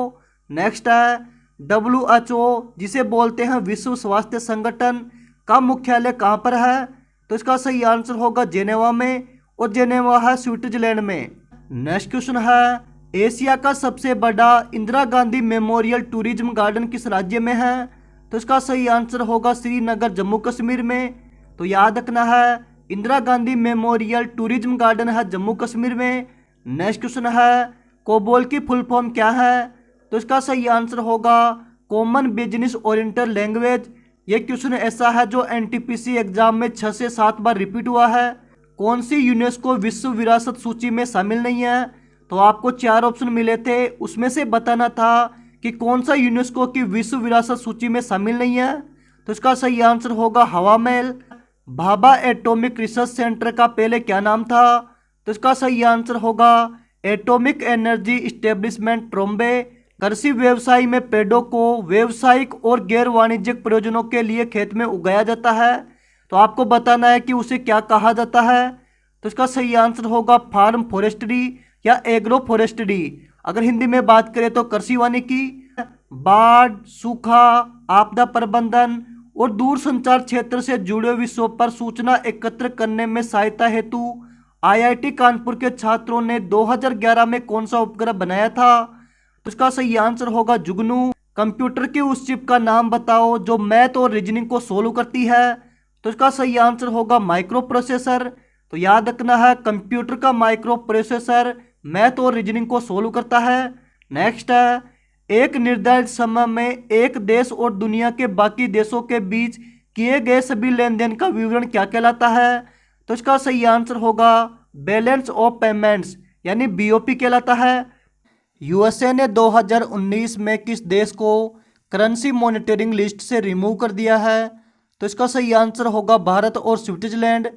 नेक्स्ट है, WHO जिसे बोलते हैं विश्व स्वास्थ्य संगठन का मुख्यालय कहाँ पर है? तो इसका सही आंसर होगा जेनेवा में, और जेनेवा है स्विट्जरलैंड में। नेक्स्ट क्वेश्चन है, एशिया का सबसे बड़ा Indira Gandhi memorial tourism garden किस राज्य में है? तो इसका सही आंसर होगा श्रीनगर जम्मू कश्मीर में। तो याद रखना है, Indira Gandhi memorial tourism garden है जम्मू कश्मीर में। नेक्स्ट क्वेश्चन है, कोबोल की फुल फॉर्म क्या है? तो इसका सही आंसर होगा कॉमन बिजनेस ओरिएंटेड लैंग्वेज। ये क्वेश्चन ऐसा है जो एनटीपीसी एग्जाम में 6 से 7 बार रिपीट हुआ है। कौन सी यूनेस्को विश्व विरासत सूची में शामिल नहीं है? तो आपको 4 ऑप्शन मिले थे, उसमें से बताना था कि कौन सा यूनेस्को की विश्व विरासत सूची में शामिल नहीं है। तो इसका सही आंसर होगा हवा महल। भाभा एटॉमिक रिसर्च सेंटर का पहले क्या नाम था? तो इसका सही आंसर होगा एटॉमिक एनर्जी इस्टेब्लिशमेंट ट्रोम्बे। कृषि व्यवसाय में पेड़ों को व्यवसायिक और गैर वाणिज्यिक प्रयोजनों के लिए खेत में उगाया जाता है। तो आपको बताना है कि उसे क्या कहा जाता है। तो इसका सही आंसर होगा फार्म फॉरेस्ट्री या एग्रो फॉरेस्ट्री। अगर हिंदी में बात करें तो कृषि वानिकी। बाढ़, सूखा, आपदा प्रबंधन और दूर संचार क्षेत्र से जुड़े विषयों पर सूचना एकत्र करने में सहायता हेतु आईआईटी कानपुर के छात्रों ने 2011 में कौन सा उपग्रह बनाया था? तो इसका सही आंसर होगा जुगनू। कंप्यूटर की उस चिप का नाम बताओ जो मैथ और रीजनिंग को सोल्व करती है। तो इसका सही आंसर होगा माइक्रो प्रोसेसर। तो याद रखना है, कंप्यूटर का माइक्रो प्रोसेसर मैथ और रीजनिंग को सोल्व करता है। नेक्स्ट है, एक निर्धारित समय में एक देश और दुनिया के बाकी देशों के बीच किए गए सभी लेन देन का विवरण क्या कहलाता है? तो इसका सही आंसर होगा बैलेंस ऑफ पेमेंट्स यानी बीओपी कहलाता है। यूएसए ने 2019 में किस देश को करेंसी मॉनिटरिंग लिस्ट से रिमूव कर दिया है? तो इसका सही आंसर होगा भारत और स्विट्जरलैंड।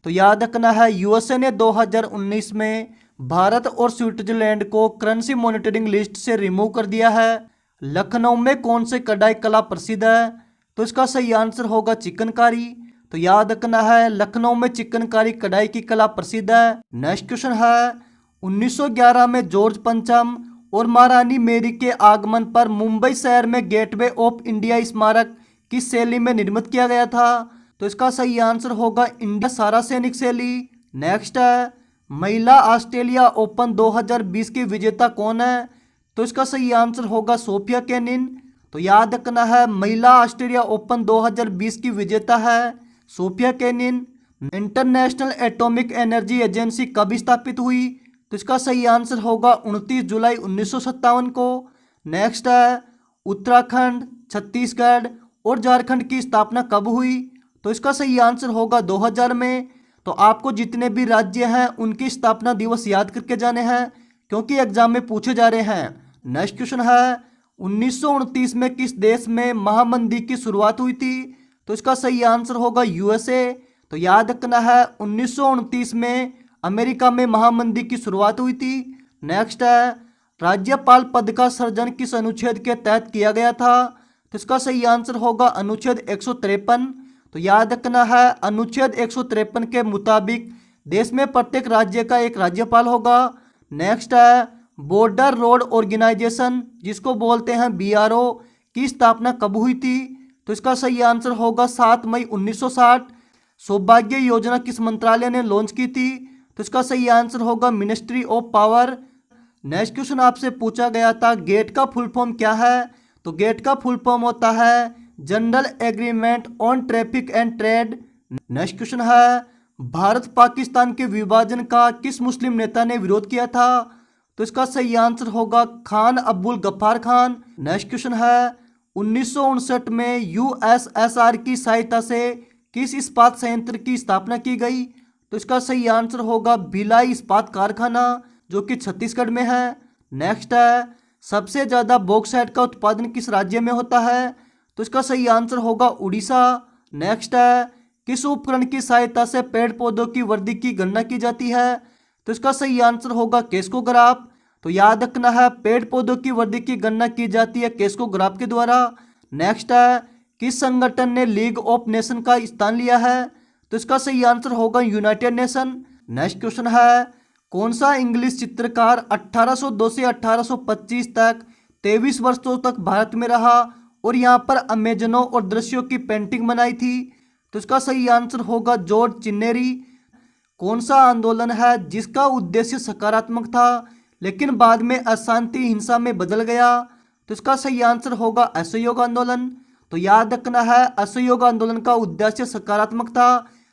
तो याद रखना है, यूएसए ने 2019 में भारत और स्विट्जरलैंड को करेंसी मॉनिटरिंग लिस्ट से रिमूव कर दिया है। लखनऊ में कौन से कढ़ाई कला प्रसिद्ध है? तो इसका सही आंसर होगा चिकनकारी। तो याद रखना है, लखनऊ में चिकनकारी कढ़ाई की कला प्रसिद्ध है। नेक्स्ट क्वेश्चन है, 1911 में जॉर्ज पंचम और महारानी मेरी के आगमन पर मुंबई शहर में गेटवे ऑफ इंडिया स्मारक किस शैली में निर्मित किया गया था? तो इसका सही आंसर होगा इंडिया सारा सैनिक शैली। नेक्स्ट है, महिला ऑस्ट्रेलिया ओपन 2020 की विजेता कौन है? तो इसका सही आंसर होगा सोफिया केनिन। तो याद रखना है, महिला ऑस्ट्रेलिया ओपन 2020 की विजेता है Sofia Kenin. International atomic energy agency कब स्थापित हुई? तो इसका सही आंसर होगा 29 जुलाई 1957 को। नेक्स्ट है, उत्तराखंड, छत्तीसगढ़ और झारखंड की स्थापना कब हुई? तो इसका सही आंसर होगा 2000 में। तो आपको जितने भी राज्य हैं उनकी स्थापना दिवस याद करके जाने हैं, क्योंकि एग्जाम में पूछे जा रहे हैं। नेक्स्ट क्वेश्चन है, 1929 में किस देश में महामंदी की शुरुआत हुई थी? तो इसका सही आंसर होगा यूएसए। तो याद रखना है, 1929 में अमेरिका में महामंदी की शुरुआत हुई थी। नेक्स्ट है, राज्यपाल पद का सृजन किस अनुच्छेद के तहत किया गया था? तो इसका सही आंसर होगा अनुच्छेद 153। तो याद रखना है, अनुच्छेद 153 के मुताबिक देश में प्रत्येक राज्य का एक राज्यपाल होगा। नेक्स्ट है, बॉर्डर रोड ऑर्गेनाइजेशन जिसको बोलते हैं बीआरओ की स्थापना कब हुई थी? तो इसका सही आंसर होगा 7 मई 1960। सौभाग्य योजना किस मंत्रालय ने लॉन्च की थी? तो इसका सही आंसर होगा ministry of power. Next question आपसे पूछा गया था गेट का फुल फॉर्म क्या है? तो गेट का फुल फॉर्म होता है general agreement on traffic and trade. Next question है भारत पाकिस्तान के विभाजन का किस मुस्लिम नेता ने विरोध किया था? तो इसका सही आंसर होगा खान अब्दुल गफ्फार खान। नेक्स्ट क्वेश्चन है 1959 में यूएसएसआर की सहायता से किस इस्पात संयंत्र की स्थापना की गई? तो इसका सही आंसर होगा भिलाई इस्पात कारखाना जो कि छत्तीसगढ़ में है। नेक्स्ट है सबसे ज्यादा बॉक्साइट का उत्पादन किस राज्य में होता है? तो इसका सही आंसर होगा उड़ीसा। नेक्स्ट है किस उपकरण की सहायता से पेड़ पौधों की वृद्धि की गणना की जाती है? तो इसका सही आंसर होगा केस्कोग्राफ। तो याद रखना है पेड़ पौधों की वृद्धि की गणना की जाती है केस्कोग्राफ के द्वारा। नेक्स्ट है किस संगठन ने लीग ऑफ नेशन का स्थान लिया है? तो इसका सही आंसर होगा यूनाइटेड नेशन। नेक्स्ट क्वेश्चन है कौन सा इंग्लिश चित्रकार 1802 से 1825 तक 23 वर्षों तक भारत में रहा और यहाँ पर अमेजनों और दृश्यों की पेंटिंग बनाई थी? तो इसका सही आंसर होगा जॉर्ज चिन्नेरी। कौन सा आंदोलन है जिसका उद्देश्य सकारात्मक था लेकिन बाद में अशांति हिंसा में बदल गया? तो इसका सही आंसर होगा असहयोग आंदोलन। तो याद रखना है असहयोग आंदोलन का उद्देश्य सकारात्मक था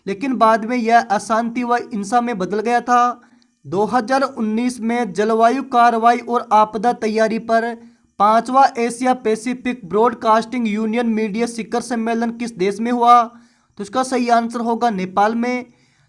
लेकिन बाद में यह अशांति व हिंसा में बदल गया था। 2019 में जलवायु कार्रवाई और आपदा तैयारी पर 5वां Asia Pacific Broadcasting Union media शिखर सम्मेलन किस देश में हुआ? तो इसका सही आंसर होगा नेपाल में।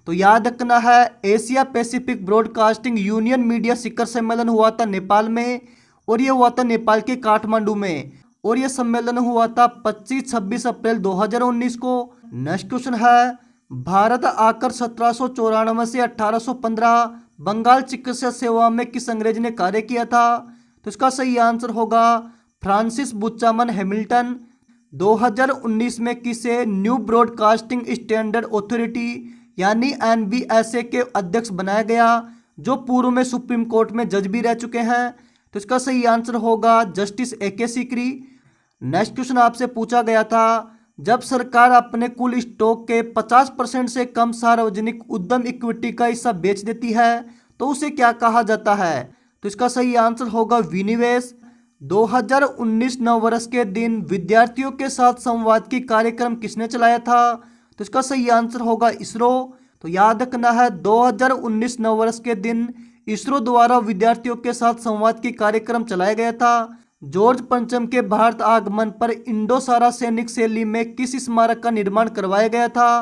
तो याद रखना है Asia Pacific Broadcasting Union media शिखर सम्मेलन हुआ था नेपाल में और यह हुआ था नेपाल के काठमांडू में और यह सम्मेलन हुआ था 25-26 अप्रैल 2019 को। नेक्स्ट क्वेश्चन है भारत आकर 1794 से 1815 बंगाल चिकित्सा सेवा में किस अंग्रेज ने कार्य किया था? तो इसका सही आंसर होगा फ्रांसिस बुचामन हैमिल्टन। 2019 में किसे न्यू ब्रॉडकास्टिंग स्टैंडर्ड अथॉरिटी यानी एनबीएसए के अध्यक्ष बनाया गया जो पूर्व में सुप्रीम कोर्ट में जज भी रह चुके हैं? तो इसका सही आंसर होगा justice A K. Sikri. Next question आपसे पूछा गया था जब सरकार अपने कुल स्टॉक के 50% से कम सार्वजनिक उद्यम इक्विटी का हिस्सा बेच देती है तो उसे क्या कहा जाता है? तो इसका सही आंसर होगा विनिवेश। 2019 नववर्ष के दिन विद्यार्थियों के साथ संवाद की कार्यक्रम किसने चलाया था? तो इसका सही आंसर होगा इसरो। तो याद रखना है 2019 नववर्ष के दिन इसरो द्वारा विद्यार्थियों के साथ संवाद की कार्यक्रम चलाया गया था। जॉर्ज पंचम के भारत आगमन पर इंडोसारा सैनिक शैली में किस स्मारक का निर्माण करवाया गया था?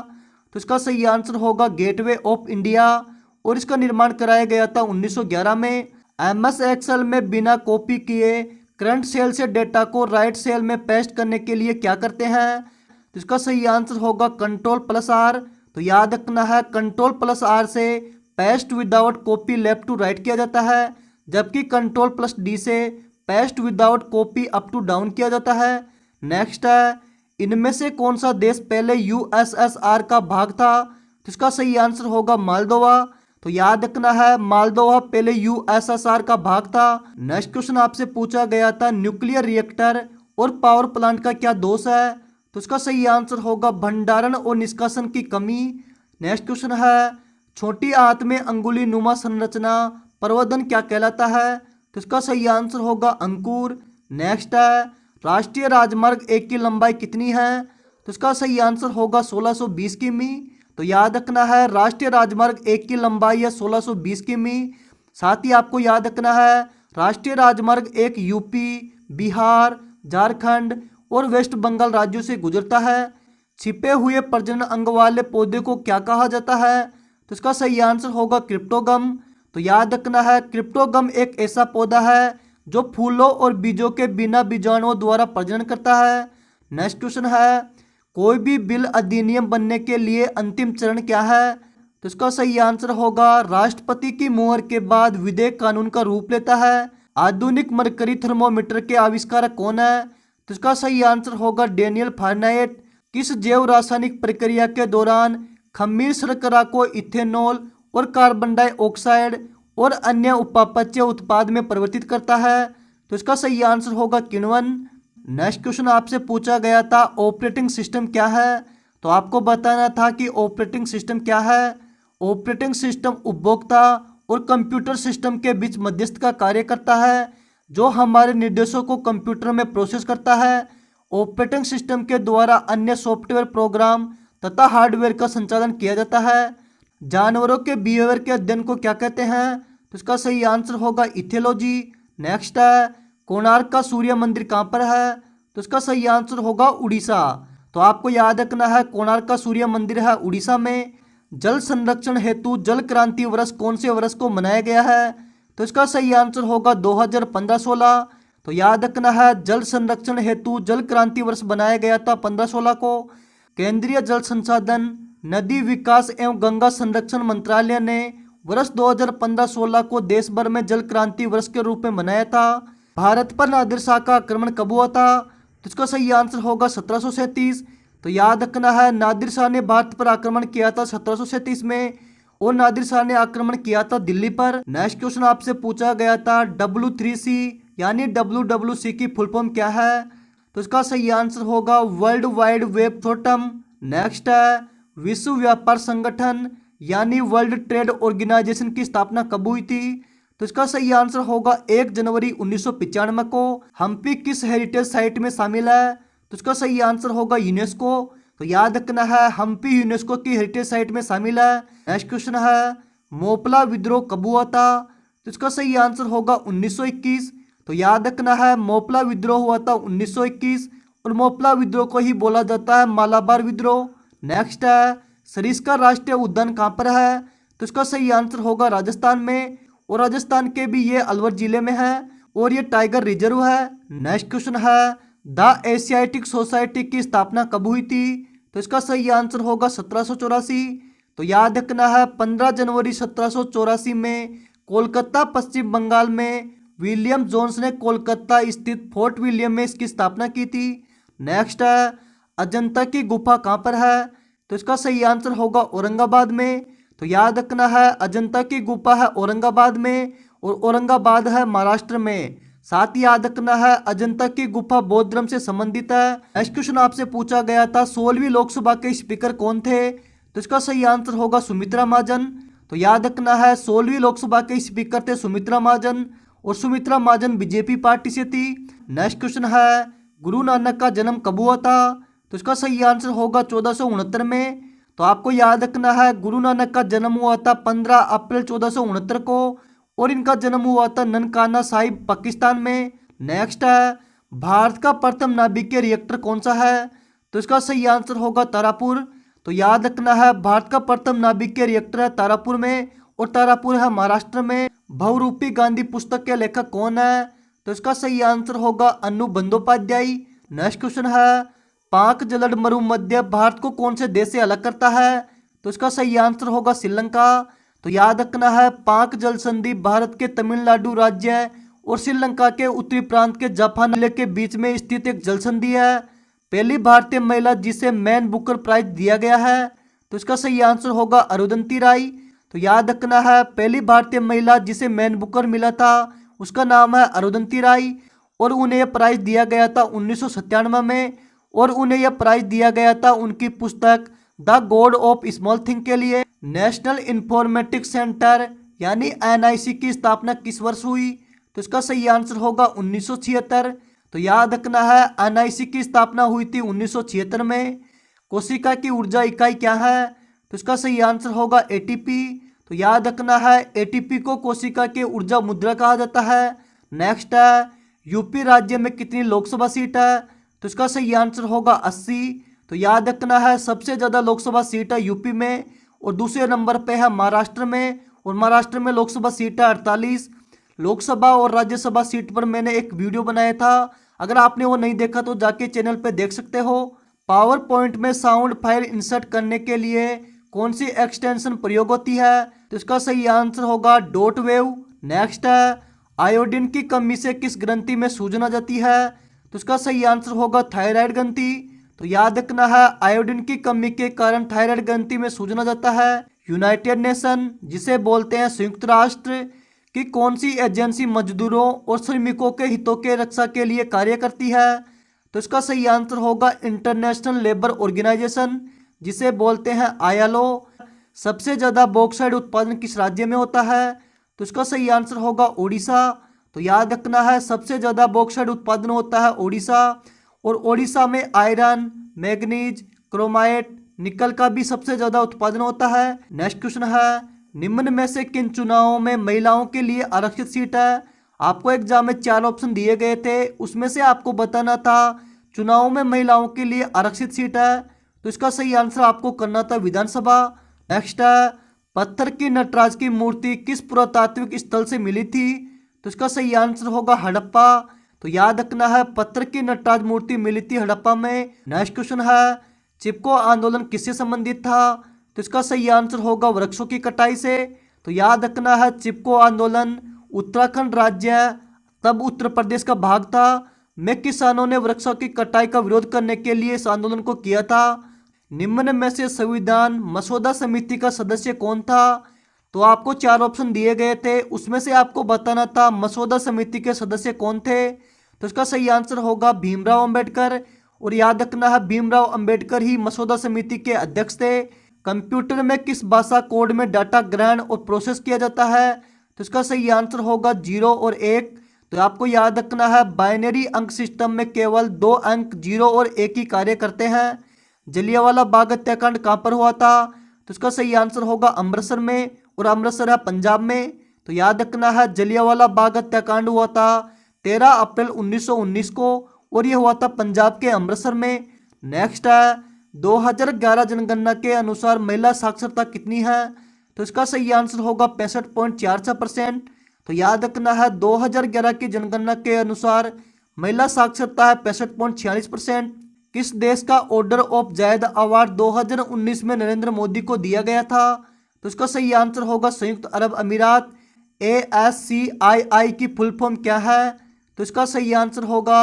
तो इसका सही आंसर होगा गेटवे ऑफ इंडिया और इसका निर्माण कराया गया था 1911 में। एमएस एक्सेल में बिना कॉपी किए करंट सेल से डेटा को राइट सेल में पेस्ट करने के लिए क्या करते हैं? तो इसका सही आंसर होगा Ctrl+R। तो याद रखना है Ctrl+R से paste without copy left to right किया जाता है जबकि Ctrl+D से paste without copy up to down किया जाता है। नेक्स्ट है इनमें से कौन सा देश पहले यूएसएसआर का भाग था? तो इसका सही आंसर होगा मालदोवा। तो याद रखना है मालदोवा पहले यूएसएसआर का भाग था। नेक्स्ट क्वेश्चन आपसे पूछा गया था न्यूक्लियर रिएक्टर और पावर प्लांट का क्या दोष है? तो इसका सही आंसर होगा भंडारण और निष्कासन की कमी। नेक्स्ट क्वेश्चन है छोटी आंत में अंगुली नुमा संरचना प्रवर्धन क्या कहलाता है? तो इसका सही आंसर होगा अंकुर। नेक्स्ट है राष्ट्रीय राजमार्ग 1 की लंबाई कितनी है? तो इसका सही आंसर होगा 1620 किमी। तो याद रखना है राष्ट्रीय राजमार्ग 1 की लंबाई है 1620 किमी। साथ ही आपको याद रखना है राष्ट्रीय राजमार्ग 1 यूपी, बिहार, झारखंड और वेस्ट बंगाल राज्यों से गुजरता है। छिपे हुए प्रजनन अंग वाले पौधे को क्या कहा जाता है? तो इसका सही आंसर होगा क्रिप्टोगम। तो याद रखना है क्रिप्टोगम एक ऐसा पौधा है जो फूलों और बीजों के बिना बीजाणुओं द्वारा प्रजनन करता है। नेक्स्ट क्वेश्चन है कोई भी बिल अधिनियम बनने के लिए अंतिम चरण क्या है? तो इसका सही आंसर होगा राष्ट्रपति की मुहर के बाद विधेयक कानून का रूप लेता है। आधुनिक मरकरी थर्मोमीटर के आविष्कारक कौन है? तो इसका सही आंसर होगा डेनियल फारेनहाइट। किस जैव रासायनिक प्रक्रिया के दौरान खमीर शर्करा को इथेनॉल और कार्बन डाइऑक्साइड और अन्य उपापचय उत्पाद में परिवर्तित करता है। तो इसका सही आंसर होगा किण्वन। नेक्स्ट क्वेश्चन आपसे पूछा गया था ऑपरेटिंग सिस्टम क्या है। तो आपको बताना था कि ऑपरेटिंग सिस्टम क्या है। ऑपरेटिंग सिस्टम उपभोक्ता और कंप्यूटर सिस्टम के बीच मध्यस्थ का कार्य करता है, जो हमारे निर्देशों को कंप्यूटर में प्रोसेस करता है। ऑपरेटिंग सिस्टम के द्वारा अन्य सॉफ्टवेयर प्रोग्राम तथा हार्डवेयर का संचालन किया जाता है। जानवरों के बिहेवियर के अध्ययन को क्या कहते हैं। तो इसका सही आंसर होगा इथियोलॉजी। नेक्स्ट है कोणार्क का सूर्य मंदिर कहाँ पर है। तो इसका सही आंसर होगा उड़ीसा। तो आपको याद रखना है कोणार्क का सूर्य मंदिर है उड़ीसा में। जल संरक्षण हेतु जल क्रांति वर्ष कौन से वर्ष को मनाया गया है। तो इसका सही आंसर होगा 2015-16। तो याद रखना है जल संरक्षण हेतु जल क्रांति वर्ष बनाया गया था 15-16 को। केंद्रीय जल संसाधन नदी विकास एवं गंगा संरक्षण मंत्रालय ने वर्ष 2015-16 को देश भर में जल क्रांति वर्ष के रूप में मनाया था। भारत पर नादिर शाह का आक्रमण कब हुआ था। तो इसका सही आंसर होगा 1737। तो याद रखना है नादिर शाह ने भारत पर आक्रमण किया था 1737 में, और नादिर शाह ने आक्रमण किया था दिल्ली पर। नेक्स्ट क्वेश्चन आपसे पूछा गया था W3C यानी WWC की फुल फॉर्म क्या है। तो इसका सही आंसर होगा वर्ल्ड वाइड वेब थॉटम। नेक्स्ट है विश्व व्यापार संगठन यानी वर्ल्ड ट्रेड ऑर्गेनाइजेशन की स्थापना कब हुई थी। तो इसका सही आंसर होगा 1 जनवरी 1995 को। हम्पी किस हेरिटेज साइट में शामिल है। तो इसका सही आंसर होगा यूनेस्को। तो याद रखना है हम्पी यूनेस्को की हेरिटेज साइट में शामिल है। नेक्स्ट क्वेश्चन है मोपला विद्रोह कब हुआ था। तो इसका सही आंसर होगा 1921। तो याद रखना है मोपला विद्रोह हुआ था 1921, और मोपला विद्रोह को ही बोला जाता है मालाबार विद्रोह। नेक्स्ट है सरिस्का राष्ट्रीय उद्यान कहाँ पर है। तो इसका सही आंसर होगा राजस्थान में, और राजस्थान के भी ये अलवर जिले में है, और ये टाइगर रिजर्व है। नेक्स्ट क्वेश्चन है द एशियाटिक सोसाइटी की स्थापना कब हुई थी। तो इसका सही आंसर होगा 1784। तो याद रखना है 15 जनवरी 1784 में कोलकाता पश्चिम बंगाल में विलियम जोन्स ने कोलकाता स्थित फोर्ट विलियम में इसकी स्थापना की थी। नेक्स्ट है अजंता की गुफा कहाँ पर है। तो इसका सही आंसर होगा औरंगाबाद में। तो याद रखना है अजंता की गुफा है औरंगाबाद में, और औरंगाबाद है महाराष्ट्र में। साथ ही याद रखना है अजंता की गुफा बौद्ध धर्म से संबंधित है। नेक्स्ट क्वेश्चन आपसे पूछा गया था 16वीं लोकसभा के स्पीकर कौन थे। तो इसका सही आंसर होगा सुमित्रा महाजन। तो याद रखना है 16वीं लोकसभा के स्पीकर थे सुमित्रा महाजन, और सुमित्रा महाजन बीजेपी पार्टी से थी। नेक्स्ट क्वेश्चन है गुरु नानक का जन्म कब हुआ था। तो इसका सही आंसर होगा 1469 में। तो आपको याद रखना है गुरु नानक का जन्म हुआ था 15 अप्रैल 1469 को, और इनका जन्म हुआ था ननकाना साहिब पाकिस्तान में। नेक्स्ट है भारत का प्रथम नाभिकीय रिएक्टर कौन सा है। तो इसका सही आंसर होगा तारापुर। तो याद रखना है भारत का प्रथम नाभिकीय रिएक्टर है तारापुर में, और तारापुर है महाराष्ट्र में। बहुरूपी गांधी पुस्तक के लेखक कौन है। तो इसका सही आंसर होगा अनु बंदोपाध्याय। नेक्स्ट क्वेश्चन है पाक जलद मरुमध्य भारत को कौन से देश से अलग करता है। तो इसका सही आंसर होगा श्रीलंका। तो याद रखना है पाक जल संधि भारत के तमिलनाडु राज्य और श्रीलंका के उत्तरी प्रांत के जाफना जिले के बीच में स्थित एक जल संधि है। पहली भारतीय महिला जिसे मैन बुकर प्राइज दिया गया है। तो इसका सही आंसर होगा अरुंधति राय। तो याद रखना है पहली भारतीय महिला जिसे मैन बुकर मिला था उसका नाम है अरुंधति राय, और उन्हें यह प्राइज दिया गया था 1997 में, और उन्हें यह प्राइज दिया गया था उनकी पुस्तक the God of small thing के लिए। नेशनल इंफॉर्मेटिक्स सेंटर यानी NIC की स्थापना किस वर्ष हुई। तो इसका सही आंसर होगा 1976। तो याद रखना है NIC की स्थापना हुई थी 1976 में। कोशिका की ऊर्जा इकाई क्या है। तो इसका सही आंसर होगा ATP। तो याद रखना है ATP को कोशिका की ऊर्जा मुद्रा कहा जाता है। नेक्स्ट है यूपी राज्य में कितनी लोकसभा सीट है। तो इसका सही आंसर होगा 80। तो याद रखना है सबसे ज़्यादा लोकसभा सीट है यूपी में, और दूसरे नंबर पे है महाराष्ट्र में, और महाराष्ट्र में लोकसभा सीट है 48। लोकसभा और राज्यसभा सीट पर मैंने एक वीडियो बनाया था, अगर आपने वो नहीं देखा तो जाके चैनल पे देख सकते हो। पावर पॉइंट में साउंड फाइल इंसर्ट करने के लिए कौन सी एक्सटेंशन प्रयोग होती है। तो इसका सही आंसर होगा डॉट वेव। नेक्स्ट है आयोडीन की कमी से किस ग्रंथि में सूजन आ जाती है। तो इसका सही आंसर होगा थायराइड ग्रंथि। तो याद रखना है आयोडीन की कमी के कारण थायराइड ग्रंथि में सूजन आ जाता है। यूनाइटेड नेशन जिसे बोलते हैं संयुक्त राष्ट्र, कि कौन सी एजेंसी मजदूरों और श्रमिकों के हितों के रक्षा के लिए कार्य करती है? तो इसका सही आंसर होगा इंटरनेशनल लेबर ऑर्गेनाइजेशन, जिसे बोलते हैं आईएलओ। सबसे ज्यादा बॉक्साइट उत्पादन किस राज्य में होता है? तो इसका सही आंसर होगा उड़ीसा। तो याद रखना है, सबसे ज्यादा बॉक्साइट उत्पादन होता है उड़ीसा। और उड़ीसा में आयरन, मैग्नीज, क्रोमाइट, निकल का भी सबसे ज्यादा उत्पादन होता है। नेक्स्ट क्वेश्चन है, निम्न में से किन चुनावों में महिलाओं के लिए आरक्षित सीट है? आपको एग्जाम में 4 ऑप्शन दिए गए थे, उसमें से आपको बताना था चुनावों में महिलाओं के लिए आरक्षित सीट है। तो इसका सही आंसर आपको करना था विधानसभा। नेक्स्ट है, पत्थर की नटराज की मूर्ति किस पुरातात्विक स्थल से मिली थी? तो इसका सही आंसर होगा हड़प्पा। तो याद रखना है, पत्थर की नटराज मूर्ति मिली थी हड़प्पा में। नेक्स्ट क्वेश्चन है, चिपको आंदोलन किससे संबंधित था? तो इसका सही आंसर होगा वृक्षों की कटाई से। तो याद रखना है, चिपको आंदोलन उत्तराखंड राज्य तब उत्तर प्रदेश का भाग था में किसानों ने वृक्षों की कटाई का विरोध करने के लिए इस आंदोलन को किया था। निम्न में से संविधान मसौदा समिति का सदस्य कौन था? तो आपको 4 ऑप्शन दिए गए थे, उसमें से आपको बताना था मसौदा समिति के सदस्य कौन थे। तो इसका सही आंसर होगा भीमराव अंबेडकर। और याद रखना है, भीमराव अंबेडकर ही मसौदा समिति के अध्यक्ष थे। कंप्यूटर में किस भाषा कोड में डाटा ग्रहण और प्रोसेस किया जाता है? तो इसका सही आंसर होगा 0 और 1। तो आपको याद रखना है, बाइनरी अंक सिस्टम में केवल 2 अंक 0 और 1 ही कार्य करते हैं। जलियांवाला बाग हत्याकांड कहाँ पर हुआ था? तो इसका सही आंसर होगा अमृतसर में, और अमृतसर है पंजाब में। तो याद रखना है, जलियांवाला बाग हत्याकांड हुआ था 13 अप्रैल 1919 को, और यह हुआ था पंजाब के अमृतसर में। नेक्स्ट है, 2011 जनगणना के अनुसार महिला साक्षरता कितनी है? तो इसका सही आंसर होगा 65.46%। तो याद रखना है, 2011 की जनगणना के अनुसार महिला साक्षरता है 65.46%। किस देश का ऑर्डर ऑफ जायद अवार्ड 2019 में नरेंद्र मोदी को दिया गया था? तो इसका सही आंसर होगा संयुक्त अरब अमीरात। ASCII की फुल फॉर्म क्या है? तो इसका सही आंसर होगा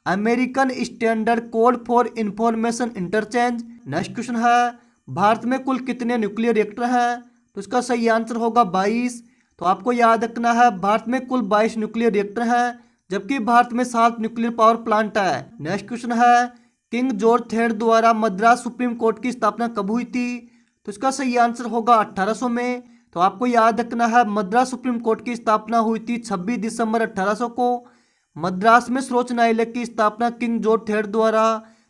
American standard code for information interchange. Next question है, भारत में कुल कितने न्यूक्लियर रिएक्टर हैं? तो इसका सही आंसर होगा 22। तो आपको याद रखना है, भारत में कुल 22 न्यूक्लियर रिएक्टर हैं, जबकि भारत में 7 न्यूक्लियर पावर प्लांट है। नेक्स्ट क्वेश्चन है, किंग जॉर्ज III द्वारा मद्रास सुप्रीम कोर्ट की स्थापना कब हुई थी? तो इसका सही आंसर होगा 1800 में। तो आपको याद रखना है, मद्रास सुप्रीम कोर्ट की स्थापना हुई थी 26 दिसंबर 1800 को। मद्रास में सर्वोच्च न्यायालय की स्थापना किंग जॉर्ज III द्वारा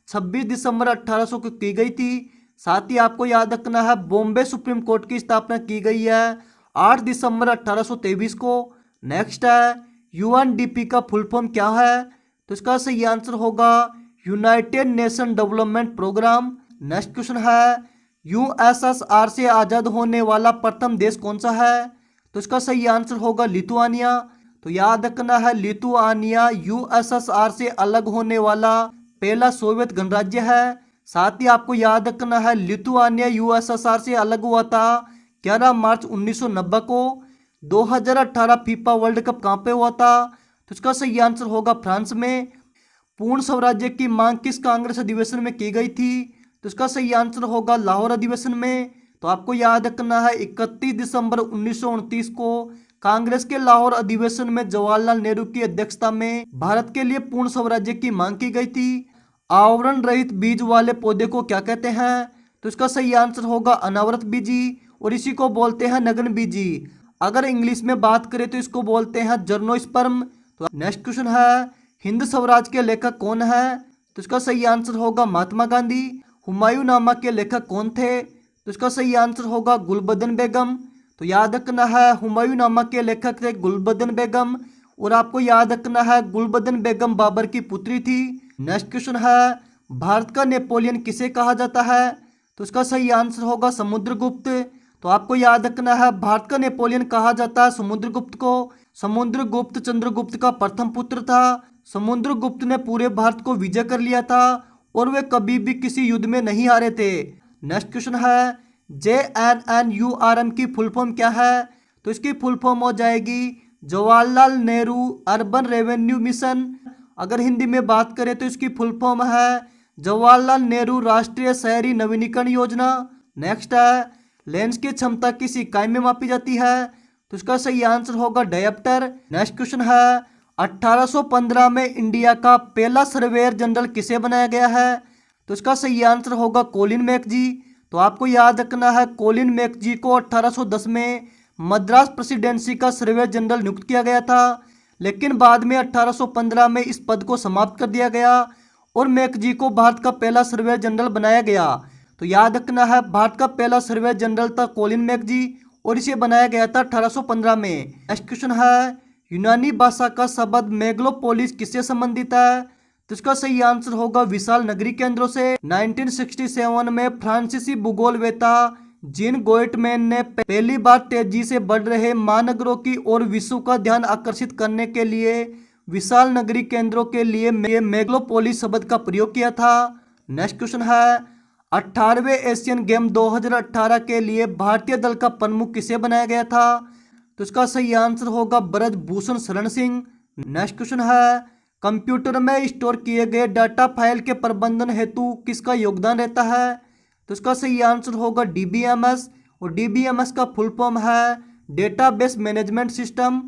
26 दिसंबर 1800 को की गई थी। साथ ही आपको याद रखना है, बॉम्बे सुप्रीम कोर्ट की स्थापना की गई है 8 दिसंबर 1823 को। नेक्स्ट है, UNDP का फुल फॉर्म क्या है? तो इसका सही आंसर होगा United Nation Development Programme. Next question है, USSR से आजाद होने वाला प्रथम देश कौन सा है? तो इसका सही आंसर होगा लिथुआनिया। तो याद रखना है, लिथुआनिया USSR से अलग होने वाला पहला सोवियत गणराज्य है। साथ ही आपको याद रखना है, लिथुआनिया USSR से अलग हुआ था 11 मार्च 1990 को। 2018 फीफा वर्ल्ड कप कहाँ पे हुआ था? तो इसका सही आंसर होगा फ्रांस में। पूर्ण स्वराज्य की मांग किस कांग्रेस अधिवेशन में की गई थी? तो इसका सही आंसर होगा लाहौर अधिवेशन में। तो आपको याद रखना है, 31 दिसंबर 1929 को कांग्रेस के लाहौर अधिवेशन में जवाहरलाल नेहरू की अध्यक्षता में भारत के लिए पूर्ण स्वराज्य की मांग की गई थी। आवरण रहित बीज वाले पौधे को क्या कहते हैं? तो इसका सही आंसर होगा अनावृत बीजी, और इसी को बोलते हैं नग्न बीजी। अगर इंग्लिश में बात करें तो इसको बोलते हैं जर्नोस्पर्म। तो नेक्स्ट क्वेश्चन है, हिंद स्वराज के लेखक कौन है? तो इसका सही आंसर होगा महात्मा गांधी। हुमायूंनामा के लेखक कौन थे? तो इसका सही आंसर होगा गुलबदन बेगम। तो याद रखना है, हुमायूंनामा के लेखक थे गुलबदन बेगम, और आपको याद रखना है, गुलबदन बेगम बाबर की पुत्री थी। नेक्स्ट क्वेश्चन है, भारत का नेपोलियन किसे कहा जाता है? तो इसका सही आंसर होगा समुद्रगुप्त। तो आपको याद रखना है, भारत का नेपोलियन कहा जाता है समुद्रगुप्त को। समुद्रगुप्त चंद्रगुप्त का प्रथम पुत्र था। समुद्रगुप्त ने पूरे भारत को विजय कर लिया था, और वे कभी भी किसी युद्ध में नहीं हारे थे। नेक्स्ट क्वेश्चन है, JNNURM की फुल फॉर्म क्या है? तो इसकी फुल फॉर्म हो जाएगी Jawaharlal Nehru urban revenue mission. अगर हिंदी में बात करें तो इसकी फुल फॉर्म है जवाहरलाल नेहरू राष्ट्रीय शहरी नवीनीकरण योजना। नेक्स्ट है, लेंस की क्षमता किस इकाई में मापी जाती है? तो इसका सही आंसर होगा डायप्टर। नेक्स्ट क्वेश्चन है 1815 में इंडिया का पहला सर्वेयर जनरल किसे बनाया गया है? तो इसका सही आंसर होगा कॉलिन मैकजी। तो आपको याद रखना है कॉलिन मैकजी को 1810 में मद्रास प्रेसिडेंसी का सर्वेयर जनरल नियुक्त किया गया था, लेकिन बाद में 1815 में इस पद को समाप्त कर दिया गया और मैकजी को भारत का पहला सर्वेयर जनरल बनाया गया। तो याद रखना है भारत का पहला सर्वेयर जनरल था कॉलिन मैकजी और इसे बनाया गया था 1815 में। नेक्स्ट क्वेश्चन है यूनानी भाषा का शब्द मेगलोपोलिस किससे संबंधित है? तो इसका सही आंसर होगा विशाल नगरी केंद्रों से। 1967 में फ्रांसीसी भूगोलवेत्ता जीन गोइटमैन ने पहली बार तेजी से बढ़ रहे महानगरों की ओर विश्व का ध्यान आकर्षित करने के लिए विशाल नगरी केंद्रों के लिए मेगलोपोलिस शब्द का प्रयोग किया था। नेक्स्ट क्वेश्चन है 18वें एशियन गेम 2018 के लिए भारतीय दल का प्रमुख किसे बनाया गया था? तो इसका सही आंसर होगा ब्रजभूषण शरण सिंह। नेक्स्ट क्वेश्चन है कंप्यूटर में स्टोर किए गए डाटा फाइल के प्रबंधन हेतु किसका योगदान रहता है? तो इसका सही आंसर होगा डीबीएमएस और डीबीएमएस का फुल फॉर्म है डेटाबेस मैनेजमेंट सिस्टम।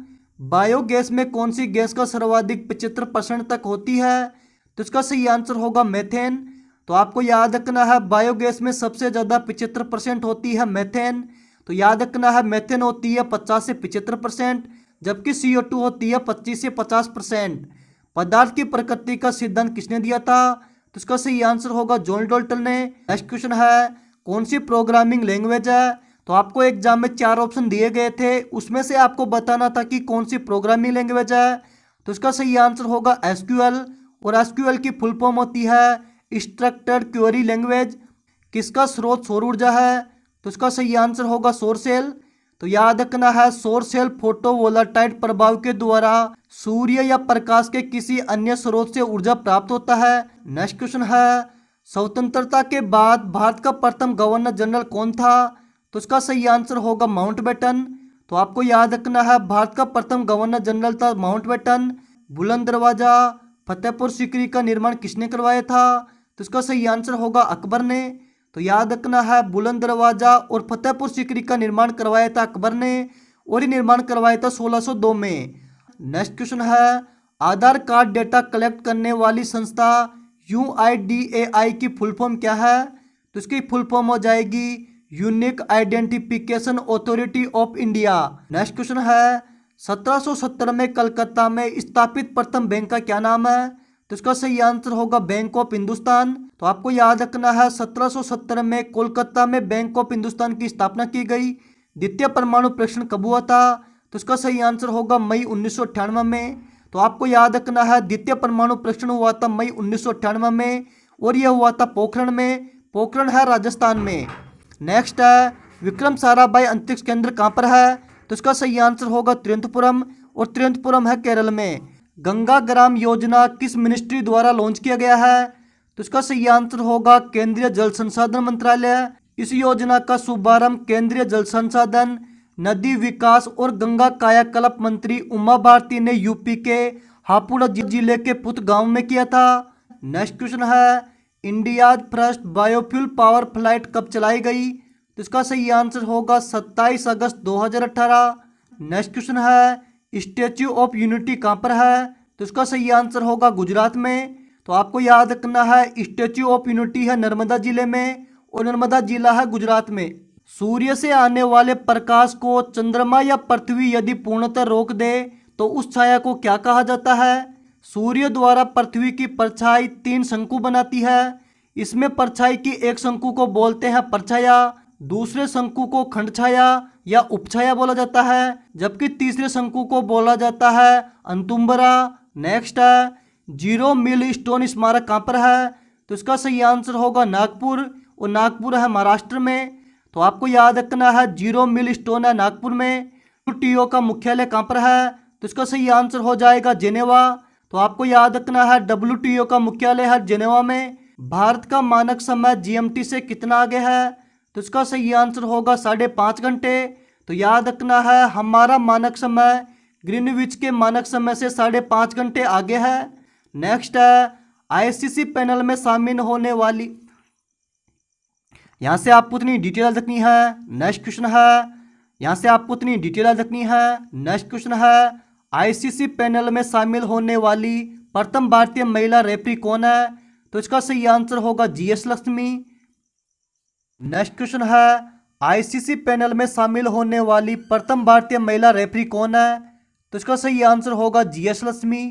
बायोगैस में कौन सी गैस का सर्वाधिक 75% तक होती है? तो इसका सही आंसर होगा मेथेन। तो आपको याद रखना है बायोगैस में सबसे ज़्यादा 75% होती है मेथेन। तो याद रखना है मेथेन होती है 50 से 75%, जबकि CO2 होती है 25 से 50%। पदार्थ की प्रकृति का सिद्धांत किसने दिया था? तो इसका सही आंसर होगा जॉन डाल्टन ने। नेक्स्ट क्वेश्चन है कौन सी प्रोग्रामिंग लैंग्वेज है? तो आपको एग्जाम में 4 ऑप्शन दिए गए थे, उसमें से आपको बताना था कि कौन सी प्रोग्रामिंग लैंग्वेज है। तो इसका सही आंसर होगा एसक्यूएल और एसक्यूएल की फुल फॉर्म होती है स्ट्रक्चर्ड क्वेरी लैंग्वेज। किसका स्रोत सौर ऊर्जा है? तो इसका सही आंसर होगा सौर सेल। तो याद रखना है सौर सेल फोटोवोल्टाइक प्रभाव के द्वारा सूर्य या प्रकाश के किसी अन्य स्रोत से ऊर्जा प्राप्त होता है। नेक्स्ट क्वेश्चन है स्वतंत्रता के बाद भारत का प्रथम गवर्नर जनरल कौन था? तो इसका सही आंसर होगा माउंटबेटन। तो आपको याद रखना है भारत का प्रथम गवर्नर जनरल था माउंटबेटन। बुलंद दरवाजा फतेहपुर सीकरी का निर्माण किसने करवाया था? तो इसका सही आंसर होगा अकबर ने। तो याद रखना है बुलंद दरवाजा और फतेहपुर सीकरी का निर्माण करवाया था अकबर ने और ये निर्माण करवाया था 1602 में। नेक्स्ट क्वेश्चन है आधार कार्ड डेटा कलेक्ट करने वाली संस्था UIDAI की फुल फॉर्म क्या है? तो इसकी फुल फॉर्म हो जाएगी unique identification authority of India. Next question है 1770 में कलकत्ता में स्थापित प्रथम बैंक का क्या नाम है? तो इसका सही आंसर होगा बैंक ऑफ हिंदुस्तान। तो आपको याद रखना है 1770 में कोलकाता में बैंक ऑफ हिंदुस्तान की स्थापना की गई। द्वितीय परमाणु परीक्षण कब हुआ था? तो इसका सही आंसर होगा मई 1998 में। तो आपको याद रखना है द्वितीय परमाणु परीक्षण हुआ था मई 1998 में और यह हुआ था पोखरण में। पोखरण है राजस्थान में। नेक्स्ट है विक्रम साराभाई अंतरिक्ष केंद्र कहाँ पर है? तो इसका सही आंसर होगा तिरुवनंतपुरम और तिरुवनंतपुरम है केरल में। गंगा ग्राम योजना किस मिनिस्ट्री द्वारा लॉन्च किया गया है? तो इसका सही आंसर होगा केंद्रीय जल संसाधन मंत्रालय। इस योजना का शुभारंभ केंद्रीय जल संसाधन नदी विकास और गंगा कायाकल्प मंत्री उमा भारती ने यूपी के हापुड़ जिले के पुत गांव में किया था। नेक्स्ट क्वेश्चन है India first biofuel power flight कब चलाई गई? तो इसका सही आंसर होगा 27 अगस्त 2018। नेक्स्ट क्वेश्चन है स्टेच्यू ऑफ यूनिटी कहाँ पर है? तो इसका सही आंसर होगा गुजरात में। तो आपको याद रखना है स्टेच्यू ऑफ यूनिटी है नर्मदा जिले में और नर्मदा जिला है गुजरात में। सूर्य से आने वाले प्रकाश को चंद्रमा या पृथ्वी यदि पूर्णतः रोक दे तो उस छाया को क्या कहा जाता है? सूर्य द्वारा पृथ्वी की परछाई 3 शंकु बनाती है। इसमें परछाई की एक शंकु को बोलते हैं परछाया, दूसरे शंकु को खंड छाया या उपछाया बोला जाता है, जबकि तीसरे शंकु को बोला जाता है अंतुम्बरा। नेक्स्ट है जीरो मिल स्टोन स्मारक कहाँ पर है? तो इसका सही आंसर होगा नागपुर और नागपुर है महाराष्ट्र में। तो आपको याद रखना है जीरो मिल स्टोन है नागपुर में। WTO का मुख्यालय कहाँ पर है? तो इसका सही आंसर हो जाएगा जेनेवा। तो आपको याद रखना है WTO का मुख्यालय है जेनेवा में। भारत का मानक समय GMT से कितना आगे है? तो इसका सही आंसर होगा 5.5 घंटे। तो याद रखना है हमारा मानक समय ग्रीनविच के मानक समय से 5.5 घंटे आगे है। नेक्स्ट है ICC पैनल में शामिल होने वाली, यहाँ से आपको इतनी डिटेल रखनी है। नेक्स्ट क्वेश्चन है यहाँ से आपको इतनी डिटेल याद रखनी है। नेक्स्ट क्वेश्चन है, आईसीसी पैनल में शामिल होने वाली प्रथम भारतीय महिला रेफरी कौन है? तो इसका सही आंसर होगा जीएस लक्ष्मी। नेक्स्ट क्वेश्चन है, आईसीसी पैनल में शामिल होने वाली प्रथम भारतीय महिला रेफरी कौन है? तो इसका सही आंसर होगा जीएस लक्ष्मी।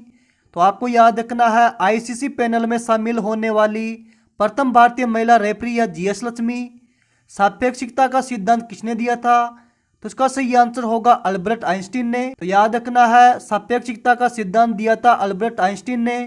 तो आपको याद रखना है, आईसीसी पैनल में शामिल होने वाली प्रथम भारतीय महिला रेफरी है जीएस लक्ष्मी। सापेक्षिकता का सिद्धांत किसने दिया था? तो इसका सही आंसर होगा अल्बर्ट आइंस्टीन ने। तो याद रखना है, सापेक्षिकता का सिद्धांत दिया था अल्बर्ट आइंस्टीन ने।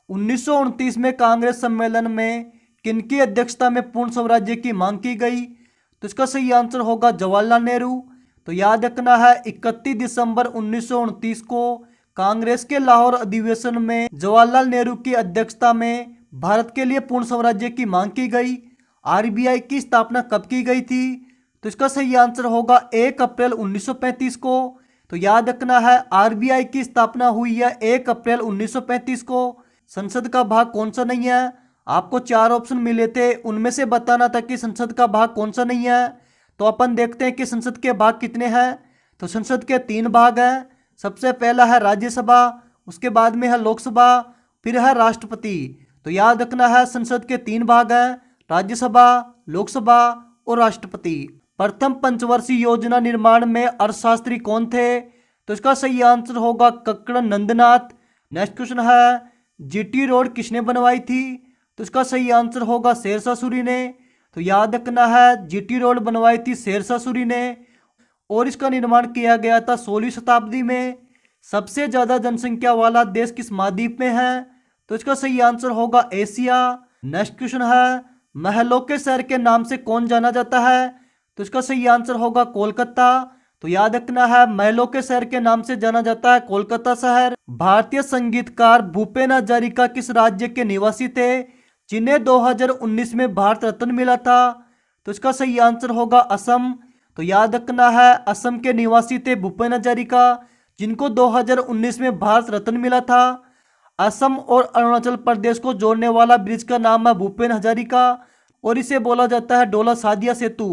1929 में कांग्रेस सम्मेलन में किनकी अध्यक्षता में पूर्ण स्वराज्य की मांग की गई? तो इसका सही आंसर होगा जवाहरलाल नेहरू। तो याद रखना है, 31 दिसंबर 1929 को कांग्रेस के लाहौर अधिवेशन में जवाहरलाल नेहरू की अध्यक्षता में भारत के लिए पूर्ण स्वराज्य की मांग की गई। आरबीआई की स्थापना कब की गई थी? तो इसका सही आंसर होगा 1 अप्रैल 1935 को। तो याद रखना है, आरबीआई की स्थापना हुई है 1 अप्रैल 1935 को। संसद का भाग कौन सा नहीं है? आपको 4 ऑप्शन मिले थे, उनमें से बताना था कि संसद का भाग कौन सा नहीं है। तो अपन देखते हैं कि संसद के भाग कितने हैं। तो संसद के 3 भाग हैं। सबसे पहला है राज्यसभा, उसके बाद में है लोकसभा, फिर है राष्ट्रपति। तो याद रखना है, संसद के 3 भाग हैं, राज्यसभा, लोकसभा और राष्ट्रपति। प्रथम पंचवर्षीय योजना निर्माण में अर्थशास्त्री कौन थे? तो इसका सही आंसर होगा कक्कड़ नंदनाथ। नेक्स्ट क्वेश्चन है, जीटी रोड किसने बनवाई थी? तो इसका सही आंसर होगा शेरशाह सूरी ने। तो याद रखना है, जीटी रोड बनवाई थी शेरशाह सूरी ने और इसका निर्माण किया गया था 16वीं शताब्दी में। सबसे ज्यादा जनसंख्या वाला देश किस महाद्वीप में है? तो इसका सही आंसर होगा एशिया। नेक्स्ट क्वेश्चन है, महलों के शहर के नाम से कौन जाना जाता है? तो इसका सही आंसर होगा कोलकाता। तो याद रखना है, महलों के शहर के नाम से जाना जाता है कोलकाता शहर। भारतीय संगीतकार भूपेन हजारिका किस राज्य के निवासी थे जिन्हें 2019 में भारत रत्न मिला था? तो इसका सही आंसर होगा असम। तो याद रखना है, असम के निवासी थे भूपेन हजारिका, जिनको 2019 में भारत रत्न मिला था। असम और अरुणाचल प्रदेश को जोड़ने वाला ब्रिज का नाम है भूपेन हजारिका और इसे बोला जाता है डोला सादिया सेतु।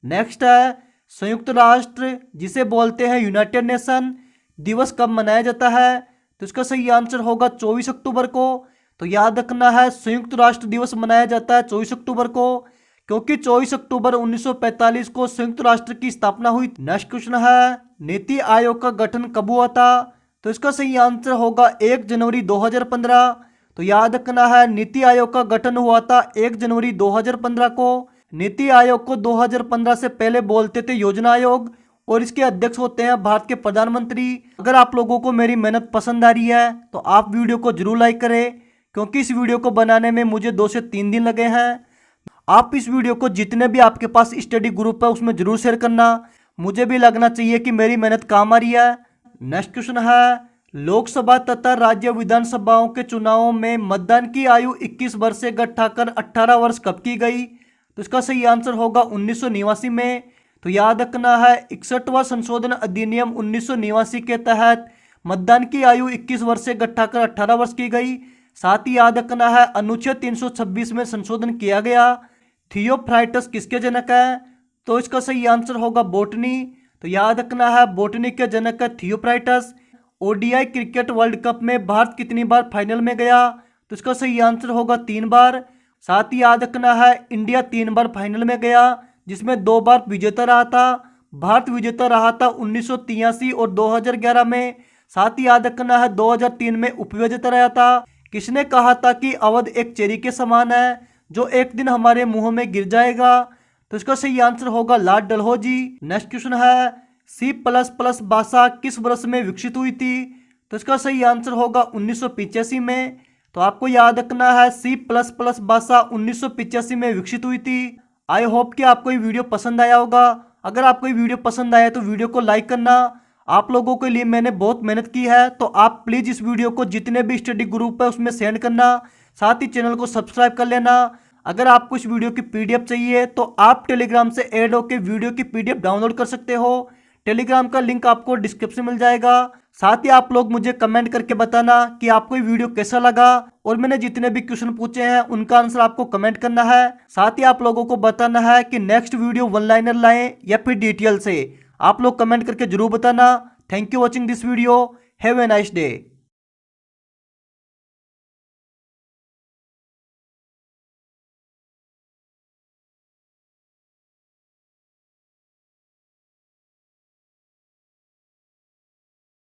नेक्स्ट है, संयुक्त राष्ट्र जिसे बोलते हैं यूनाइटेड नेशन दिवस कब मनाया जाता है? तो इसका सही आंसर होगा 24 अक्टूबर को। तो याद रखना है, संयुक्त राष्ट्र दिवस मनाया जाता है 24 अक्टूबर को, क्योंकि 24 अक्टूबर 1945 को संयुक्त राष्ट्र की स्थापना हुई। नेक्स्ट क्वेश्चन है, नीति आयोग का गठन कब हुआ था? तो इसका सही आंसर होगा 1 जनवरी 2015। तो याद रखना है, नीति आयोग का गठन हुआ था 1 जनवरी 2015 को। नीति आयोग को 2015 से पहले बोलते थे योजना आयोग और इसके अध्यक्ष होते हैं भारत के प्रधानमंत्री। अगर आप लोगों को मेरी मेहनत पसंद आ रही है तो आप वीडियो को जरूर लाइक करें, क्योंकि इस वीडियो को बनाने में मुझे 2 से 3 दिन लगे हैं। आप इस वीडियो को जितने भी आपके पास स्टडी ग्रुप है उसमें जरूर शेयर करना, मुझे भी लगना चाहिए कि मेरी मेहनत काम आ रही है। नेक्स्ट क्वेश्चन है, लोकसभा तथा राज्य विधानसभाओं के चुनावों में मतदान की आयु 21 वर्ष से घटाकर 18 वर्ष कब की गई? तो इसका सही आंसर होगा 1989 में। तो याद रखना है, 61वां संशोधन अधिनियम 1989 के तहत मतदान की आयु 21 वर्ष से घटाकर 18 वर्ष की गई। साथ ही याद रखना है, अनुच्छेद 326 में संशोधन किया गया। थियोफ्राइटस किसके जनक है? तो इसका सही आंसर होगा बोटनी। तो याद रखना है, बोटनी के जनक है थियोफ्राइटस। ओडीआई क्रिकेट वर्ल्ड कप में भारत कितनी बार फाइनल में गया? तो इसका सही आंसर होगा 3 बार। साथ ही याद रखना है, इंडिया 3 बार फाइनल में गया, जिसमें 2 बार विजेता रहा था। भारत विजेता रहा था 1983 और 2011 में। साथ ही याद रखना है, 2003 में उपविजेता रहा था। किसने कहा था कि अवध एक चेरी के समान है जो एक दिन हमारे मुंह में गिर जाएगा? तो इसका सही आंसर होगा लॉर्ड डलहौजी। नेक्स्ट क्वेश्चन है, C++ भाषा किस वर्ष में विकसित हुई थी? तो इसका सही आंसर होगा 1985 में। तो आपको याद रखना है, C++ भाषा 1985 में विकसित हुई थी। आई होप कि आपको ये वीडियो पसंद आया होगा। अगर आपको ये वीडियो पसंद आया तो वीडियो को लाइक करना। आप लोगों के लिए मैंने बहुत मेहनत की है, तो आप प्लीज़ इस वीडियो को जितने भी स्टडी ग्रुप है उसमें सेंड करना। साथ ही चैनल को सब्सक्राइब कर लेना। अगर आपको इस वीडियो की पीडीएफ चाहिए तो आप टेलीग्राम से ऐड होकर वीडियो की पीडीएफ डाउनलोड कर सकते हो। टेलीग्राम का लिंक आपको डिस्क्रिप्शन में मिल जाएगा। साथ ही आप लोग मुझे कमेंट करके बताना कि आपको ये वीडियो कैसा लगा और मैंने जितने भी क्वेश्चन पूछे हैं उनका आंसर आपको कमेंट करना है। साथ ही आप लोगों को बताना है कि नेक्स्ट वीडियो वन लाइनर लाएं या फिर डिटेल से। आप लोग कमेंट करके जरूर बताना। Thank you watching this video. Have a nice day.